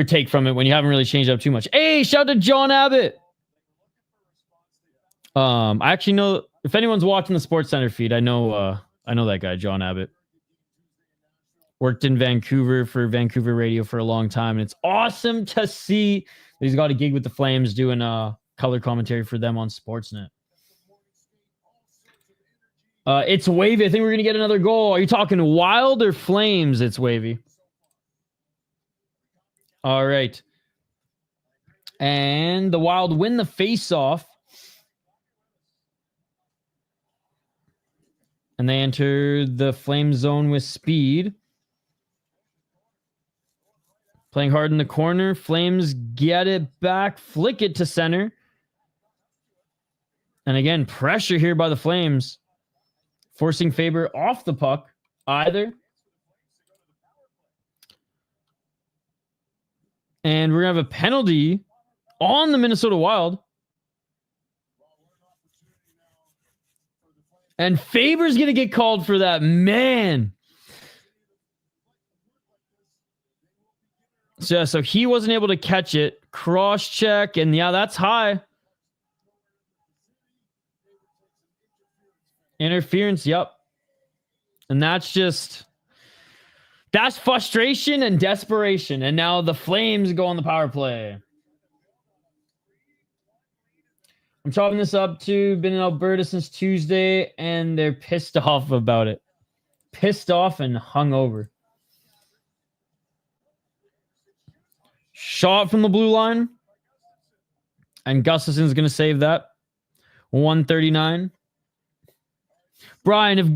take from it when you haven't really changed up too much. Hey, shout out to John Abbott. I actually know if anyone's watching the Sports Center feed, I know that guy, John Abbott. Worked in Vancouver for Vancouver radio for a long time, and it's awesome to see that he's got a gig with the Flames doing color commentary for them on Sportsnet. It's Wavy. I think we're gonna get another goal. Are you talking Wild or Flames? It's Wavy. All right. And the Wild win the face-off. And they enter the Flame zone with speed. Playing hard in the corner. Flames get it back. Flick it to center. And again, pressure here by the Flames. Forcing Faber off the puck. Either. And we're going to have a penalty on the Minnesota Wild. And Faber's going to get called for that. Man. So he wasn't able to catch it. Cross check. And yeah, that's high. Interference. Yep. And that's frustration and desperation. And now the Flames go on the power play. I'm chopping this up too. Been in Alberta since Tuesday, and they're pissed off about it. Pissed off and hungover. Shot from the blue line. And Gustafsson's going to save that. 139. Brian, if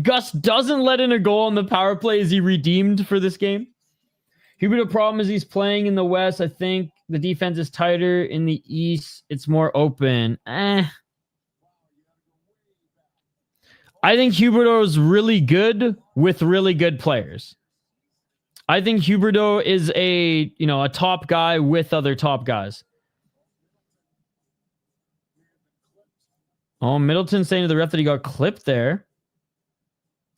Gus doesn't let in a goal on the power play, is he redeemed for this game? Huberdeau problem is he's playing in the West. I think the defense is tighter. In the East, it's more open. I think Huberdeau is really good with really good players. I think Huberdeau is a top guy with other top guys. Oh, Middleton saying to the ref that he got clipped there.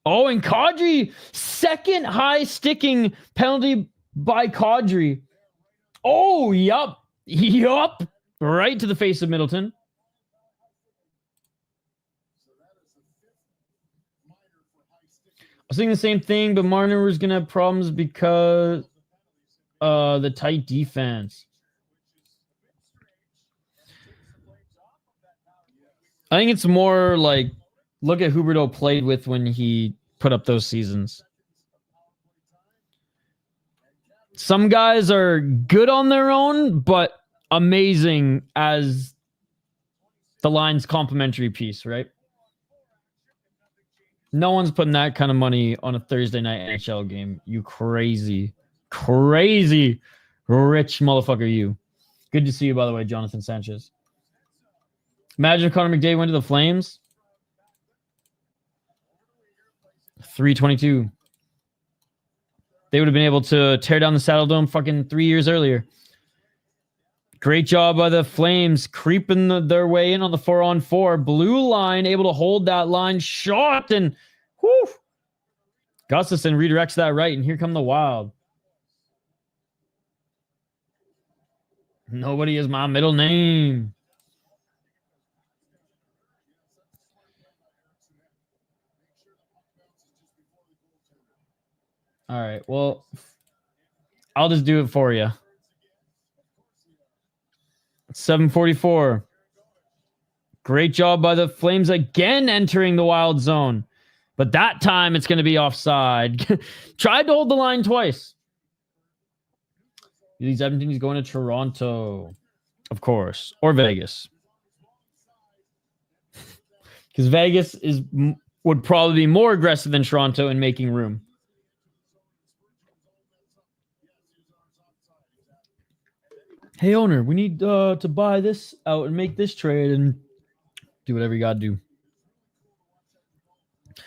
Oh, and Kadri, second high sticking penalty by Kadri. Oh, yup. Right to the face of Middleton. I was thinking the same thing, but Marner was going to have problems because the tight defense. I think it's more like, look at Huberdeau played with when he put up those seasons. Some guys are good on their own, but amazing as the line's complementary piece, right? No one's putting that kind of money on a Thursday night NHL game. You crazy rich motherfucker, you. Good to see you, by the way, Jonathan Sanchez. Imagine if Connor McDavid went to the Flames. 322. They would have been able to tear down the Saddle Dome fucking 3 years earlier. Great job by the Flames, creeping their way in on the 4-on-4. Blue line, able to hold that line. Shot, and whew. Gustafson redirects that right, and here come the Wild. Nobody is my middle name. All right, well, I'll just do it for you. 7:44. Great job by the Flames again entering the Wild zone. But that time it's going to be offside. Tried to hold the line twice. These Edmonton is going to Toronto, of course, or Vegas. Because Vegas would probably be more aggressive than Toronto in making room. Hey, owner, we need to buy this out and make this trade and do whatever you got to do.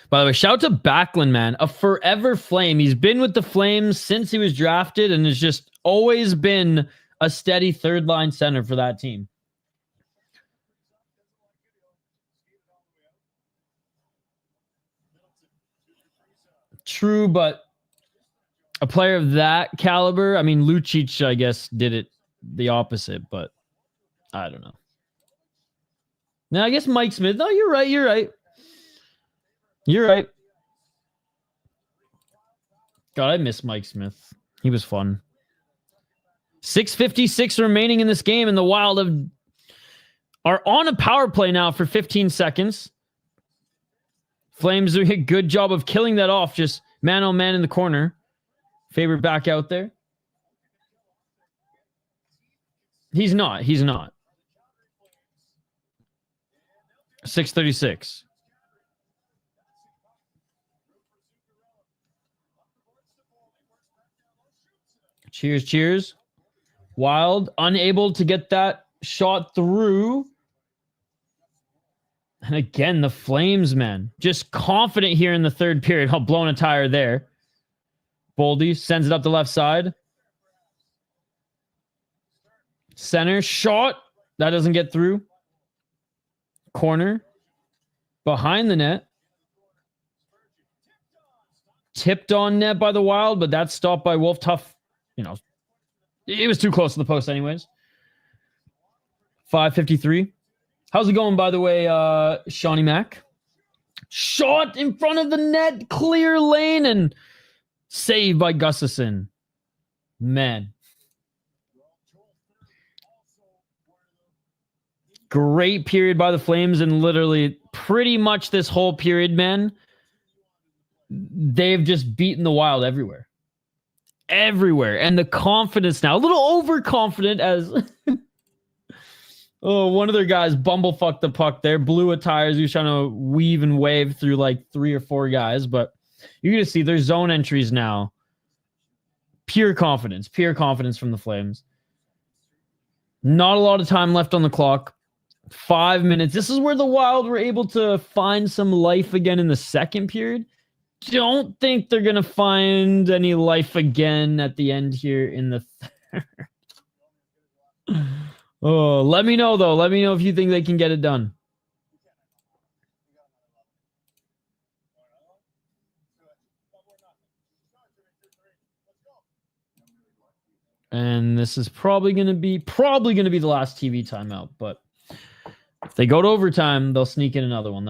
By the way, shout out to Backlund, man. A forever Flame. He's been with the Flames since he was drafted and has just always been a steady third-line center for that team. True, but a player of that caliber, I mean, Lucic, I guess, did it the opposite, but I don't know. Now, I guess Mike Smith. No, you're right. You're right. God, I miss Mike Smith. He was fun. 6:56 remaining in this game, and the Wild are on a power play now for 15 seconds. Flames doing a good job of killing that off, just man-on-man in the corner. Faber back out there. He's not. 6:36. Cheers. Wild, unable to get that shot through. And again, the Flames, man, just confident here in the third period. Oh, blown a tire there. Boldy sends it up the left side. Center shot. That doesn't get through. Corner. Behind the net. Tipped on net by the Wild, but that's stopped by Wolf. Tough, it was too close to the post anyways. 5:53. How's it going, by the way, Shawnee Mac? Shot in front of the net, clear lane, and saved by Gustafson. Man. Great period by the Flames, and literally pretty much this whole period, man, they've just beaten the Wild everywhere. And the confidence now, a little overconfident as... Oh, one of their guys bumblefucked the puck there, blew a tires. He was trying to weave and wave through like 3 or 4 guys, but you're going to see their zone entries now. Pure confidence from the Flames. Not a lot of time left on the clock. 5 minutes. This is where the Wild were able to find some life again in the second period. Don't think they're going to find any life again at the end here in the third. Oh, let me know, though. Let me know if you think they can get it done. And this is probably going to be the last TV timeout. But if they go to overtime, they'll sneak in another one.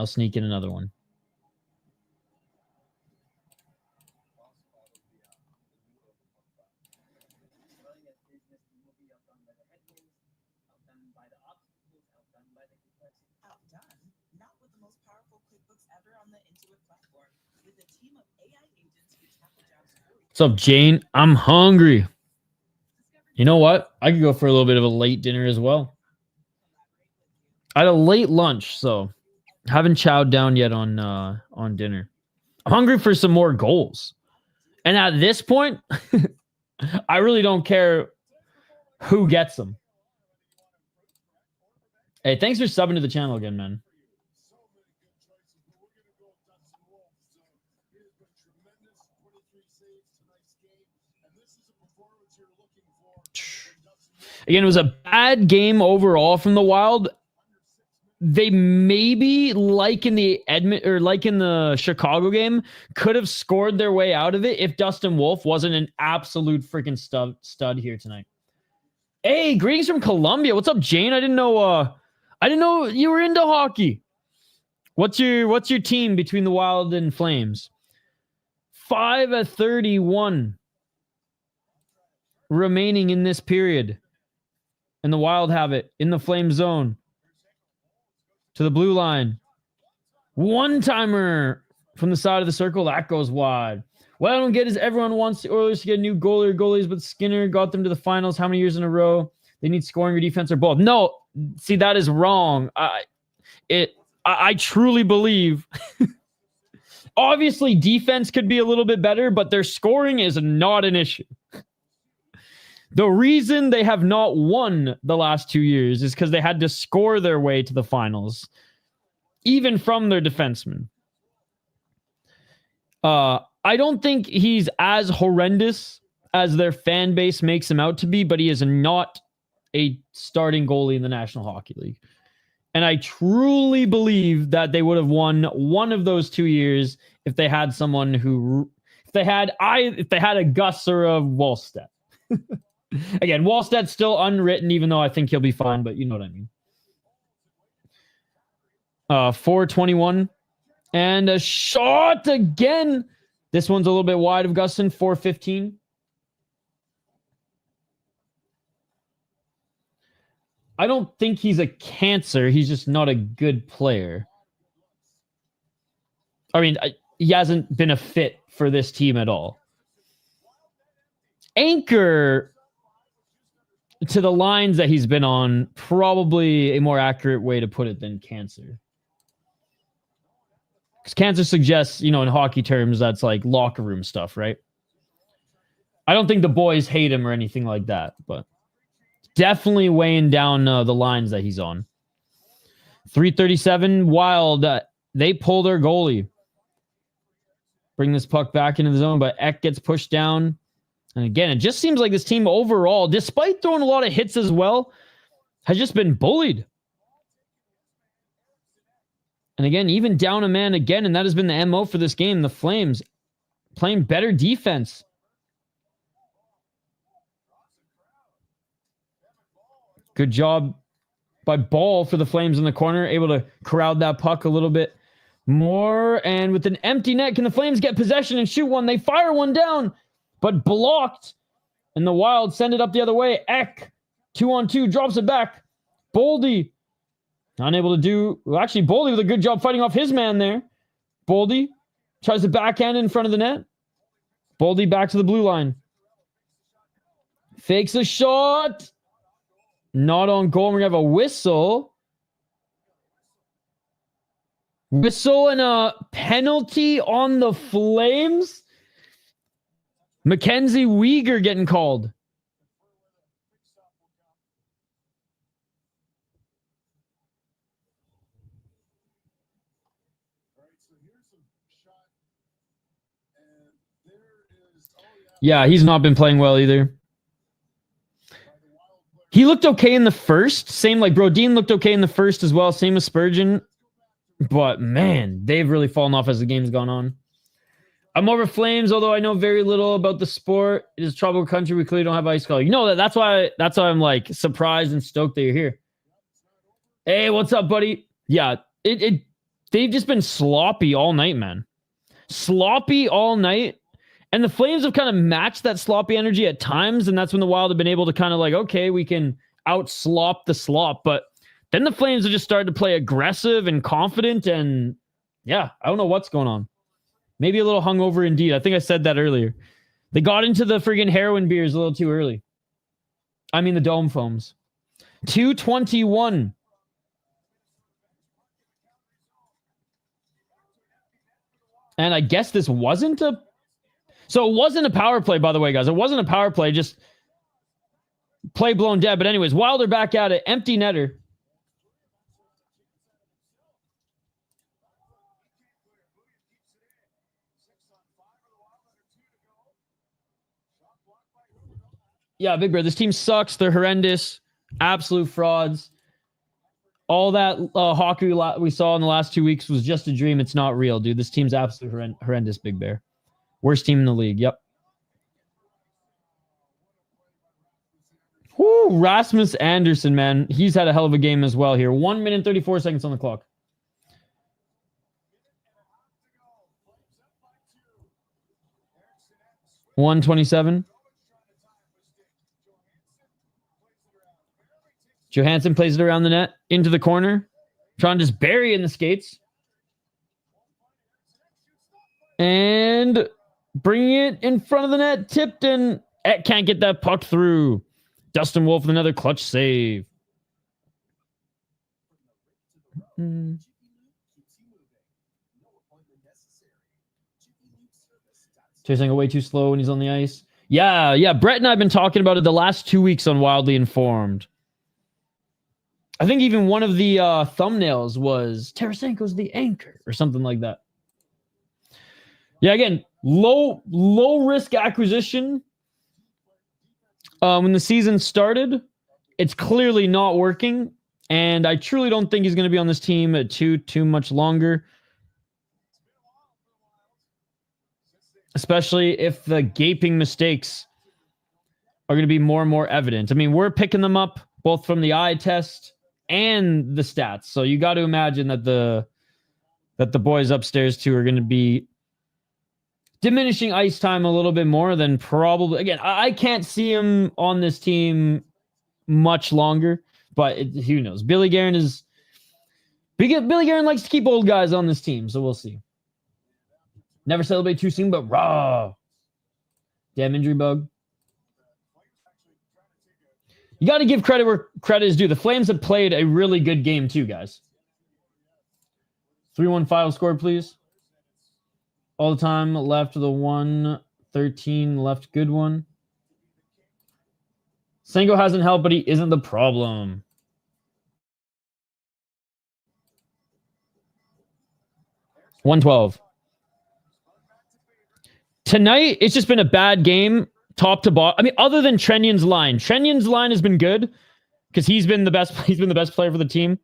What's up, Jane? I'm hungry. You know what? I could go for a little bit of a late dinner as well. I had a late lunch, so haven't chowed down yet on dinner. I'm hungry for some more goals. And at this point, I really don't care who gets them. Hey, thanks for subbing to the channel again, man. Again, it was a bad game overall from the Wild. They maybe, like in the Chicago game, could have scored their way out of it if Dustin Wolf wasn't an absolute freaking stud here tonight. Hey, greetings from Colombia. What's up, Jane? I didn't know you were into hockey. What's your team between the Wild and Flames? 5:31 remaining in this period. And the Wild have it in the Flame zone. To the blue line. One-timer from the side of the circle. That goes wide. What I don't get is everyone wants the Oilers to get a new goalie or goalies, but Skinner got them to the finals how many years in a row? They need scoring or defense or both. No, see, that is wrong. I truly believe... Obviously, defense could be a little bit better, but their scoring is not an issue. The reason they have not won the last 2 years is because they had to score their way to the finals, even from their defensemen. I don't think he's as horrendous as their fan base makes him out to be, but he is not a starting goalie in the National Hockey League. And I truly believe that they would have won one of those 2 years if they had someone who, if they had a Gus or a Wallstedt. Again, Wallstedt's still unwritten, even though I think he'll be fine, but you know what I mean. 4:21. And a shot again. This one's a little bit wide of Gustin. 4:15. I don't think he's a cancer. He's just not a good player. I mean, he hasn't been a fit for this team at all. Anchor to the lines that he's been on, probably a more accurate way to put it than cancer. Because cancer suggests, in hockey terms, that's like locker room stuff, right? I don't think the boys hate him or anything like that, but definitely weighing down the lines that he's on. 3:37, Wild. They pull their goalie. Bring this puck back into the zone, but Ek gets pushed down. And again, it just seems like this team overall, despite throwing a lot of hits as well, has just been bullied. And again, even down a man again, and that has been the MO for this game. The Flames playing better defense. Good job by Ball for the Flames in the corner, able to corral that puck a little bit more. And with an empty net, can the Flames get possession and shoot one? They fire one down, but blocked. And the Wild send it up the other way. Ek, 2-on-2, drops it back. Boldy, unable to do... Well, actually, Boldy with a good job fighting off his man there. Boldy tries to backhand in front of the net. Boldy back to the blue line. Fakes a shot. Not on goal. We're going to have a whistle. Whistle and a penalty on the Flames. Mackenzie Weegar getting called. Yeah, he's not been playing well either. He looked okay in the first. Same like Brodin looked okay in the first as well. Same as Spurgeon. But man, they've really fallen off as the game's gone on. I'm over Flames, although I know very little about the sport. It is a tropical country. We clearly don't have ice color. You know that. That's why I'm like surprised and stoked that you're here. Hey, what's up, buddy? Yeah, they've just been sloppy all night, man. Sloppy all night. And the Flames have kind of matched that sloppy energy at times, and that's when the Wild have been able to kind of like, okay, we can out-slop the slop. But then the Flames have just started to play aggressive and confident, and yeah, I don't know what's going on. Maybe a little hungover indeed. I think I said that earlier. They got into the friggin' heroin beers a little too early. I mean the dome foams. 2:21. And I guess this wasn't a... So it wasn't a power play, by the way, guys. It wasn't a power play, just play blown dead. But anyways, Wilder back at it. Empty netter. Yeah, Big Bear, this team sucks. They're horrendous. Absolute frauds. All that hockey we saw in the last 2 weeks was just a dream. It's not real, dude. This team's absolutely horrendous, Big Bear. Worst team in the league. Yep. Whoo, Rasmus Anderson, man. He's had a hell of a game as well here. 1 minute, 34 seconds on the clock. $1:27. Johansson plays it around the net, into the corner. Trying to just bury in the skates. And bringing it in front of the net. Tipped and can't get that puck through. Dustin Wolf with another clutch save. Chasing way too slow when he's on the ice. Yeah. Brett and I have been talking about it the last 2 weeks on Wildly Informed. I think even one of the thumbnails was Tarasenko's the anchor or something like that. Yeah, again, low risk acquisition. When the season started, it's clearly not working, and I truly don't think he's going to be on this team too much longer. Especially if the gaping mistakes are going to be more and more evident. I mean, we're picking them up both from the eye test and the stats. So you got to imagine that the boys upstairs too are going to be diminishing ice time a little bit more than probably. Again, I can't see him on this team much longer, but who knows? Billy Guerin likes to keep old guys on this team, so we'll see. Never celebrate too soon, but raw. Damn injury bug. You got to give credit where credit is due. The Flames have played a really good game too, guys. 3-1 final score, please. All the time left the 1-13 left good one. Sengo hasn't helped, but he isn't the problem. $112. Tonight, it's just been a bad game, top to bottom. I mean, other than Trenyon's line. Trenyon's line has been good because he's been the best player for the team.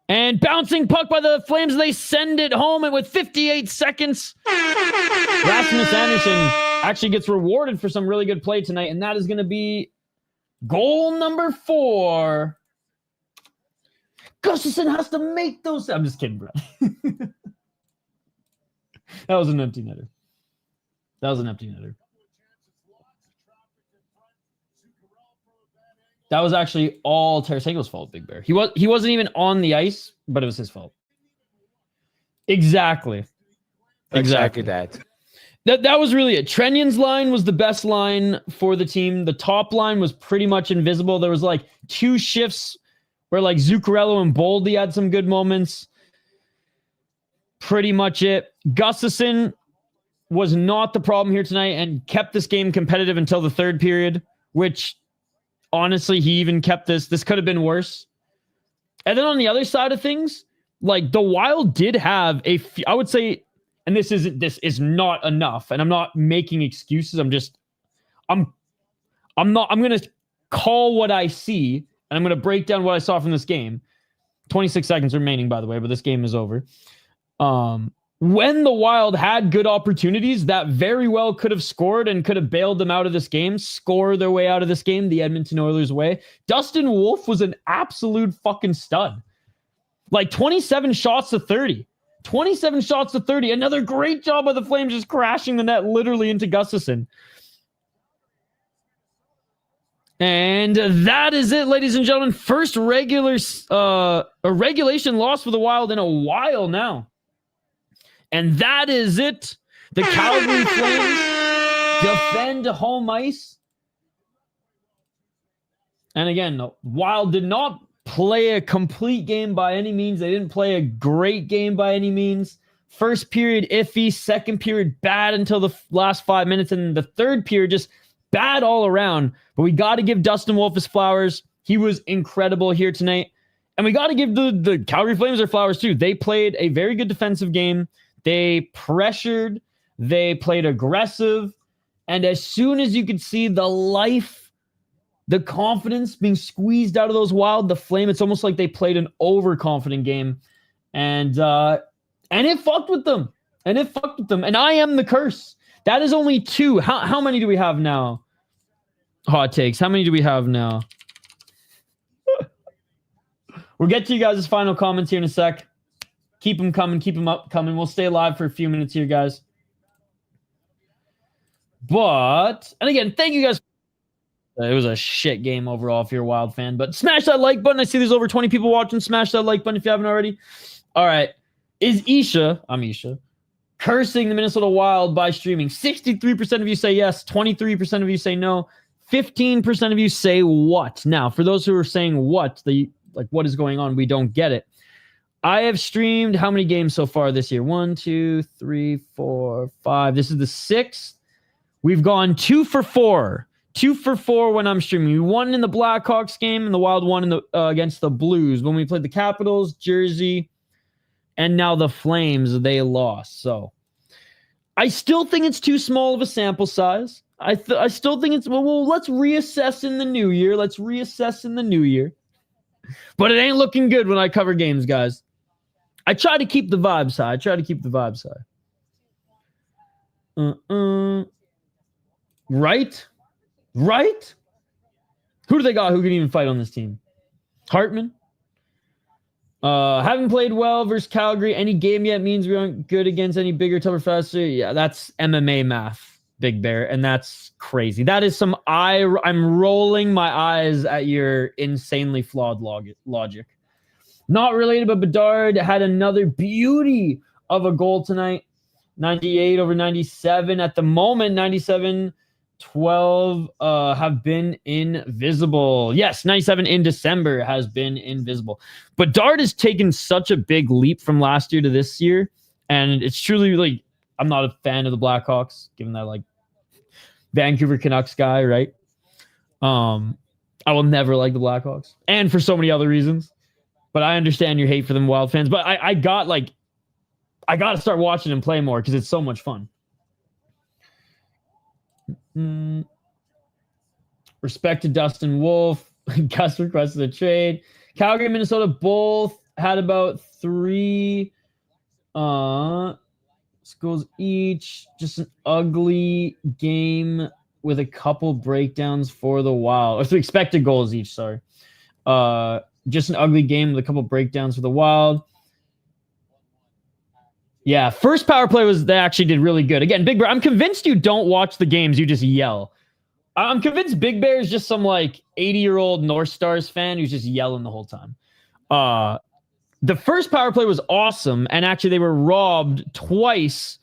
And bouncing puck by the Flames, they send it home, and with 58 seconds, Rasmus Anderson actually gets rewarded for some really good play tonight, and that is going to be goal number 4. Gustafsson has to make those. I'm just kidding, bro. That was an empty netter. That was actually all Tarasenko's fault, Big Bear. He wasn't even on the ice, but it was his fault. Exactly that. That was really it. Trenyon's line was the best line for the team. The top line was pretty much invisible. There was like 2 shifts where like Zuccarello and Boldy had some good moments. Pretty much it. Gustafsson was not the problem here tonight and kept this game competitive until the third period, which honestly, he even kept this. This could have been worse. And then on the other side of things, like the Wild did have I would say, and this is not enough, and I'm not making excuses. I'm going to call what I see, and I'm going to break down what I saw from this game. 26 seconds remaining, by the way, but this game is over. When the Wild had good opportunities that very well could have scored and could have bailed them out of this game, score their way out of this game, the Edmonton Oilers way, Dustin Wolf was an absolute fucking stud. Like 27 shots to 30. 27 shots to 30. Another great job by the Flames just crashing the net literally into Gustafsson. And that is it, ladies and gentlemen. First regulation loss for the Wild in a while now. And that is it. The Calgary Flames defend home ice And again, Wild did not play a complete game by any means. They didn't play a great game by any means. First period, iffy. Second period, bad until the last 5 minutes. And the third period, just bad all around. But we got to give Dustin Wolf his flowers. He was incredible here tonight. And we got to give the Calgary Flames their flowers too. They played a very good defensive game. They pressured. They played aggressive. And as soon as you could see the life, the confidence being squeezed out of those Wild, the Flame, it's almost like they played an overconfident game. And it fucked with them. And I am the curse. That is only 2. How many do we have now? Hot takes. How many do we have now? We'll get to you guys' final comments here in a sec. Keep them coming. Keep them up coming. We'll stay live for a few minutes here, guys. And again, thank you guys. It was a shit game overall if you're a Wild fan. But smash that like button. I see there's over 20 people watching. Smash that like button if you haven't already. All right. Is Isha, I'm Isha, cursing the Minnesota Wild by streaming? 63% of you say yes. 23% of you say no. 15% of you say what? Now, for those who are saying what, what is going on, we don't get it. I have streamed how many games so far this year? 1, 2, 3, 4, 5. This is the 6th. We've gone 2 for 4. 2 for 4 when I'm streaming. We won in the Blackhawks game, and the Wild won in the against the Blues. When we played the Capitals, Jersey, and now the Flames, they lost. So I still think it's too small of a sample size. I still think it's, well, let's reassess in the new year. But it ain't looking good when I cover games, guys. I try to keep the vibes high. Right? Who do they got who can even fight on this team? Hartman? Haven't played well versus Calgary. Any game yet means we aren't good against any bigger, tougher, faster. Yeah, that's MMA math, Big Bear, and that's crazy. That is some I'm rolling my eyes at your insanely flawed logic. Not related, but Bedard had another beauty of a goal tonight. 98 over 97. At the moment, 97-12 have been invisible. Yes, 97 in December has been invisible. But Bedard has taken such a big leap from last year to this year. And it's truly I'm not a fan of the Blackhawks, given that Vancouver Canucks guy, right? I will never like the Blackhawks. And for so many other reasons. But I understand your hate for them Wild fans. But I got to start watching them play more because it's so much fun. Respect to Dustin Wolf. Gus requested a trade. Calgary and Minnesota both had about 3 goals each. Just an ugly game with a couple breakdowns for the Wild. Or 3 expected goals each, sorry. Just an ugly game with a couple breakdowns for the Wild. Yeah, first power play they actually did really good. Again, Big Bear, I'm convinced you don't watch the games, you just yell. I'm convinced Big Bear is just some 80-year-old North Stars fan who's just yelling the whole time. The first power play was awesome, and actually they were robbed twice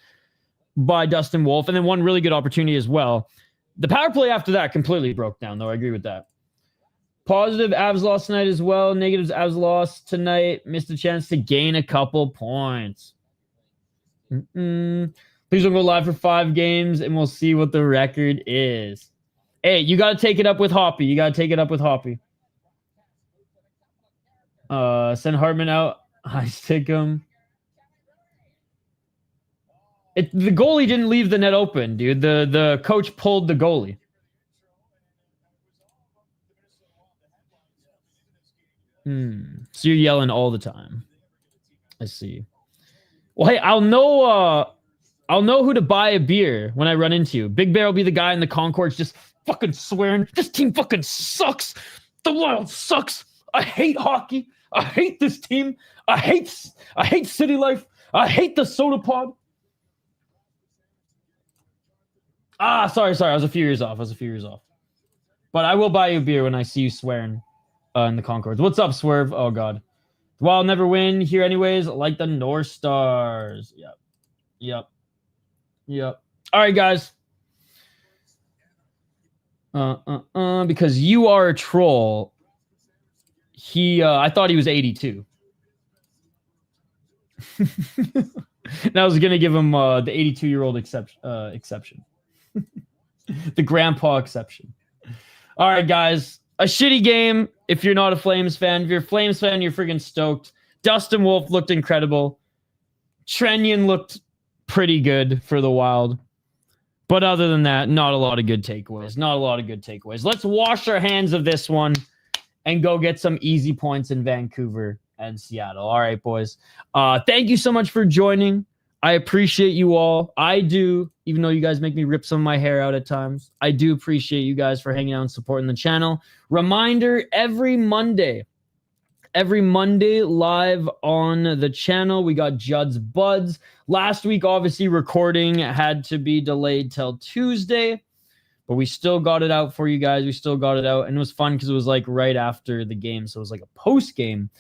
by Dustin Wolf, and then one really good opportunity as well. The power play after that completely broke down, though. I agree with that. Positive, Avs lost tonight as well. Negatives, Avs lost tonight. Missed a chance to gain a couple points. Please don't go live for 5 games, and we'll see what the record is. Hey, you got to take it up with Hoppy. Send Hartman out. I stick him. The goalie didn't leave the net open, dude. The coach pulled the goalie. So you're yelling all the time. I see. Well, hey, I'll know who to buy a beer when I run into you. Big Bear will be the guy in the concourse just fucking swearing. This team fucking sucks. The Wild sucks. I hate hockey. I hate this team. I hate city life. I hate the Soderpod. Sorry. I was a few years off. But I will buy you a beer when I see you swearing in the concourse. What's up, Swerve? Oh, God. The Wild never win here anyways, like the North Stars. Yep. All right, guys. Because you are a troll. I thought he was 82. And I was gonna give him the 82-year-old exception. The grandpa exception. All right, guys. A shitty game if you're not a Flames fan. If you're a Flames fan, you're freaking stoked. Dustin Wolf looked incredible. Trenyan looked pretty good for the Wild. But other than that, not a lot of good takeaways. Let's wash our hands of this one and go get some easy points in Vancouver and Seattle. All right, boys. Thank you so much for joining. I appreciate you all. I do, even though you guys make me rip some of my hair out at times. I do appreciate you guys for hanging out and supporting the channel. Reminder, every Monday live on the channel, we got Judd's Buds. Last week, obviously, recording had to be delayed till Tuesday, but we still got it out for you guys. And it was fun because it was like right after the game, so it was like a post game,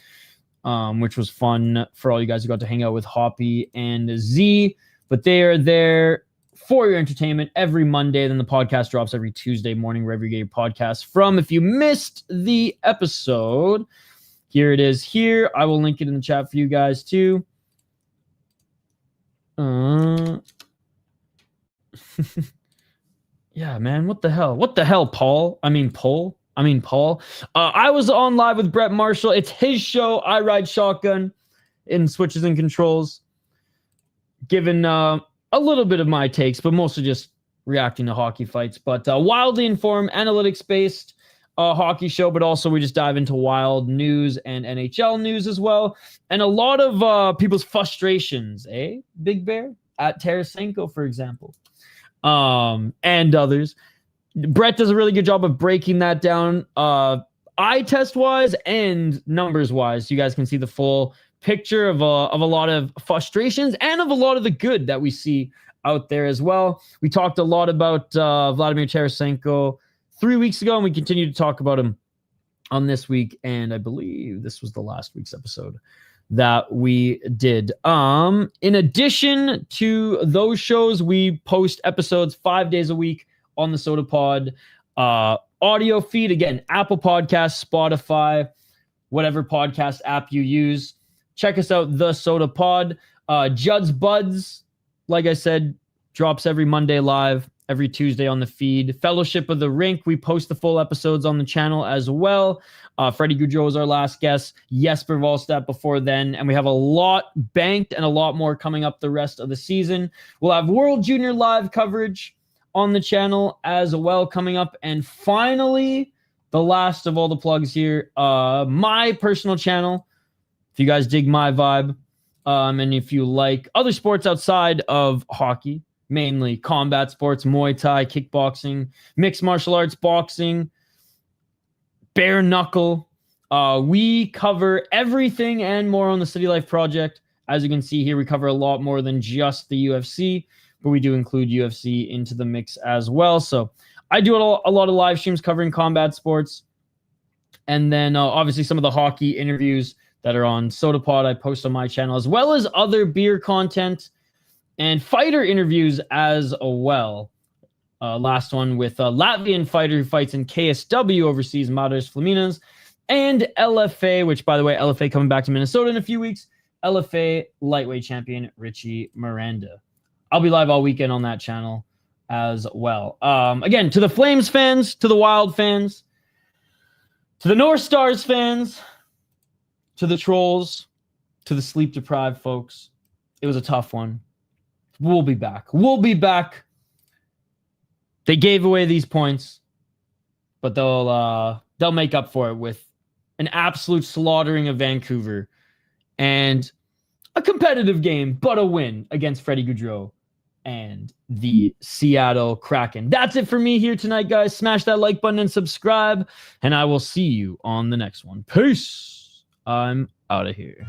which was fun for all you guys who got to hang out with Hoppy and Z. But they are there for your entertainment every Monday. Then the podcast drops every Tuesday morning, wherever you get your podcasts from. If you missed the episode, here it is here. I will link it in the chat for you guys too. Yeah, man. What the hell, Paul? I mean, Paul. I was on live with Brett Marshall. It's his show. I ride shotgun in switches and controls. Given a little bit of my takes, but mostly just reacting to hockey fights. But wildly informed, analytics-based hockey show, but also we just dive into Wild news and NHL news as well. And a lot of people's frustrations, Big Bear? At Tarasenko, for example. And others. Brett does a really good job of breaking that down eye test wise and numbers wise. You guys can see the full picture of a lot of frustrations and of a lot of the good that we see out there as well. We talked a lot about Vladimir Tarasenko 3 weeks ago, and we continue to talk about him on this week. And I believe this was the last week's episode that we did. In addition to those shows, we post episodes 5 days a week on the Soderpod audio feed. Again, Apple Podcasts, Spotify, whatever podcast app you use. Check us out, the Sotapod. Judd's Buds, like I said, drops every Monday live, every Tuesday on the feed. Fellowship of the Rink, we post the full episodes on the channel as well. Freddy Gaudreau is our last guest. Jesper Wallstedt before then. And we have a lot banked and a lot more coming up the rest of the season. We'll have World Junior live coverage on the channel as well coming up. And finally, the last of all the plugs here, my personal channel. If you guys dig my vibe, and if you like other sports outside of hockey, mainly combat sports, Muay Thai, kickboxing, mixed martial arts, boxing, bare knuckle, we cover everything and more on the City Life Project. As you can see here, we cover a lot more than just the UFC, but we do include UFC into the mix as well. So I do a lot of live streams covering combat sports. And then obviously some of the hockey interviews that are on Sotapod, I post on my channel, as well as other beer content and fighter interviews as well. Last one with a Latvian fighter who fights in KSW overseas, Matas Flaminas, and LFA, which, by the way, LFA coming back to Minnesota in a few weeks. LFA lightweight champion Richie Miranda. I'll be live all weekend on that channel as well. Again, to the Flames fans, to the Wild fans, to the North Stars fans, to the Trolls, to the sleep-deprived folks, it was a tough one. We'll be back. They gave away these points, but they'll make up for it with an absolute slaughtering of Vancouver and a competitive game, but a win against Freddy Gaudreau and the Seattle Kraken. That's it for me here tonight, guys. Smash that like button and subscribe, and I will see you on the next one. Peace. I'm out of here.